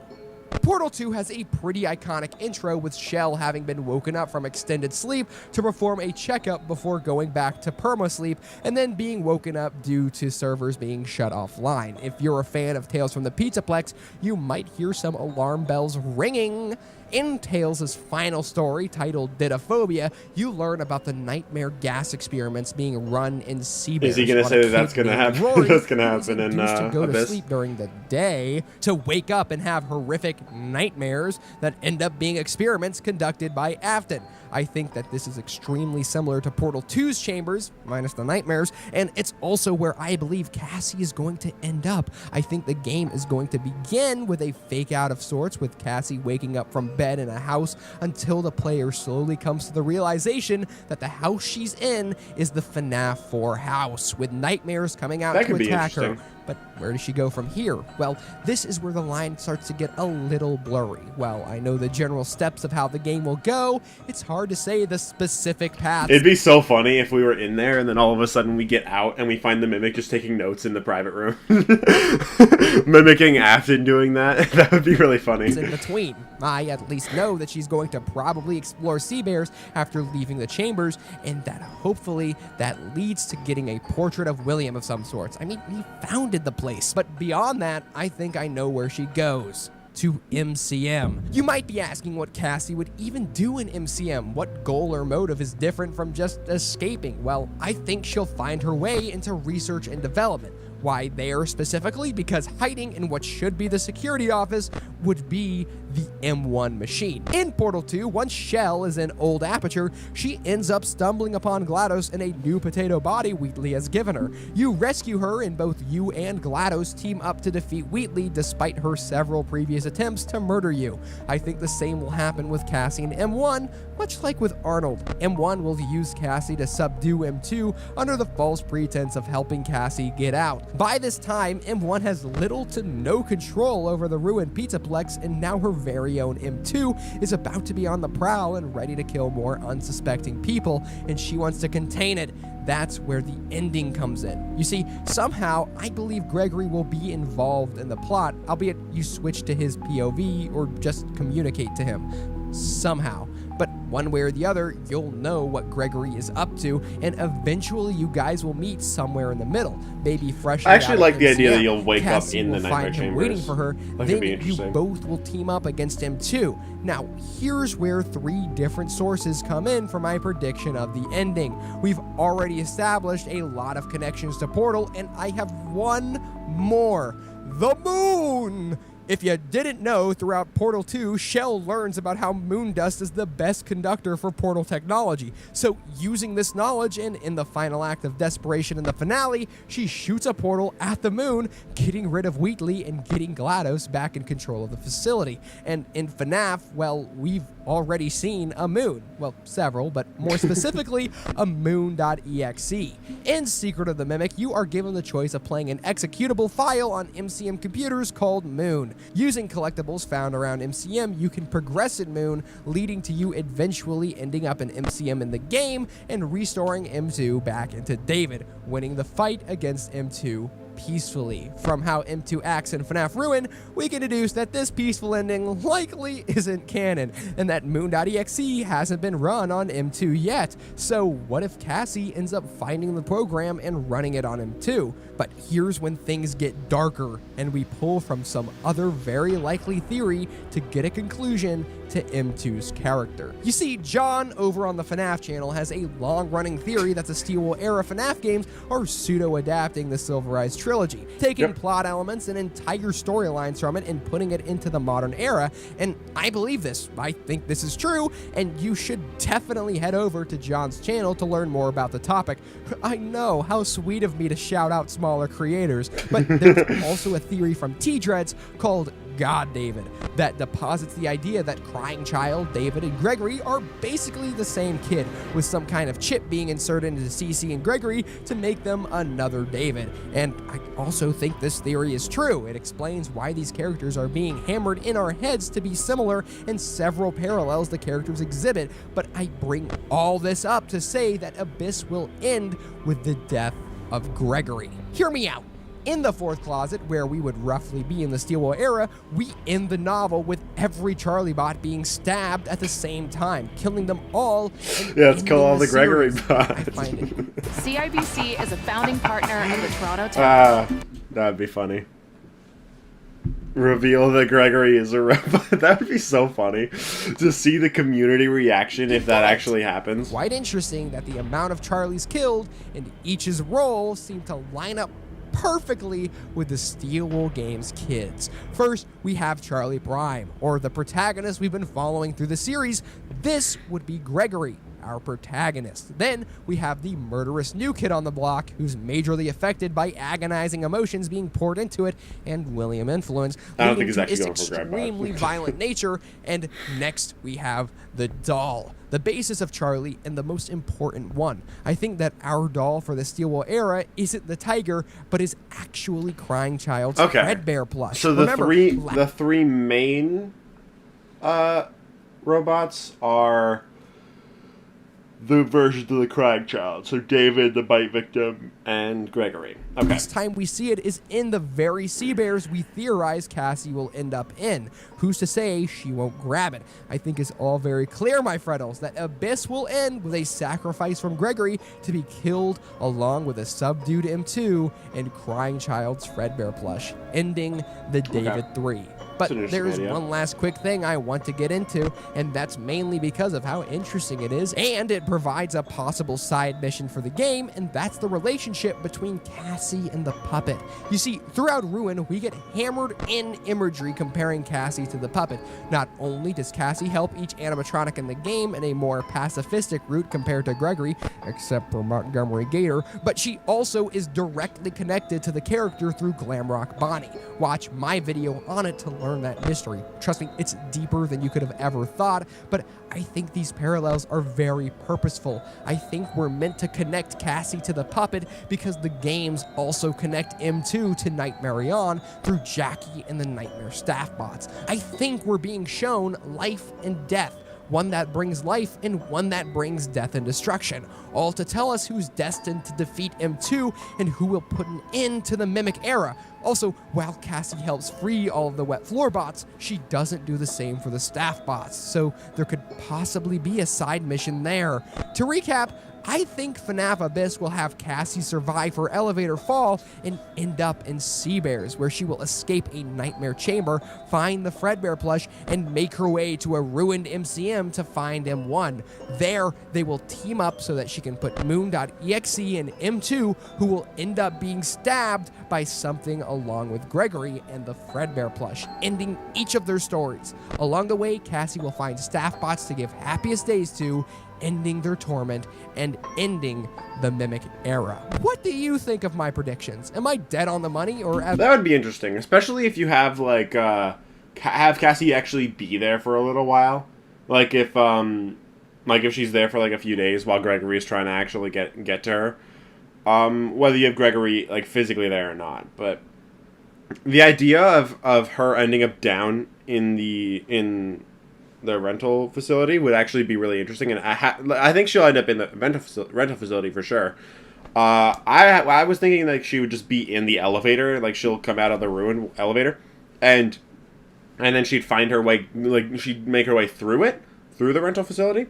Portal 2 has a pretty iconic intro, with Shell having been woken up from extended sleep to perform a checkup before going back to perma-sleep, and then being woken up due to servers being shut offline. If you're a fan of Tales from the Pizzaplex, you might hear some alarm bells ringing. In Tails' final story, titled Didophobia, you learn about the nightmare gas experiments being run in Sea Bears. Is he going to say that that's going to happen? That's going to happen in to go Abyss? To sleep during the day, to wake up and have horrific nightmares that end up being experiments conducted by Afton. I think that this is extremely similar to Portal 2's chambers, minus the nightmares, and it's also where I believe Cassie is going to end up. I think the game is going to begin with a fake out of sorts, with Cassie waking up from bed in a house until the player slowly comes to the realization that the house she's in is the FNaF 4 house, with nightmares coming out to attack her. But where does she go from here? Well, this is where the line starts to get a little blurry. While I know the general steps of how the game will go, it's hard to say the specific paths. It'd be so funny if we were in there and then all of a sudden we get out and we find the Mimic just taking notes in the private room. Mimicking Afton doing that. That would be really funny. In between. I at least know that she's going to probably explore Sea Bears after leaving the chambers, and that hopefully that leads to getting a portrait of William of some sorts. I mean, he founded the place. But beyond that, I think I know where she goes. To MCM. You might be asking what Cassie would even do in MCM. What goal or motive is different from just escaping? Well, I think she'll find her way into research and development. Why there specifically? Because hiding in what should be the security office would be the M1 machine. In Portal 2, once Shell is in Old Aperture, she ends up stumbling upon GLaDOS in a new potato body Wheatley has given her. You rescue her, and both you and GLaDOS team up to defeat Wheatley despite her several previous attempts to murder you. I think the same will happen with Cassie in M1, much like with Arnold. M1 will use Cassie to subdue M2 under the false pretense of helping Cassie get out. By this time, M1 has little to no control over the ruined Pizzaplex, and now her very own M2 is about to be on the prowl and ready to kill more unsuspecting people, and she wants to contain it. That's where the ending comes in. You see, somehow, I believe Gregory will be involved in the plot, albeit you switch to his POV or just communicate to him. Somehow. But one way or the other, you'll know what Gregory is up to, and eventually you guys will meet somewhere in the middle. Maybe fresh. I actually like the idea that you'll wake up in the nightmare chambers. Waiting for her. That then you both will team up against him too. Now, here's where 3 different sources come in for my prediction of the ending. We've already established a lot of connections to Portal, and I have one more. The moon! If you didn't know, throughout Portal 2, Shell learns about how moon dust is the best conductor for portal technology. So using this knowledge, and in the final act of desperation in the finale, she shoots a portal at the moon, getting rid of Wheatley and getting GLaDOS back in control of the facility. And in FNaF, well, we've already seen a moon. Well, several, but more specifically, a moon.exe. In Secret of the Mimic, you are given the choice of playing an executable file on MCM computers called Moon. Using collectibles found around MCM, you can progress in Moon, leading to you eventually ending up in MCM in the game and restoring M2 back into David, winning the fight against M2 peacefully. From how M2 acts in FNaF Ruin, we can deduce that this peaceful ending likely isn't canon, and that Moon.exe hasn't been run on M2 yet. So what if Cassie ends up finding the program and running it on M2? But here's when things get darker, and we pull from some other very likely theory to get a conclusion to M2's character. You see, John over on the FNaF channel has a long-running theory that the Steel era FNaF games are pseudo-adapting the Silver Eyes trilogy, taking plot elements and entire storylines from it and putting it into the modern era, and I believe this. I think this is true, and you should definitely head over to John's channel to learn more about the topic. I know, how sweet of me to shout out smaller creators, but there's also a theory from T-Dreads called God David that deposits the idea that Crying Child, David, and Gregory are basically the same kid, with some kind of chip being inserted into CC and Gregory to make them another David. And I also think this theory is true. It explains why these characters are being hammered in our heads to be similar, and several parallels the characters exhibit. But I bring all this up to say that Abyss will end with the death of Gregory. Hear me out. In the 4th closet, where we would roughly be in the Steelwell era, we end the novel with every Charlie bot being stabbed at the same time, killing them all. Yeah, it's called all the Gregory bots. CIBC is a founding partner of the Toronto that'd be funny. Reveal that Gregory is a robot. That would be so funny to see the community reaction if that actually happens. Quite interesting that the amount of Charlies killed and each's role seem to line up perfectly with the Steelwool Games kids. First, we have Charlie Prime, or the protagonist we've been following through the series. This would be Gregory, our protagonist. Then we have the murderous new kid on the block, who's majorly affected by agonizing emotions being poured into it and William influence, I don't think he's leading to actually its going for extremely violent nature. And next we have the doll, the basis of Charlie and the most important one. I think that our doll for the Steelwell era isn't the tiger, but is actually Crying Child's Fredbear plush. So the three main robots are the versions of the Crying Child. So David, the bite victim, and Gregory. Okay. Next time we see it is in the very sea bears we theorize Cassie will end up in. Who's to say she won't grab it? I think it's all very clear, my Freddles, that Abyss will end with a sacrifice from Gregory to be killed along with a subdued M2 and Crying Child's Fredbear plush, ending the David 3. But there's one last quick thing I want to get into, and that's mainly because of how interesting it is, and it provides a possible side mission for the game, and that's the relationship between Cassie and the puppet. You see, throughout Ruin, we get hammered in imagery comparing Cassie to the puppet. Not only does Cassie help each animatronic in the game in a more pacifistic route compared to Gregory, except for Montgomery Gator, but she also is directly connected to the character through Glamrock Bonnie. Watch my video on it to learn that mystery. Trust me, it's deeper than you could have ever thought, but I think these parallels are very purposeful. I think we're meant to connect Cassie to the puppet because the games also connect M2 to Nightmare On through Jackie and the Nightmare staff bots. I think we're being shown life and death, one that brings life and one that brings death and destruction, all to tell us who's destined to defeat M2 and who will put an end to the Mimic era. Also, while Cassie helps free all of the wet floor bots, she doesn't do the same for the staff bots, so there could possibly be a side mission there. To recap, I think FNaF Abyss will have Cassie survive her elevator fall and end up in Sea Bears, where she will escape a nightmare chamber, find the Fredbear plush, and make her way to a ruined MCM to find M1. There, they will team up so that she can put Moon.exe in M2, who will end up being stabbed by something along with Gregory and the Fredbear plush, ending each of their stories. Along the way, Cassie will find staff bots to give happiest days to, ending their torment and ending the Mimic era. What do you think of my predictions? Am I dead on the money, or that would be interesting, especially if you have like have Cassie actually be there for a little while, like if she's there for like a few days while Gregory is trying to actually get to her, whether you have Gregory like physically there or not. But the idea of her ending up down in the rental facility would actually be really interesting, and I think she'll end up in the rental facility for sure. I was thinking like she would just be in the elevator, like she'll come out of the ruined elevator, and then she'd find her way, like she'd make her way through the rental facility,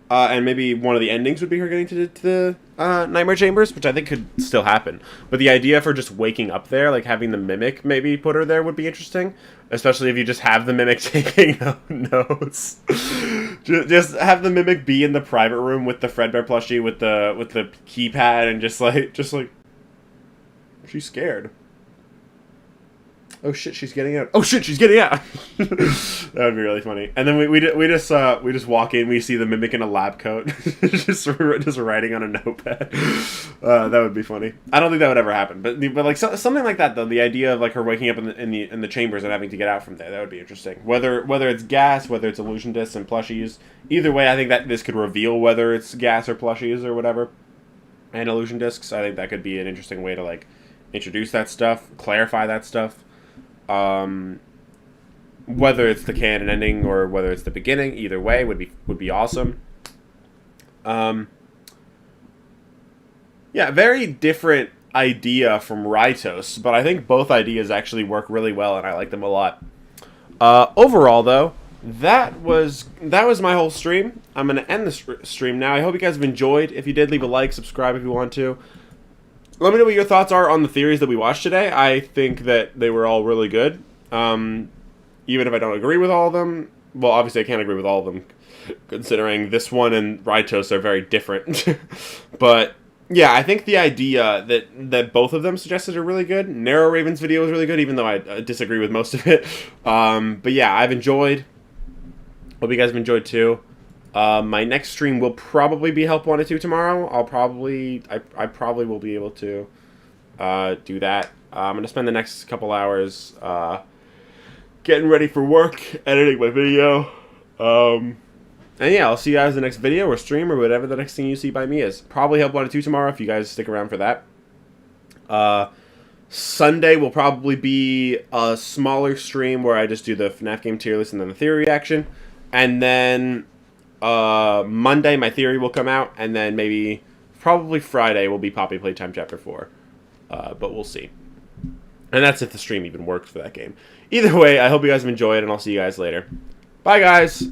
and maybe one of the endings would be her getting to the Nightmare Chambers, which I think could still happen. But the idea of her just waking up there, like having the Mimic maybe put her there, would be interesting. Especially if you just have the Mimic taking notes. Just have the Mimic be in the private room with the Fredbear plushie with the keypad, and just like she's scared. Oh shit, she's getting out. Oh shit, she's getting out. That would be really funny. And then we just walk in, we see the Mimic in a lab coat, just writing on a notepad. That would be funny. I don't think that would ever happen, but like something like that though. The idea of like her waking up in the chambers and having to get out from there, that would be interesting. Whether it's gas, whether it's illusion discs and plushies, either way, I think that this could reveal whether it's gas or plushies or whatever, and illusion discs. I think that could be an interesting way to like introduce that stuff, clarify that stuff. Whether it's the canon ending or whether it's the beginning, either way would be awesome. Yeah, very different idea from Rytos, but I think both ideas actually work really well, and I like them a lot. Overall, though, that was my whole stream. I'm going to end the stream now. I hope you guys have enjoyed. If you did, leave a like, subscribe if you want to. Let me know what your thoughts are on the theories that we watched today. I think that they were all really good. Even if I don't agree with all of them. Well, obviously I can't agree with all of them, considering this one and Rytos are very different. But, yeah, I think the idea that both of them suggested are really good. Narrow Raven's video was really good, even though I disagree with most of it. But, yeah, I've enjoyed. Hope you guys have enjoyed, too. My next stream will probably be Help Wanted 2 tomorrow. I probably will be able to do that. I'm going to spend the next couple hours getting ready for work, editing my video. And yeah, I'll see you guys in the next video or stream or whatever the next thing you see by me is. Probably Help Wanted 2 tomorrow if you guys stick around for that. Sunday will probably be a smaller stream where I just do the FNaF game tier list and then the theory reaction. And then Monday my theory will come out, and then maybe probably Friday will be Poppy Playtime Chapter 4. But we'll see. And that's if the stream even works for that game. Either way, I hope you guys have enjoyed, and I'll see you guys later. Bye, guys!